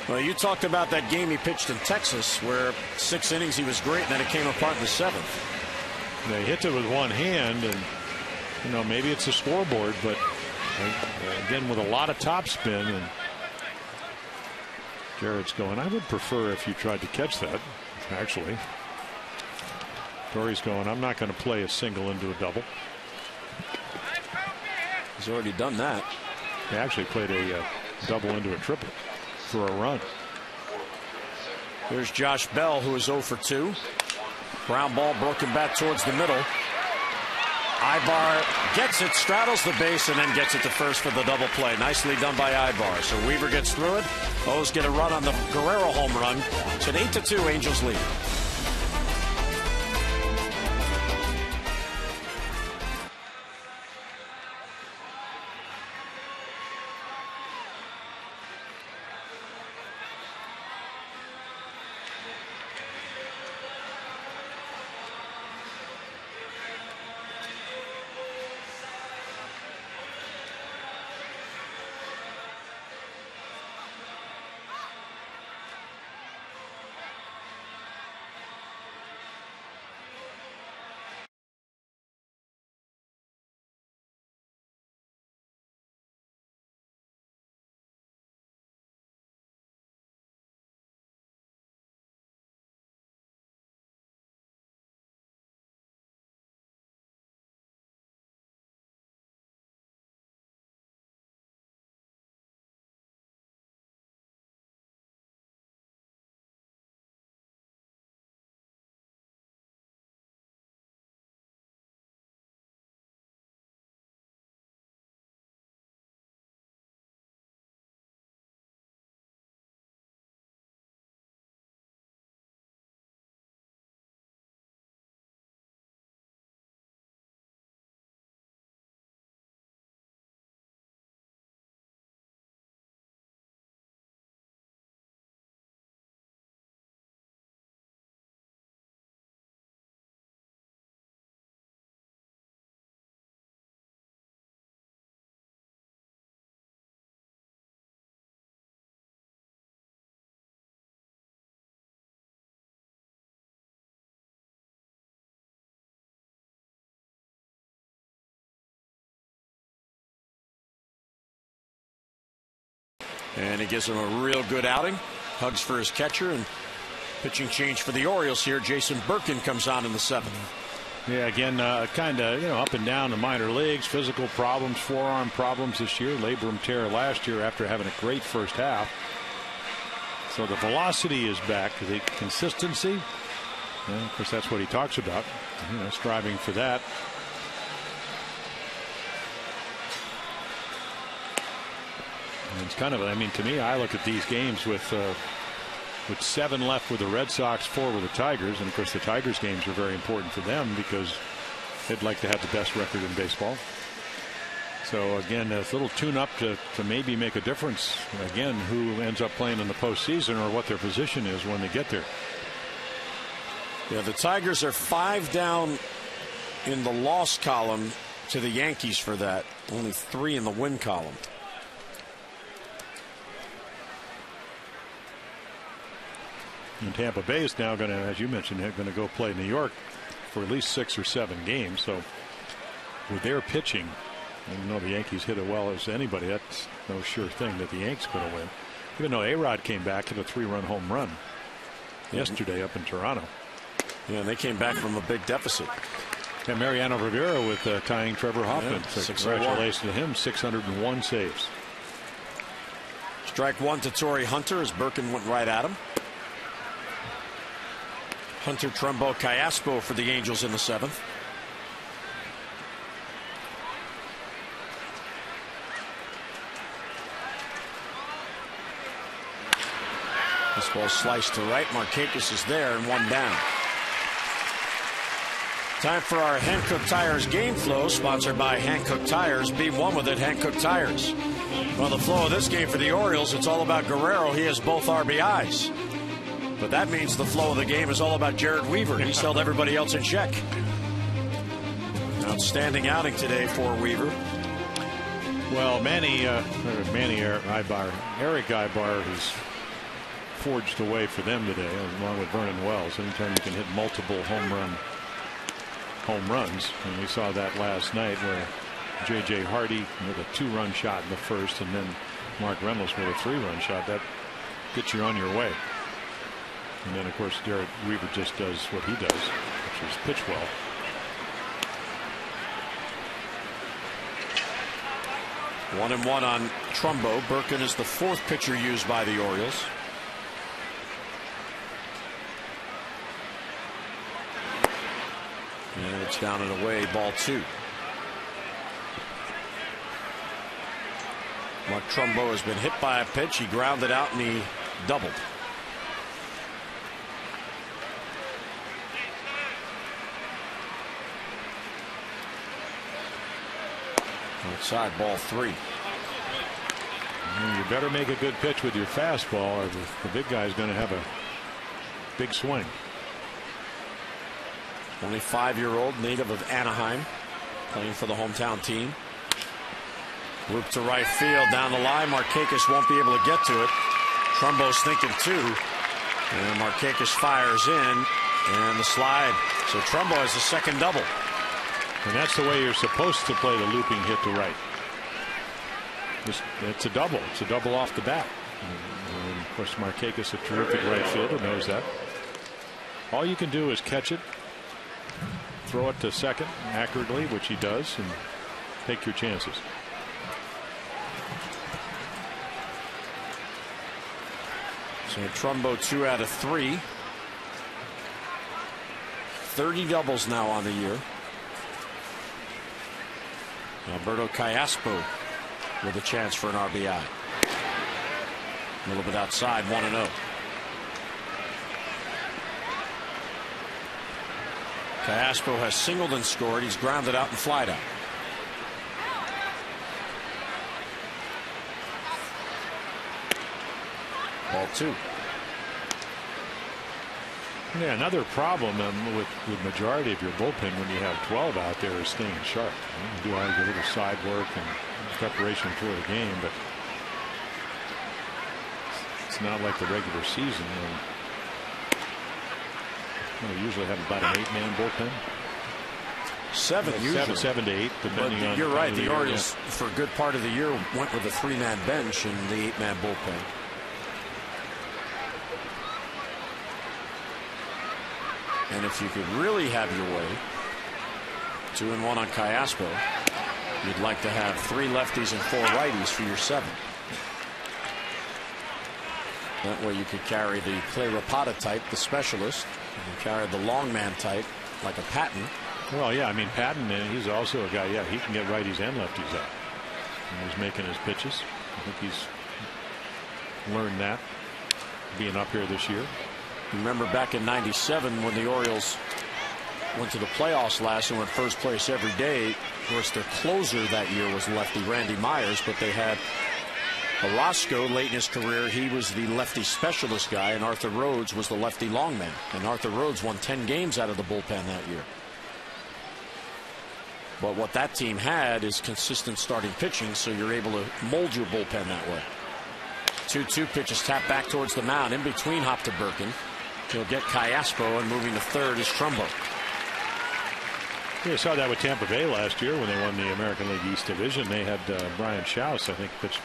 Well, you talked about that game he pitched in Texas, where 6 innings he was great, and then it came apart in the 7th. They hit it with one hand, and maybe it's a scoreboard, but again with a lot of topspin, and Jared's going, I would prefer if you tried to catch that, actually. TORII's going, I'm not going to play a single into a double. He's already done that. He actually played a double into a triple for a run. There's Josh Bell, who is 0 for 2. Ground ball broken back towards the middle. AYBAR gets it, straddles the base, and then gets it to first for the double play. Nicely done by AYBAR. So Weaver gets through it. O's get a run on the Guerrero home run. It's an 8-2 Angels lead. And he gives him a real good outing. Hugs for his catcher, and pitching change for the Orioles here. Jason Birkin comes on in the 7th. Yeah, again, kind of, up and down the minor leagues. Physical problems, forearm problems this year. Labrum tear last year after having a great first half. So the velocity is back. The consistency, and of course, that's what he talks about. Striving for that. And it's kind of, to me, I look at these games with 7 left with the Red Sox, 4 with the Tigers, and of course the Tigers games are very important for them because they'd like to have the best record in baseball. So again, a little tune-up to maybe make a difference. Again, who ends up playing in the postseason or what their position is when they get there. Yeah, the Tigers are 5 down in the loss column to the Yankees for that. Only 3 in the win column. And Tampa Bay is now going to, as you mentioned, going to go play New York for at least 6 or 7 games. So with their pitching, the Yankees hit it well as anybody. That's no sure thing that the Yankees going to win. Even though A-Rod came back at a 3-run home run yesterday up in Toronto. Yeah, they came back from a big deficit. And Mariano Rivera with tying Trevor Hoffman. Yeah, so congratulations to him. 601 saves. Strike 1 to Torrey Hunter as Birkin went right at him. Hunter, Trumbo, Callaspo for the Angels in the 7th. This ball sliced to right. Markakis is there and 1 down. Time for our Hankook Tires game flow, sponsored by Hankook Tires. Be one with it, Hankook Tires. Well, the flow of this game for the Orioles, it's all about Guerrero. He has both RBIs. But that means the flow of the game is all about JERED Weaver. He's held everybody else in check. Outstanding outing today for Weaver. Well, AYBAR, ERICK AYBAR has forged a way for them today, along with Vernon Wells. Anytime you can hit multiple home runs, and we saw that last night where J.J. Hardy with a 2-run shot in the first, and then Mark Reynolds with a 3-run shot. That gets you on your way. And then, of course, JERED Weaver just does what he does, which is pitch well. One and one on Trumbo. Birkin is the 4th pitcher used by the Orioles. And it's down and away, ball 2. Mark Trumbo has been hit by a pitch. He grounded out and he doubled. Outside, ball 3. You better make a good pitch with your fastball, or the big guy is going to have a big swing. 25-year-old native of Anaheim, playing for the hometown team. Loop to right field, down the line. Markakis won't be able to get to it. Trumbo's thinking 2. And Markakis fires in. And the slide. So Trumbo has a second double. And that's the way you're supposed to play the looping hit to right. It's a double. It's a double off the bat. And of course, Markakis, a terrific right fielder, knows that. All you can do is catch it, throw it to second accurately, which he does, and take your chances. So Trumbo 2 out of 3. 30 doubles now on the year. Alberto Callaspo with a chance for an RBI. A little bit outside, 1-0. Callaspo has singled and scored. He's grounded out and flied out. Ball 2. Yeah, another problem with majority of your bullpen when you have 12 out there is staying sharp. You do have a little side work and preparation for the game, but it's not like the regular season. We usually have about an 8-man bullpen. 7 usually. 7 to 8, depending on. You're right. The Orioles, for a good part of the year, went with a 3-man bench in the 8-man bullpen. And if you could really have your way, 2-1 on Callaspo, you'd like to have 3 lefties and 4 righties for your 7. That way you could carry the Clay Rapata type, the specialist, and carry the long man type like a Patton. Well, yeah, I mean, Patton, he's also a guy, yeah, he can get righties and lefties out. And he's making his pitches. I think he's learned that, being up here this year. Remember back in '97 when the Orioles went to the playoffs last and went first place every day. Of course, their closer that year was lefty Randy Myers, but they had Orozco late in his career. He was the lefty specialist guy, and Arthur Rhodes was the lefty long man. And Arthur Rhodes won 10 games out of the bullpen that year. But what that team had is consistent starting pitching, so you're able to mold your bullpen that way. 2-2 pitches tapped back towards the mound. In between Hop to Birkin. He'll get Callaspo, and moving to third is Trumbo. You saw that with Tampa Bay last year when they won the American League East Division. They had Brian Schaus, I think, pitched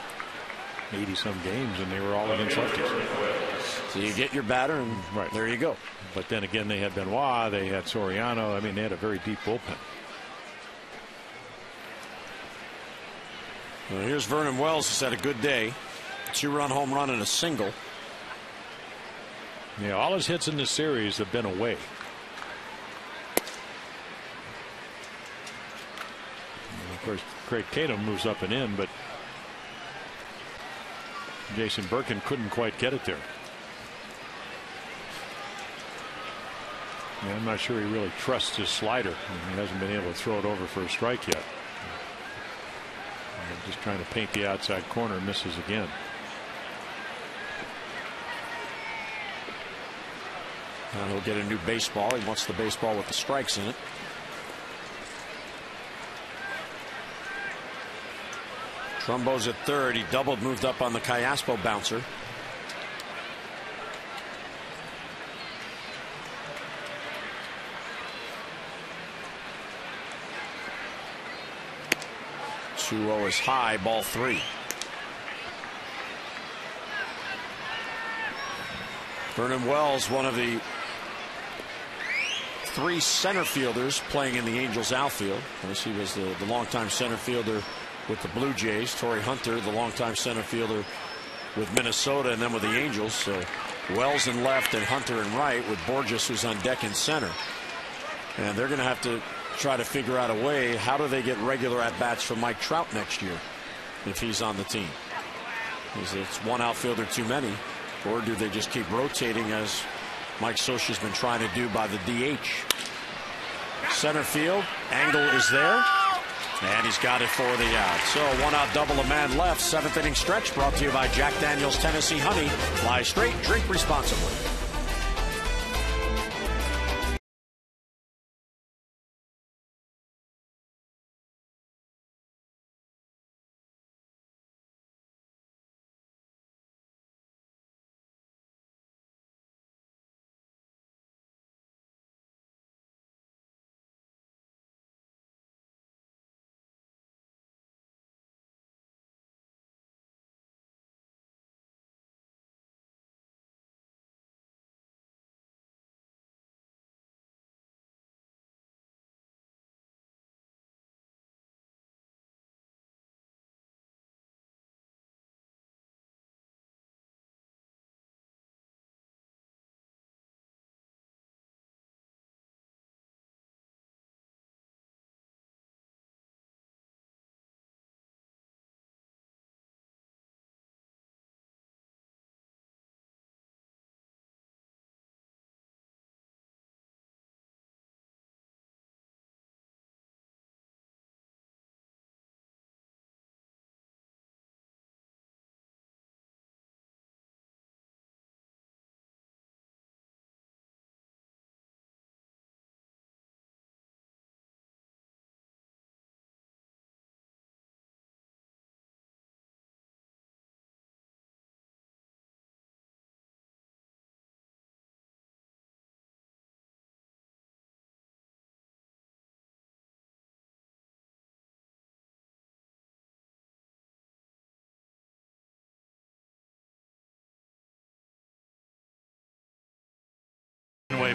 80-some games, and they were all against lefties. So you get your batter, and right there you go. But then again, they had Benoit, they had Soriano. I mean, they had a very deep bullpen. Well, here's Vernon Wells, who's had a good day. 2-run home run and a single. Yeah, all his hits in this series have been away. And of course, Craig Tatum moves up and in, but Jason Birkin couldn't quite get it there. Yeah, I'm not sure he really trusts his slider. He hasn't been able to throw it over for a strike yet. Just trying to paint the outside corner, misses again. And he'll get a new baseball. He wants the baseball with the strikes in it. Trumbo's at third. He doubled, moved up on the Callaspo bouncer. .20 is high, ball 3. Vernon Wells, one of the 3 center fielders playing in the Angels outfield. Of course, he was the longtime center fielder with the Blue Jays. Torrey Hunter, the longtime center fielder with Minnesota and then with the Angels. So Wells in left and Hunter in right, with BOURJOS, who's on deck in center. And they're going to have to try to figure out a way. How do they get regular at-bats for Mike Trout next year if he's on the team? Is it's one outfielder too many, or do they just keep rotating as Mike Scioscia's been trying to do by the DH? Center field, Angle is there, and he's got it for the out. So one out, double, a man left. 7th inning stretch brought to you by Jack Daniel's Tennessee Honey. Fly straight, drink responsibly.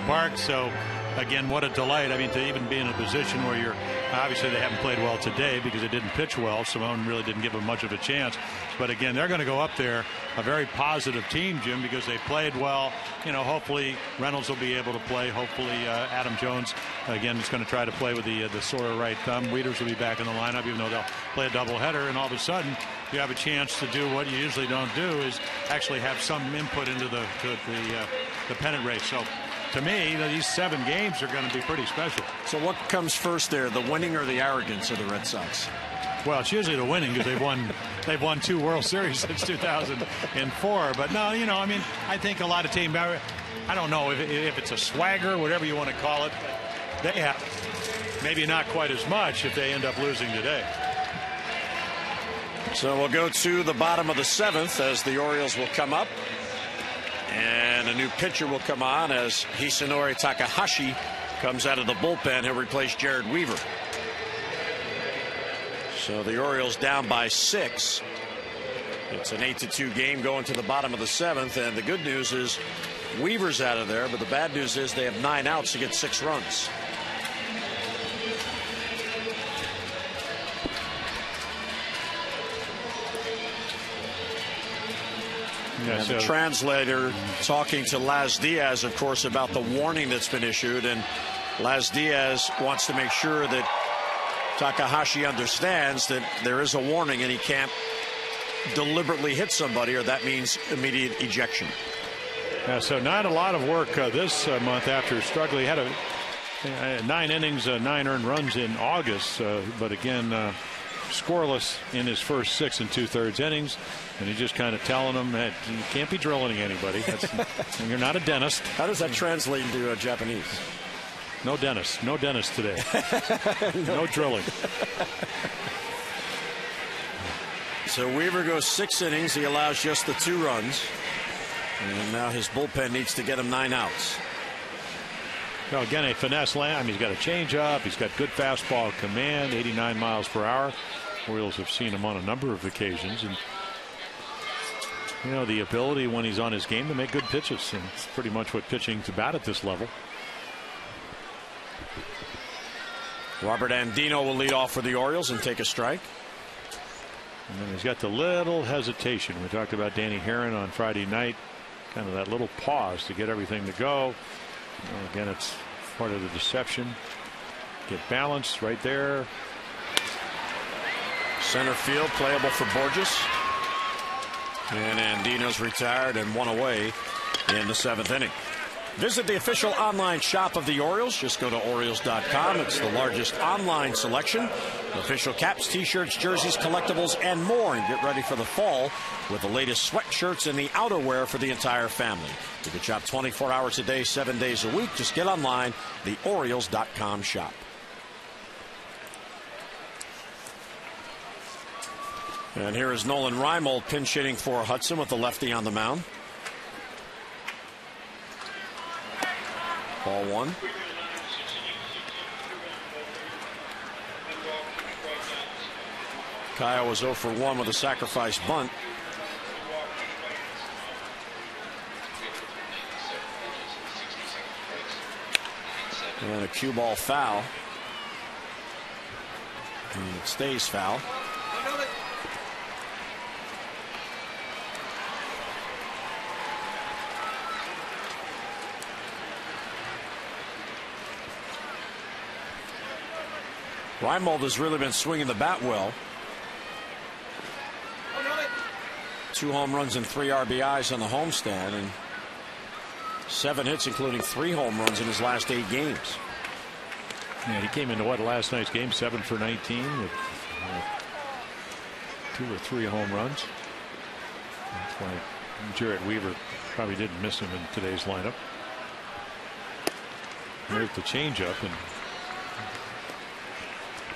Park. So again, what a delight. I mean, to even be in a position where you're obviously, they haven't played well today because they didn't pitch well. Simone really didn't give them much of a chance. But again, they're going to go up there, a very positive team, Jim, because they played well. You know, hopefully Reynolds will be able to play. Hopefully Adam Jones again is going to try to play with the sore right thumb. Weeders will be back in the lineup, even though they'll play a doubleheader. And all of a sudden, you have a chance to do what you usually don't do, is actually have some input into the pennant race. So to me, these 7 games are going to be pretty special. So what comes first there, the winning or the arrogance of the Red Sox? Well, it's usually the winning, because they've won 2 World Series since 2004. But no, you know, I mean, I think a lot of teams, I don't know if it's a swagger, whatever you want to call it, they have maybe not quite as much if they end up losing today. So we'll go to the bottom of the 7th as the Orioles will come up. And a new pitcher will come on as Hisanori Takahashi comes out of the bullpen. He'll replace Jered Weaver. So the Orioles down by 6. It's an 8-2 game going to the bottom of the 7th. And the good news is Weaver's out of there. But the bad news is they have 9 outs to get 6 runs. And the translator talking to Laz Diaz, of course, about the warning that's been issued. And Laz Diaz wants to make sure that Takahashi understands that there is a warning and he can't deliberately hit somebody, or that means immediate ejection. Yeah, so not a lot of work this month after struggling. He had 9 innings, 9 earned runs in August. But again, scoreless in his first 6 2/3 innings. And he's just kind of telling them that you can't be drilling anybody. You're not a dentist. How does that translate into Japanese? No dentist. No dentist today. No drilling. So Weaver goes 6 innings. He allows just the 2 runs. And now his bullpen needs to get him 9 outs. Well, again, a finesse lamb. I mean, he's got a changeup. He's got good fastball command, 89 miles per hour. Orioles have seen him on a number of occasions. And you know, the ability when he's on his game to make good pitches, and it's pretty much what pitching's about at this level. Robert Andino will lead off for the Orioles and take a strike. And then he's got the little hesitation. We talked about Danny Herron on Friday night, kind of that little pause to get everything to go. Again, it's part of the deception. Get balance right there. Center field playable for BOURJOS. And Andino's retired and one away in the 7th inning. Visit the official online shop of the Orioles. Just go to Orioles.com. It's the largest online selection. Official caps, t-shirts, jerseys, collectibles, and more. And get ready for the fall with the latest sweatshirts and the outerwear for the entire family. You can shop 24 hours a day, 7 days a week. Just get online, the Orioles.com shop. And here is Nolan Reimold pinch hitting for Hudson with the lefty on the mound. Ball 1. Kyle was 0 for 1 with a sacrifice bunt. And a cue ball foul. And it stays foul. Reimold has really been swinging the bat well. 2 home runs and 3 RBIs on the homestand, and 7 hits, including 3 home runs in his last 8 games. Yeah, he came into last night's game, 7 for 19 with 2 or 3 home runs. That's why Jared Weaver probably didn't miss him in today's lineup. There's the changeup, and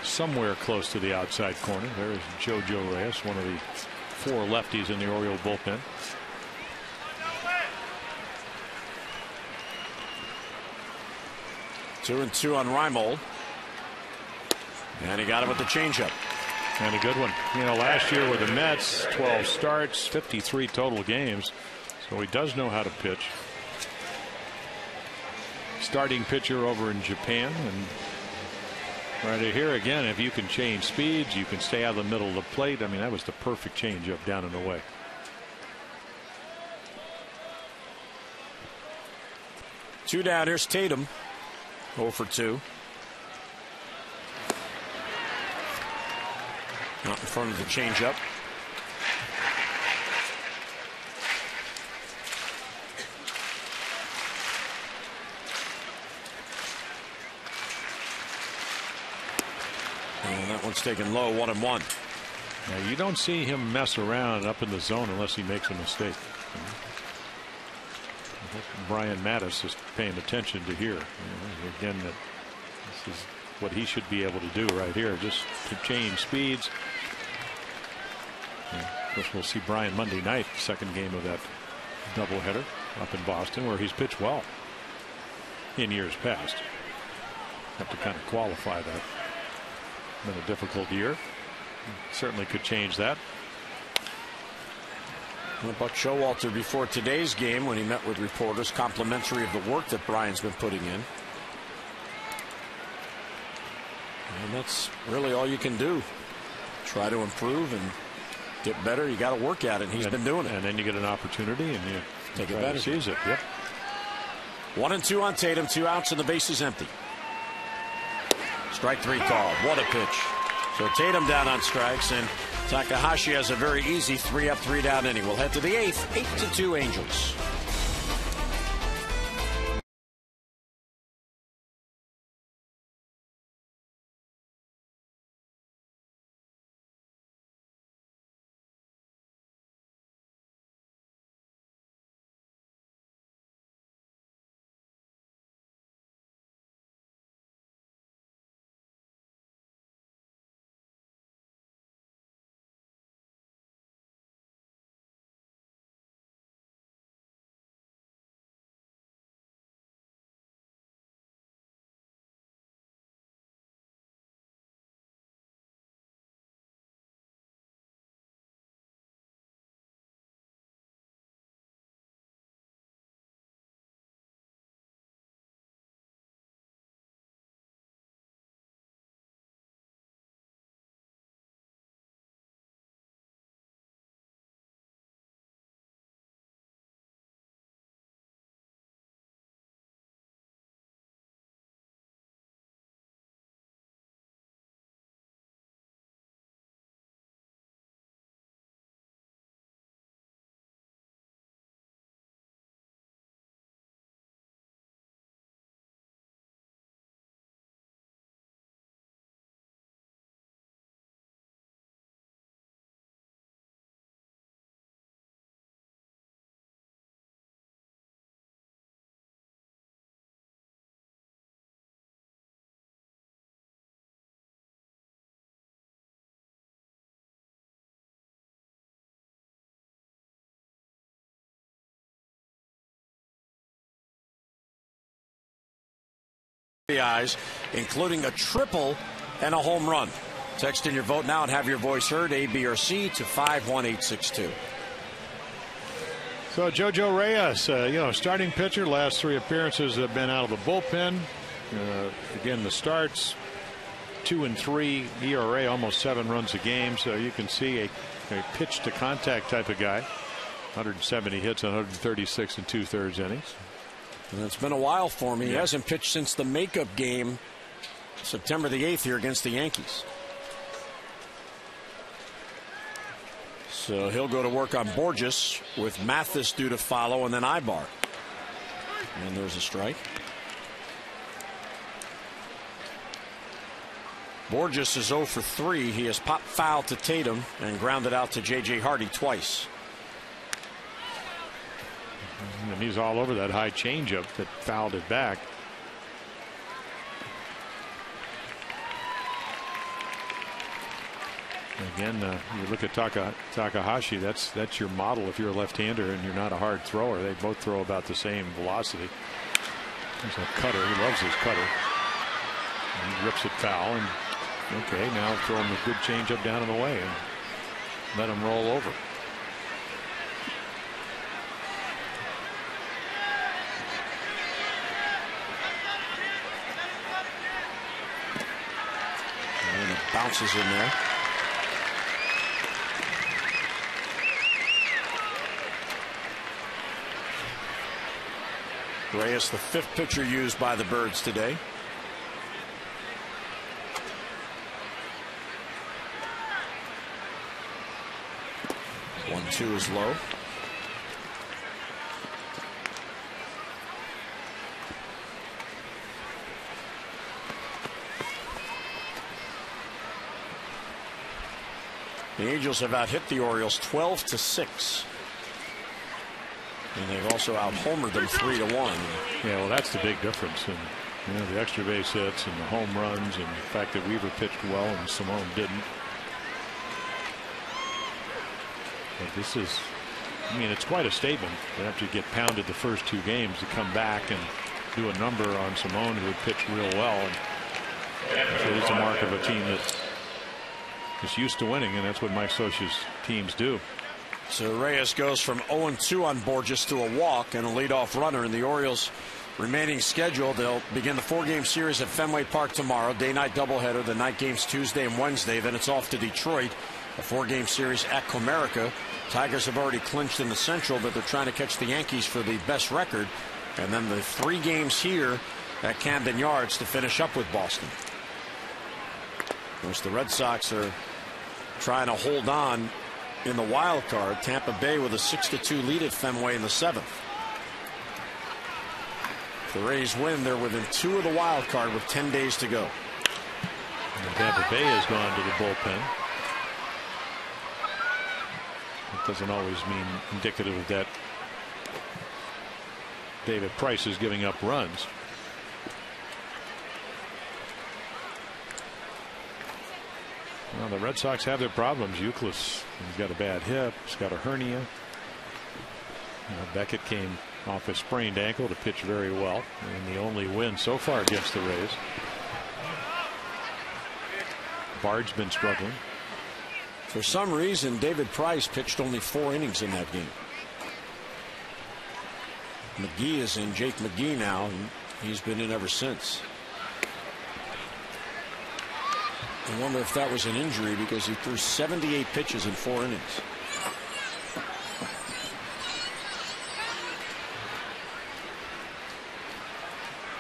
somewhere close to the outside corner. There is JoJo Reyes, one of the 4 lefties in the Oriole bullpen. 2-2 on Reimold. And he got it with the changeup. And a good one. You know, last year with the Mets, 12 starts, 53 total games. So he does know how to pitch. Starting pitcher over in Japan. And right here again, if you can change speeds, you can stay out of the middle of the plate. I mean, that was the perfect changeup down and away. Two down. Here's Tatum. 0 for 2. Not in front of the changeup. And that one's taken low, 1-1. Now, you don't see him mess around up in the zone unless he makes a mistake. Brian Mattis is paying attention to here. Again, that this is what he should be able to do right here, just to change speeds. And of course, we'll see Brian Monday night, second game of that doubleheader up in Boston, where he's pitched well in years past. Have to kind of qualify that. Been a difficult year. Certainly could change that. Buck Showalter before today's game, when he met with reporters, complimentary of the work that Brian's been putting in. And that's really all you can do. Try to improve and get better. You got to work at it. And he's been doing it. And then you get an opportunity and you take advantage. Seize it. Yep. 1-2 on Tatum. 2 outs and the base is empty. Strike 3 called. What a pitch. So Tatum down on strikes, and Takahashi has a very easy 3 up, 3 down inning. We'll head to the 8th. 8-2 Angels. eyes, including a triple and a home run. Text in your vote now and have your voice heard, A, B, or C, to 51862. So JoJo Reyes, starting pitcher, last 3 appearances have been out of the bullpen. Again, the starts 2 and 3 ERA, almost 7 runs a game. So you can see a pitch to contact type of guy. 170 hits, 136 and 2/3 innings. And it's been a while for me. He hasn't pitched since the makeup game September the 8th here against the Yankees. So he'll go to work on BOURJOS with Mathis due to follow, and then AYBAR. And there's a strike. BOURJOS is 0 for 3. He has popped foul to Tatum and grounded out to J.J. Hardy twice. And he's all over that high changeup that fouled it back. Again, you look at Takahashi. That's your model if you're a left-hander and you're not a hard thrower. They both throw about the same velocity. There's a cutter. He loves his cutter. And he rips it foul. And okay, now throw him a good changeup down and away and let him roll over. And it bounces in there. Reyes, the 5th pitcher used by the Birds today. One, 2 is low. The Angels have out-hit the Orioles 12-6. And they've also out-homered them 3-1. Yeah, well, that's the big difference. And the extra base hits and the home runs and the fact that Weaver pitched well and Simone didn't. But this is, it's quite a statement that after you get pounded the first 2 games to come back and do a number on Simone, who had pitched real well. And it is a mark of a team that is used to winning, and that's what Mike Scioscia's teams do. So Reyes goes from 0-2 on BOURJOS to a walk and a leadoff runner in the Orioles' remaining schedule. They'll begin the 4-game series at Fenway Park tomorrow. Day-night doubleheader. The night games Tuesday and Wednesday. Then it's off to Detroit. A 4-game series at Comerica. Tigers have already clinched in the Central, but they're trying to catch the Yankees for the best record. And then the 3 games here at Camden Yards to finish up with Boston. Of course, the Red Sox are trying to hold on in the wild card. Tampa Bay with a 6-2 lead at Fenway in the 7th. If the Rays win, they're within 2 of the wild card with 10 days to go. And Tampa Bay has gone to the bullpen. That doesn't always mean indicative of that David Price is giving up runs. Well, the Red Sox have their problems. Euclid, he's got a bad hip. He's got a hernia. Beckett came off a sprained ankle to pitch very well, and the only win so far against the Rays. Bard's been struggling. For some reason, David Price pitched only 4 innings in that game. McGee is in, Jake McGee now, and he's been in ever since. I wonder if that was an injury because he threw 78 pitches in 4 innings.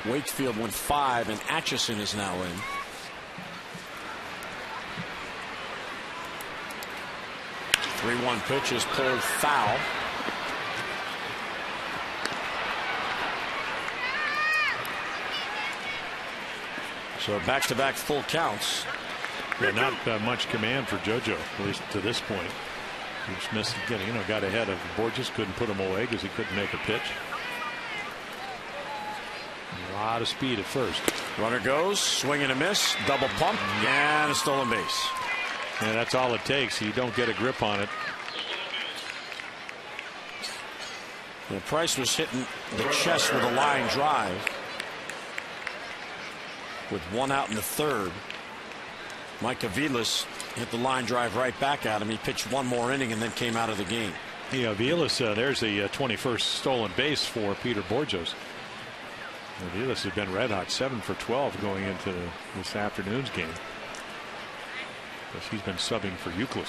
Wakefield went 5, and Atchison is now in. The 3-1 pitch is pulled foul. So back-to-back full counts. Yeah, not much command for JoJo, at least to this point. He just missed getting, got ahead of BOURJOS, couldn't put him away because he couldn't make a pitch. A lot of speed at first. Runner goes, swing and a miss, double pump, and a stolen base. Yeah, that's all it takes. You don't get a grip on it. Price was hitting the chest with a line drive. with one out in the third. Mike Aviles hit the line drive right back at him. He pitched one more inning and then came out of the game. Yeah, Aviles, there's the 21st stolen base for Peter BOURJOS. Aviles has been red hot, 7 for 12 going into this afternoon's game. Because he's been subbing for Euclid.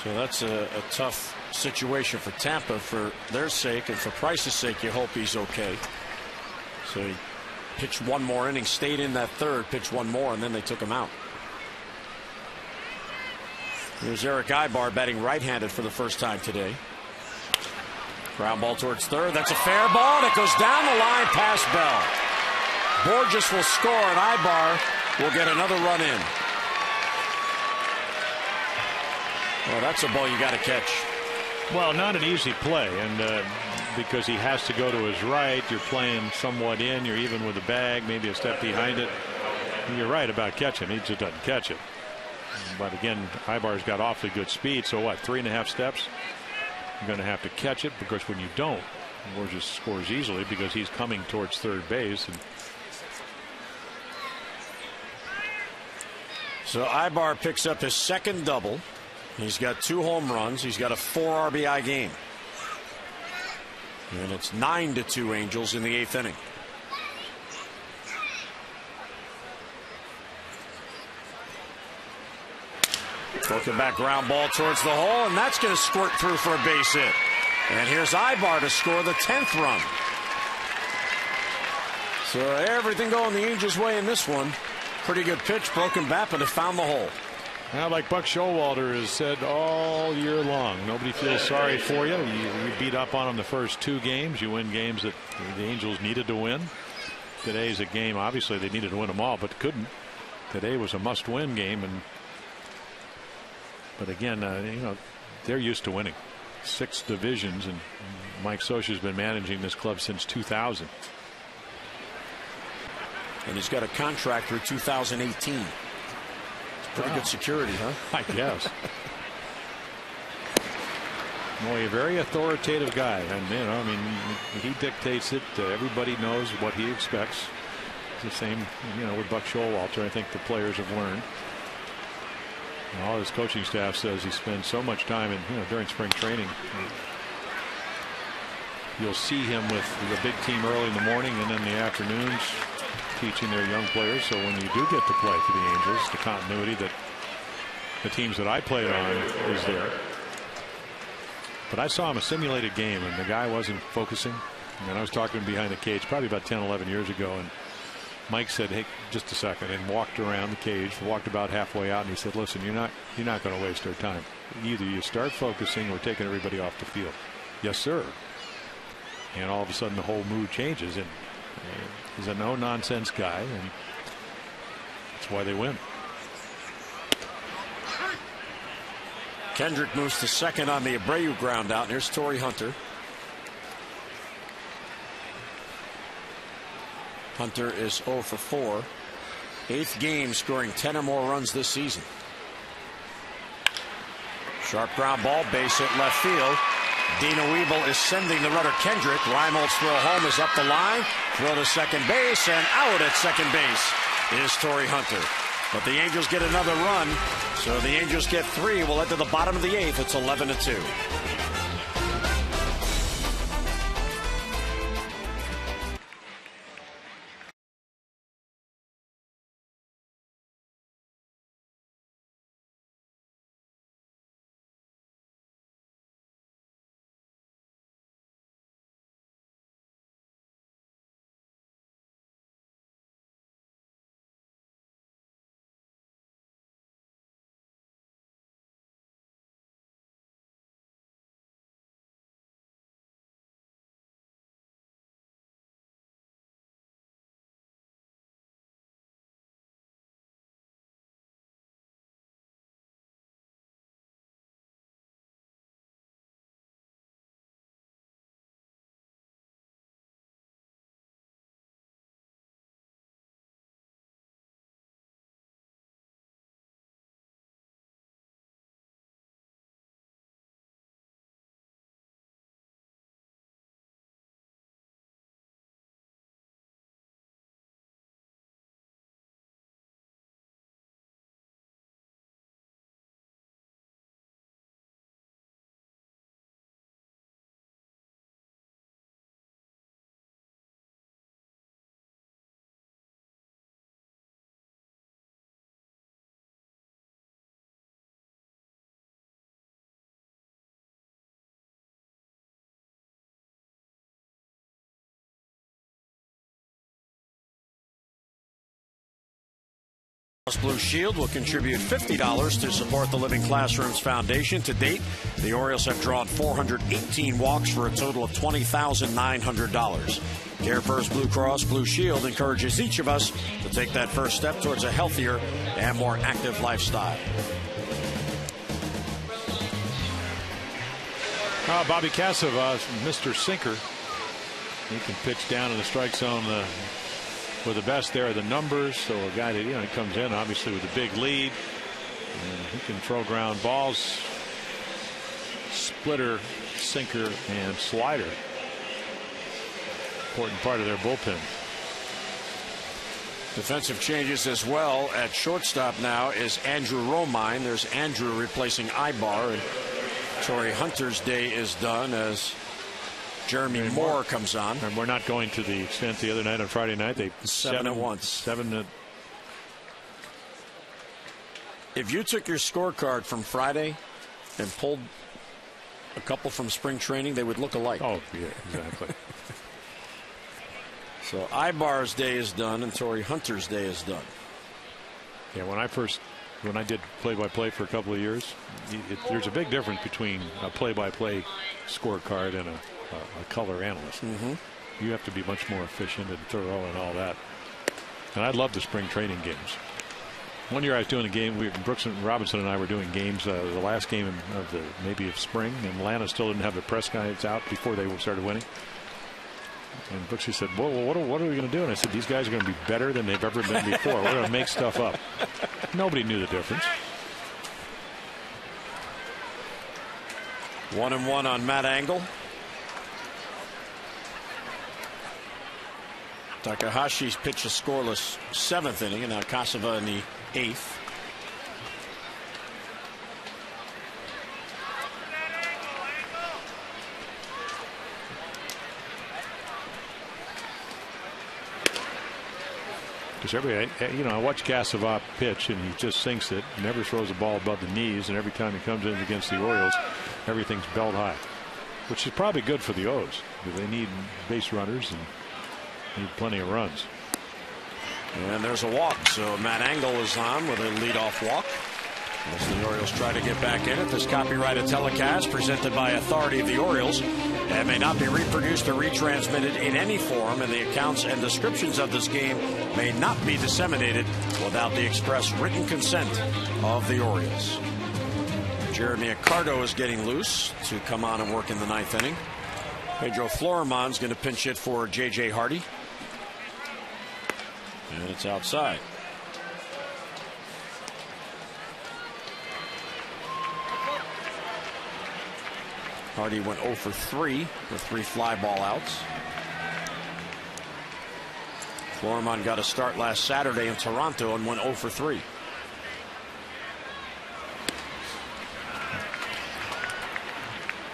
So that's a tough situation for Tampa for their sake, and for Price's sake, you hope he's okay. So he pitched one more inning, stayed in that third, pitched one more, and then they took him out. Here's ERICK AYBAR batting right-handed for the first time today. Ground ball towards third. That's a fair ball, and it goes down the line past Bell. BOURJOS will score, and AYBAR will get another run in. Well, that's a ball you got to catch. Well, not an easy play, and because he has to go to his right, you're playing somewhat in, you're even with the bag, maybe a step behind it. And you're right about catching. He just doesn't catch it. But again, AYBAR's got awfully good speed, so what, 3.5 steps? You're going to have to catch it, because when you don't, BOURJOS scores easily because he's coming towards third base. And so AYBAR picks up his second double. He's got 2 home runs. He's got a 4 RBI game. And it's 9-2 Angels in the 8th inning. Broken back ground ball towards the hole, and that's going to squirt through for a base hit. And here's AYBAR to score the 10th run. So everything going the Angels' way in this one. Pretty good pitch, broken bat, but it found the hole. now, like Buck Showalter has said all year long, nobody feels sorry for you. You beat up on them the first 2 games. You win games that the Angels needed to win. Today's a game, obviously they needed to win them all, but couldn't. Today was a must-win game, but again, you know, they're used to winning 6 divisions, and Mike Scioscia's been managing this club since 2000. And he's got a contract through 2018. Pretty good security, huh? I guess. Well, you're a very authoritative guy, and you know, I mean, he dictates it. Everybody knows what he expects. It's the same, you know, with Buck Showalter. I think the players have learned. And all his coaching staff says he spends so much time, during spring training. You'll see him with the big team early in the morning, and then the afternoons, teaching their young players. So when you do get to play for the Angels, the continuity that the teams that I played on is there. But I saw him a simulated game, and the guy wasn't focusing. And I was talking to him behind the cage probably about 10, 11 years ago, and Mike said, "Hey, just a second," and walked around the cage, walked about halfway out, and he said, "Listen, you're not going to waste our time. Either you start focusing or taking everybody off the field." "Yes, sir." And all of a sudden the whole mood changes, and he's a no-nonsense guy, and that's why they win. Kendrick moves to second on the Abreu ground out. And here's Torii Hunter. Hunter is 0 for 4. 8th game scoring 10 or more runs this season. Sharp ground ball, base hit left field. Dina Weeble is sending the runner Kendrick. Reimold's throw home is up the line. Throw to second base, and out at second base is Torii Hunter. But the Angels get another run, so the Angels get 3. We'll head to the bottom of the 8th. It's 11-2. Blue Shield will contribute $50 to support the Living Classrooms Foundation. To date, the Orioles have drawn 418 walks for a total of $20,900. CareFirst Blue Cross Blue Shield encourages each of us to take that first step towards a healthier and more active lifestyle. Bobby Casava, Mr. Sinker. He can pitch down in the strike zone with the best. There are the numbers. So a guy that, he comes in obviously with a big lead, and he can throw ground balls, splitter, sinker, and slider. Important part of their bullpen. Defensive changes as well. At shortstop now is Andrew Romine. There's Andrew replacing AYBAR, and TORII Hunter's day is done as Jeremy Moore comes on. And we're not going to the extent the other night on Friday night. They 7-1. If you took your scorecard from Friday and pulled a couple from spring training, they would look alike. Oh, yeah, exactly. So AYBAR's day is done and TORII Hunter's day is done. Yeah, when I did play-by-play for a couple of years, there's a big difference between a play-by-play scorecard and a color analyst. You have to be much more efficient and thorough and all that. And I love the spring training games. One year I was doing a game. Brooks and Robinson and I were doing games. The last game of spring, and Atlanta still didn't have the press guys out before they started winning. And Brooksy said, well, what are we going to do? And I said, these guys are going to be better than they've ever been before. We're going to make stuff up. Nobody knew the difference. 1-1 on Matt Engel. Takahashi's pitched a scoreless 7th inning, and now Casava in the 8th. Because I watch Casava pitch, and he just sinks it, never throws the ball above the knees, and every time he comes in against the Orioles, everything's belt high, which is probably good for the O's, because they need base runners and need plenty of runs. And there's a walk, so Matt Engel is on with a leadoff walk as the Orioles try to get back in it. This copyrighted telecast presented by authority of the Orioles and may not be reproduced or retransmitted in any form, and the accounts and descriptions of this game may not be disseminated without the express written consent of the Orioles. Jeremy Accardo is getting loose to come on and work in the 9th inning. Pedro Florimond's going to pinch hit for J.J. Hardy. And it's outside. Hardy went 0 for 3 with 3 fly ball outs. Florimond got a start last Saturday in Toronto and went 0 for 3.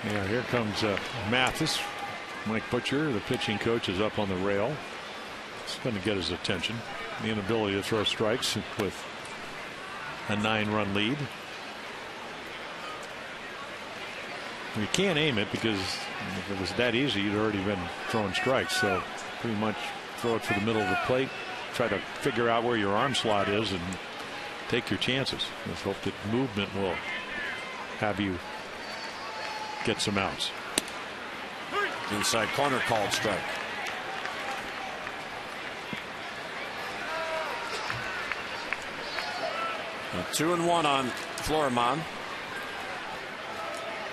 Yeah, here comes Mathis. Mike Butcher, the pitching coach, is up on the rail. It's going to get his attention. The inability to throw strikes with a 9-run lead. You can't aim it, because if it was that easy, you'd already been throwing strikes. So pretty much throw it for the middle of the plate, try to figure out where your arm slot is, and take your chances. Let's hope that movement will have you get some outs. Inside corner called strike. A 2-1 on Florimond.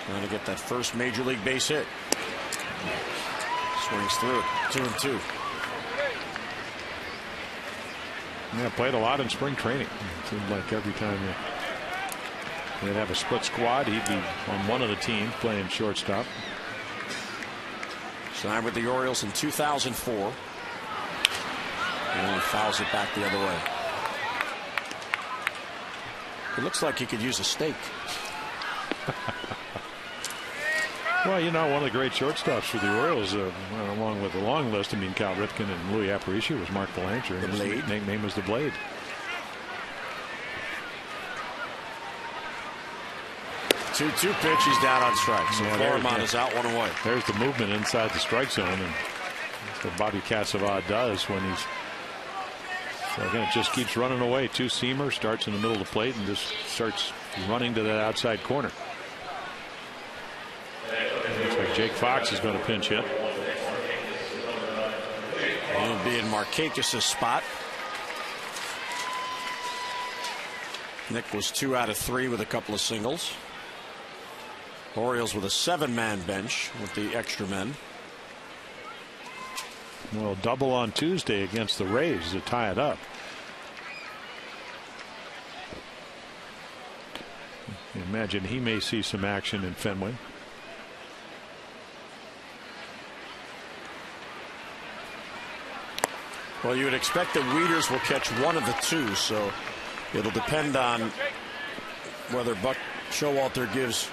Trying to get that first major league base hit. Swings through it. 2-2. Yeah, played a lot in spring training. It seemed like every time they'd have a split squad, he'd be on one of the teams playing shortstop. Signed with the Orioles in 2004. And he fouls it back the other way. It looks like he could use a steak. Well, one of the great shortstops for the Orioles, along with the long list, Cal Ripken and Louis Aparicio, was Mark Belanger. The Blade. His name was the Blade. Two pitch, he's down on strikes. So Florimond is out 1 away. There's the movement inside the strike zone, and that's what Bobby Casava does when he's So again, it just keeps running away. Two-seamer, starts in the middle of the plate and just starts running to that outside corner. Looks like Jake Fox is going to pinch hit. It'll be in Markakis' spot. Nick was 2 out of 3 with a couple of singles. Orioles with a 7-man bench with the extra men. Well, double on Tuesday against the Rays to tie it up. Imagine he may see some action in Fenway. Well, you would expect that Wieters will catch one of the two, so it'll depend on whether Buck Showalter gives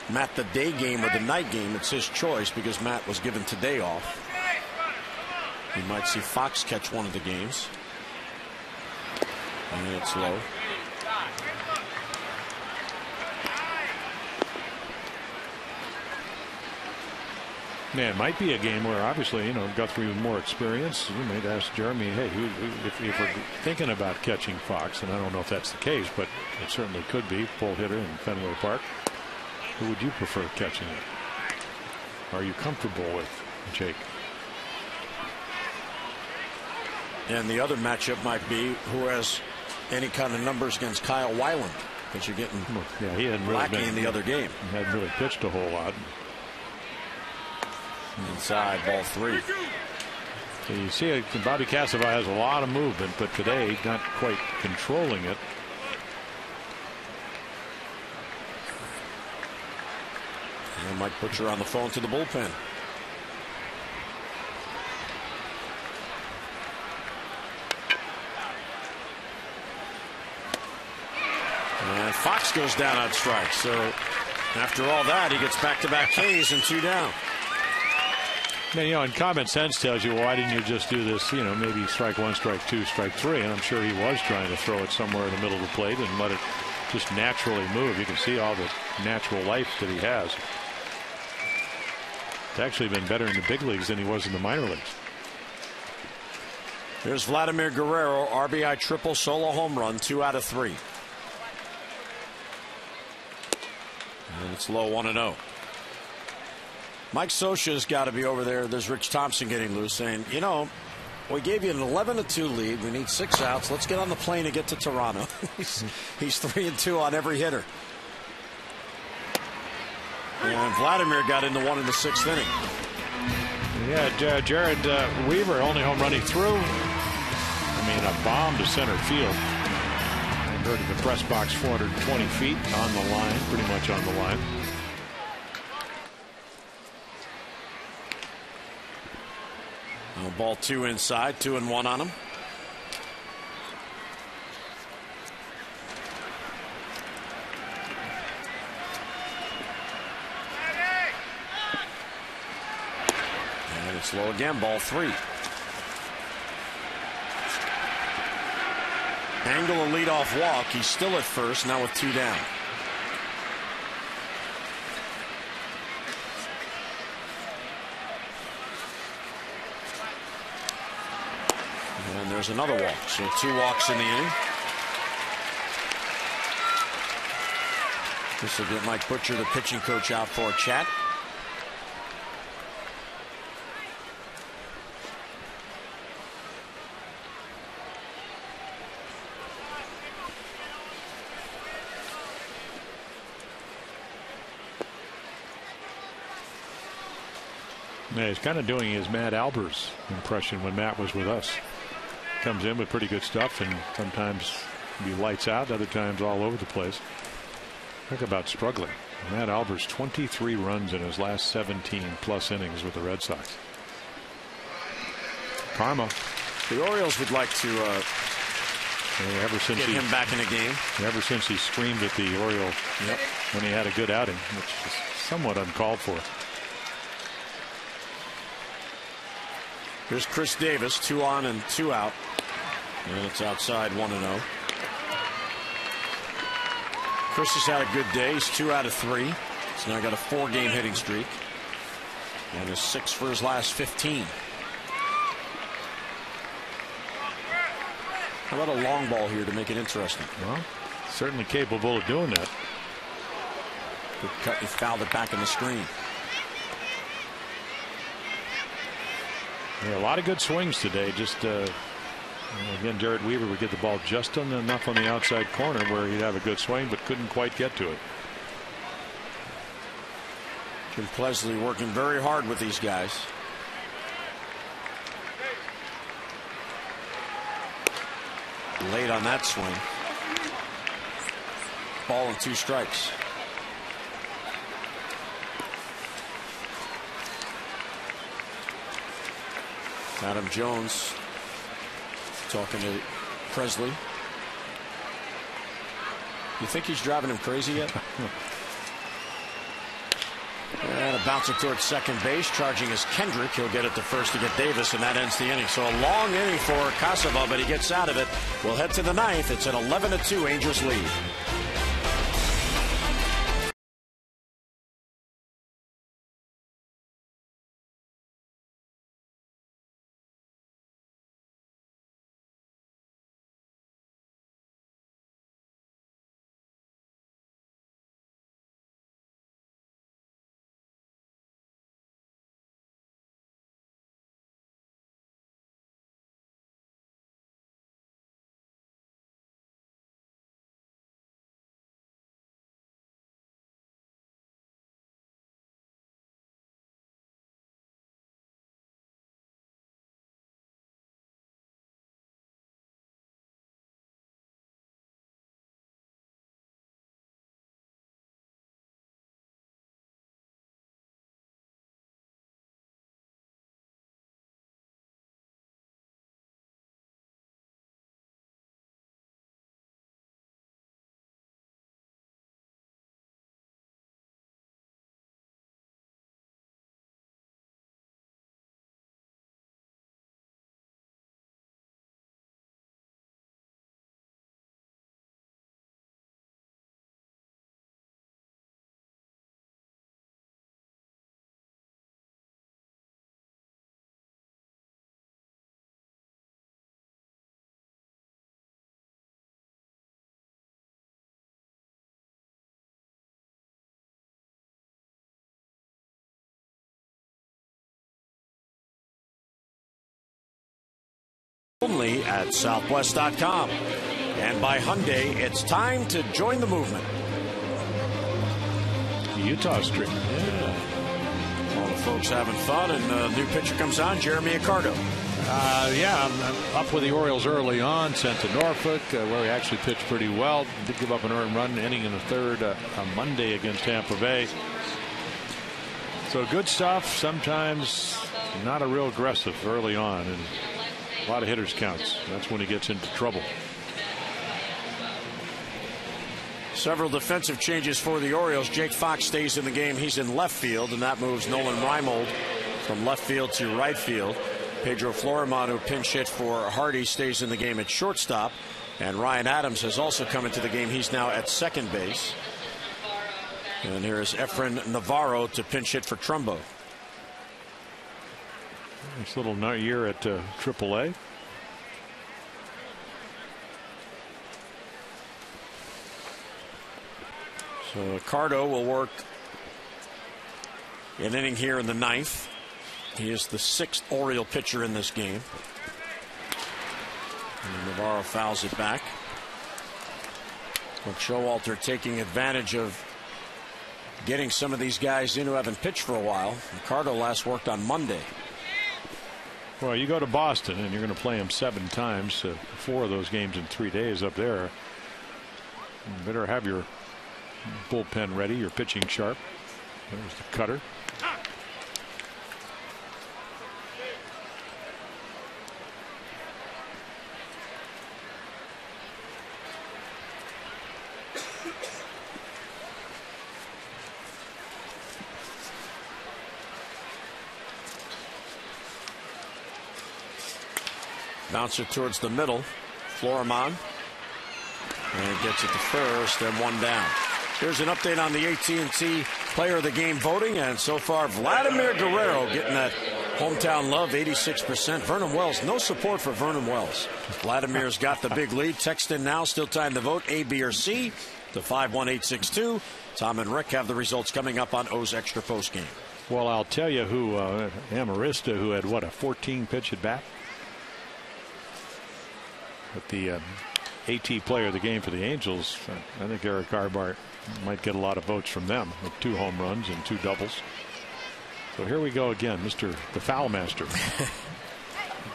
Matt the day game or the night game. It's his choice because Matt was given today off. You might see Fox catch one of the games. And it's low. Yeah, it might be a game where obviously, you know, Guthrie with more experience. You might ask Jeremy, hey, if we're thinking about catching Fox, and I don't know if that's the case, but it certainly could be, full hitter in Fenway Park. Who would you prefer catching it? Are you comfortable with Jake? And the other matchup might be who has any kind of numbers against Kyle Weiland, because you're getting he hadn't really Lackey in the other game. He hadn't really pitched a whole lot. Inside, ball 3. So you see, Bobby Cassava has a lot of movement, but today not quite controlling it. And Mike Butcher on the phone to the bullpen. And Fox goes down on strike. So after all that, he gets back-to-back Ks and 2 down. Now, you know, and common sense tells you, well, why didn't you just do this, you know, maybe strike 1, strike 2, strike 3? And I'm sure he was trying to throw it somewhere in the middle of the plate and let it just naturally move. You can see all the natural life that he has. It's actually been better in the big leagues than he was in the minor leagues. Here's Vladimir Guerrero, RBI triple, solo home run, 2 out of 3. And it's low, 1-0. Mike Scioscia's got to be over there. There's Rich Thompson getting loose, saying, you know, we gave you an 11-2 lead. We need 6 outs. Let's get on the plane and get to Toronto. He's 3-2 on every hitter. And Vladimir got into one in the 6th inning. Yeah, Jared Weaver, only home run he threw. I mean, a bomb to center field. Converted the press box 420 feet on the line, pretty much on the line. Ball 2 inside, 2-1 on him. And it's low again, ball 3. Angle a leadoff walk. He's still at first, now with 2 down. And there's another walk. So 2 walks in the inning. This will get Mike Butcher, the pitching coach, out for a chat. Yeah, he's kind of doing his Matt Albers impression when Matt was with us. Comes in with pretty good stuff and sometimes be lights out, other times all over the place. Talk about struggling. Matt Albers, 23 runs in his last 17 plus innings with the Red Sox. Karma. The Orioles would like to ever since get him back in the game. Ever since he screamed at the Oriole when he had a good outing, which is somewhat uncalled for. Here's Chris Davis, 2 on and 2 out. And it's outside, 1-0. Chris has had a good day. He's 2 out of 3. He's now got a 4-game hitting streak. And is 6 for his last 15. How about a long ball here to make it interesting? Well, certainly capable of doing that. Good cut. He fouled it back in the screen. Yeah, a lot of good swings today. Just again, Jared Weaver would get the ball just enough on the outside corner where he'd have a good swing, but couldn't quite get to it. Jim Plesley working very hard with these guys. Late on that swing. Ball and 2 strikes. Adam Jones talking to Presley. You think he's driving him crazy yet? And a bouncer towards second base. Charging is Kendrick. He'll get it to first to get Davis, and that ends the inning. So a long inning for Kosova, but he gets out of it. We'll head to the 9th. It's an 11-2 Angels lead. Only at Southwest.com. And by Hyundai, it's time to join the movement. Utah Street. Yeah. All the folks having fun, and the new pitcher comes on, Jeremy Accardo. Yeah, I'm up with the Orioles early on, sent to Norfolk, where he actually pitched pretty well. Did give up an earned run inning in the 3rd on Monday against Tampa Bay. So good stuff. Sometimes not a real aggressive early on, and a lot of hitters counts. That's when he gets into trouble. Several defensive changes for the Orioles. Jake Fox stays in the game. He's in left field, and that moves Nolan Reimold from left field to right field. Pedro Florimon, who pinch hit for Hardy, stays in the game at shortstop. And Ryan Adams has also come into the game. He's now at second base. And here's Efren Navarro to pinch hit for Trumbo. Nice little year at AAA. So Accardo will work an inning here in the 9th. He is the 6th Oriole pitcher in this game. And Navarro fouls it back. But Showalter taking advantage of getting some of these guys in who haven't pitched for a while. Accardo last worked on Monday. Well, you go to Boston and you're going to play him 7 times, 4 of those games in 3 days up there. You better have your bullpen ready, your pitching sharp. There's the cutter. Bouncer towards the middle. Florimon. And gets it to first, and 1 down. Here's an update on the AT&T Player of the Game voting, and so far Vladimir Guerrero getting that Hometown love, 86%. Vernon Wells, no support for Vernon Wells. Vladimir's got the big lead. Text in now, still time to vote, A, B, or C, to 51862. Tom and Rick have the results coming up on O's Extra Post Game. Well, I'll tell you who, Amarista, who had, what, a 14-pitch at bat? But the AT player of the game for the Angels, I think ERICK AYBAR might get a lot of votes from them with 2 home runs and 2 doubles. So here we go again, Mr. the Foul Master.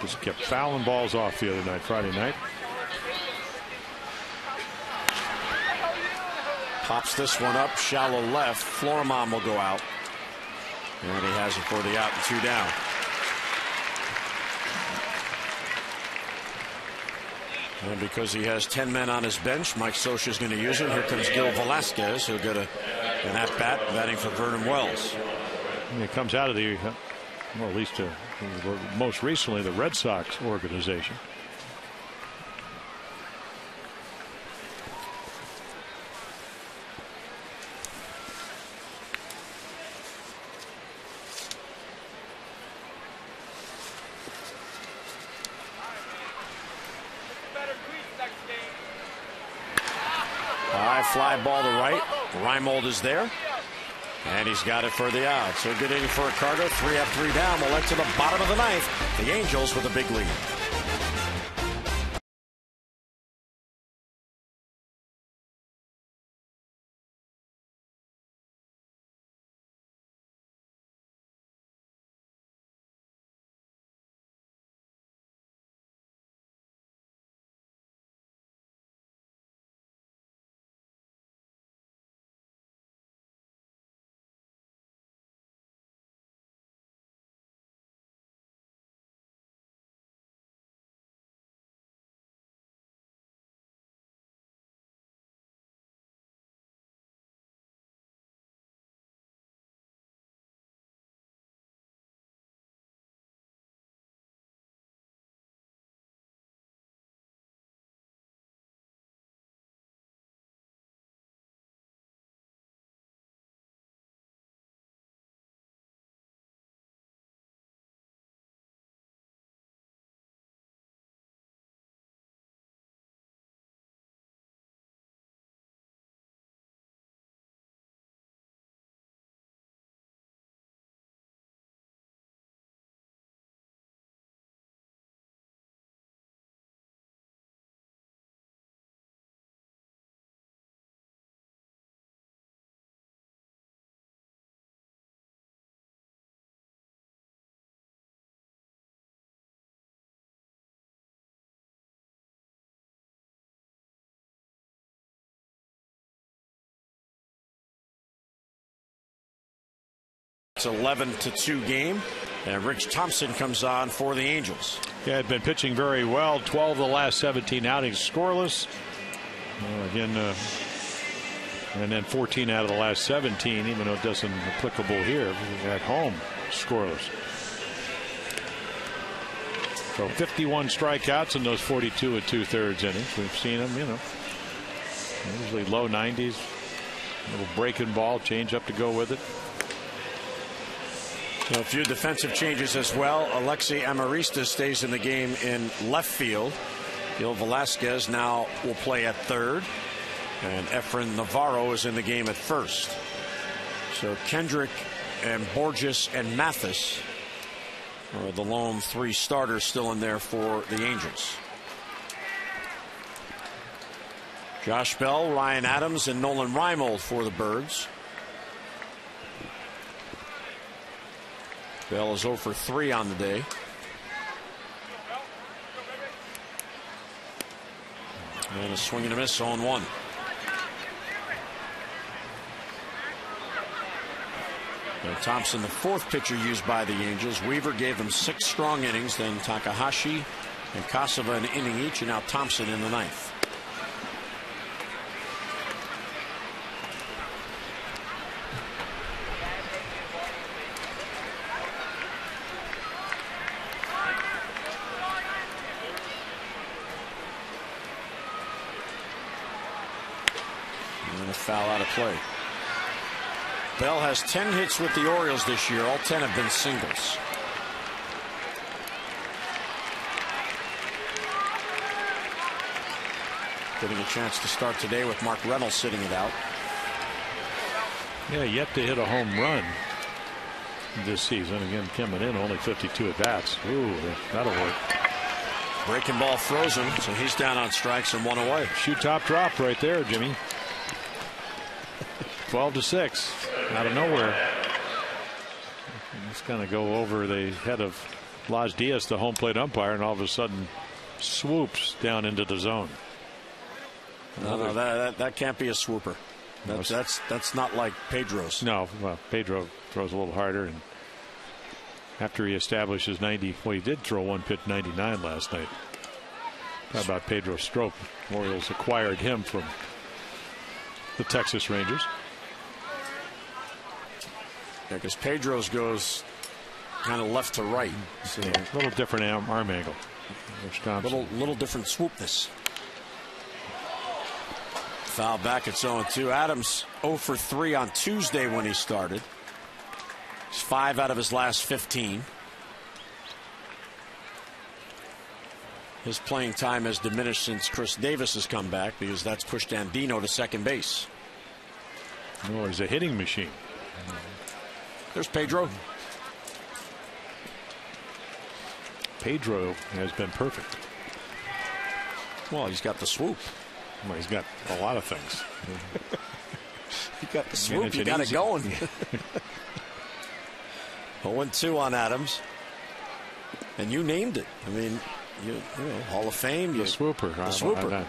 Just kept fouling balls off the other night, Friday night. Pops this one up, shallow left. Florimon will go out. And he has it for the out and 2 down. And because he has 10 men on his bench, Mike Scioscia is going to use it. Here comes Gil Velasquez, who'll get an at-bat, batting for Vernon Wells. And it comes out of the, well, at least most recently, the Red Sox organization. Fly ball to right. Reimold is there. And he's got it for the out. So good inning for Ricardo. 3 up, 3 down. We'll head to the bottom of the 9th. The Angels with a big lead. It's 11-2 game, and Rich Thompson comes on for the Angels. Yeah, had been pitching very well. 12 of the last 17 outings scoreless. Again, and then 14 out of the last 17, even though it doesn't applicable here at home, scoreless. So 51 strikeouts in those 42 2/3 innings. We've seen him, you know, usually low 90s, little breaking ball, change up to go with it. So a few defensive changes as well. Alexi Amarista stays in the game in left field. Gil Velasquez now will play at third. And Efren Navarro is in the game at first. So Kendrick and BOURJOS and Mathis are the lone 3 starters still in there for the Angels. Josh Bell, Ryan Adams, and Nolan Reimold for the Birds. Bell is 0 for 3 on the day. And a swing and a miss, 0-1. Thompson, the 4th pitcher used by the Angels. Weaver gave them 6 strong innings. Then Takahashi and Kasava an inning each, and now Thompson in the 9th. Foul out of play. Bell has 10 hits with the Orioles this year. All 10 have been singles. getting a chance to start today with Mark Reynolds sitting it out. Yeah, yet to hit a home run this season. Again, coming in only 52 at bats. Ooh, that'll work. Breaking ball frozen, so he's down on strikes and 1 away. Shoe top drop right there, Jimmy. 12-6 out of nowhere. He's going to go over the head of Las Diaz, the home plate umpire, and all of a sudden swoops down into the zone. No, that can't be a swooper. That's not like Pedro's. No, well, Pedro throws a little harder, and after he establishes 90, well, he did throw one pitch 99 last night. How about Pedro Strop? Orioles acquired him from the Texas Rangers. Yeah, because Pedro's goes kind of left to right. So a little different arm angle. Little different swoopness. Foul back at 0-2. Adams 0 for 3 on Tuesday when he started. He's 5 out of his last 15. His playing time has diminished since Chris Davis has come back because that's pushed Andino to second base. No, he's a hitting machine. There's Pedro. Pedro has been perfect. Well, he's got the swoop. Well, he's got a lot of things. He got the swoop. You got it going. 0-2 on Adams. And you named it. I mean, you know, Hall of Fame. The swooper. The swooper.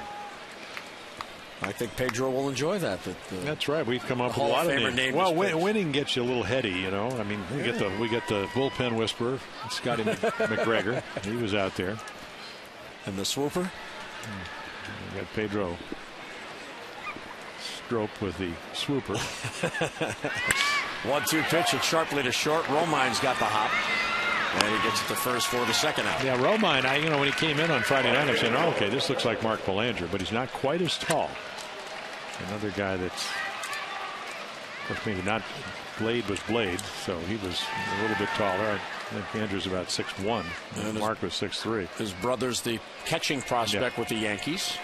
I think Pedro will enjoy that. That's right. We've come up with a lot of names. Well, winning gets you a little heady, you know. I mean, we get the bullpen whisperer, Scotty McGregor. He was out there. And the swooper. We got Pedro Strop with the swooper. 1-2 pitch and sharply to short. Romine's got the hop. And he gets it to first for the second out. Yeah, Romine, when he came in on Friday night, I'm saying, oh, okay, this looks like Mark Belanger, but he's not quite as tall. Another guy that's, of course, maybe not. Blade was Blade, so he was a little bit taller. I think Andrew's about 6'1", and Mark was 6'3". His brother's the catching prospect with the Yankees.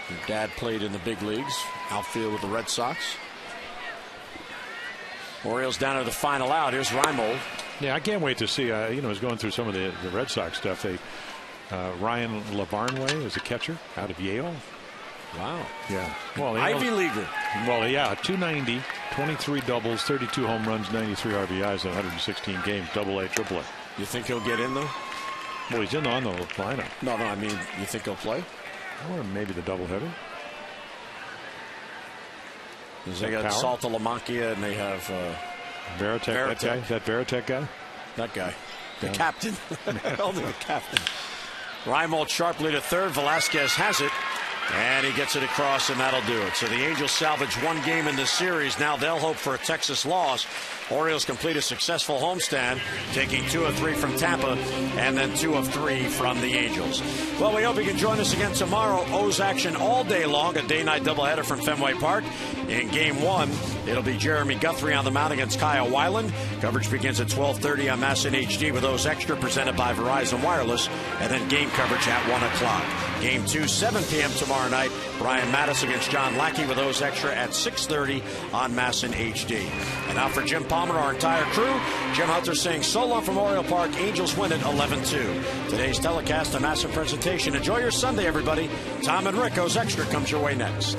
His dad played in the big leagues, outfield with the Red Sox. Orioles down to the final out. Here's Reimold. Yeah, I can't wait to see. I was going through some of the Red Sox stuff. Ryan LaVarnway is a catcher out of Yale. Wow. Yeah. Well, Ivy Leaguer. Well, yeah, 290, 23 doubles, 32 home runs, 93 RBIs in 116 games, AA, AAA. You think he'll get in though? Well, he's in on the lineup. No, I mean, you think he'll play? Or maybe the doubleheader. They got Salta Lamantia, and they have Veritek. That Veritek guy? That guy. The captain. Only the captain. Reimold sharply to third. Velasquez has it. And he gets it across, and that'll do it. So the Angels salvage one game in this series. Now they'll hope for a Texas loss. Orioles complete a successful homestand, taking 2 of 3 from Tampa and then 2 of 3 from the Angels. Well, we hope you can join us again tomorrow. O's action all day long, a day-night doubleheader from Fenway Park. In Game 1, it'll be Jeremy Guthrie on the mound against Kyle Weiland. Coverage begins at 12:30 on MASN HD with O's Extra presented by Verizon Wireless, and then game coverage at 1 o'clock. Game 2, 7 p.m. tomorrow night. Brian Mattis against John Lackey with O's Extra at 6:30 on MASN HD. And now for Jim Palmer, our entire crew, Jim Hunter saying so long from Oriole Park. Angels win it 11-2. Today's telecast, a MASN presentation. Enjoy your Sunday, everybody. Tom and Rick, O's Extra comes your way next.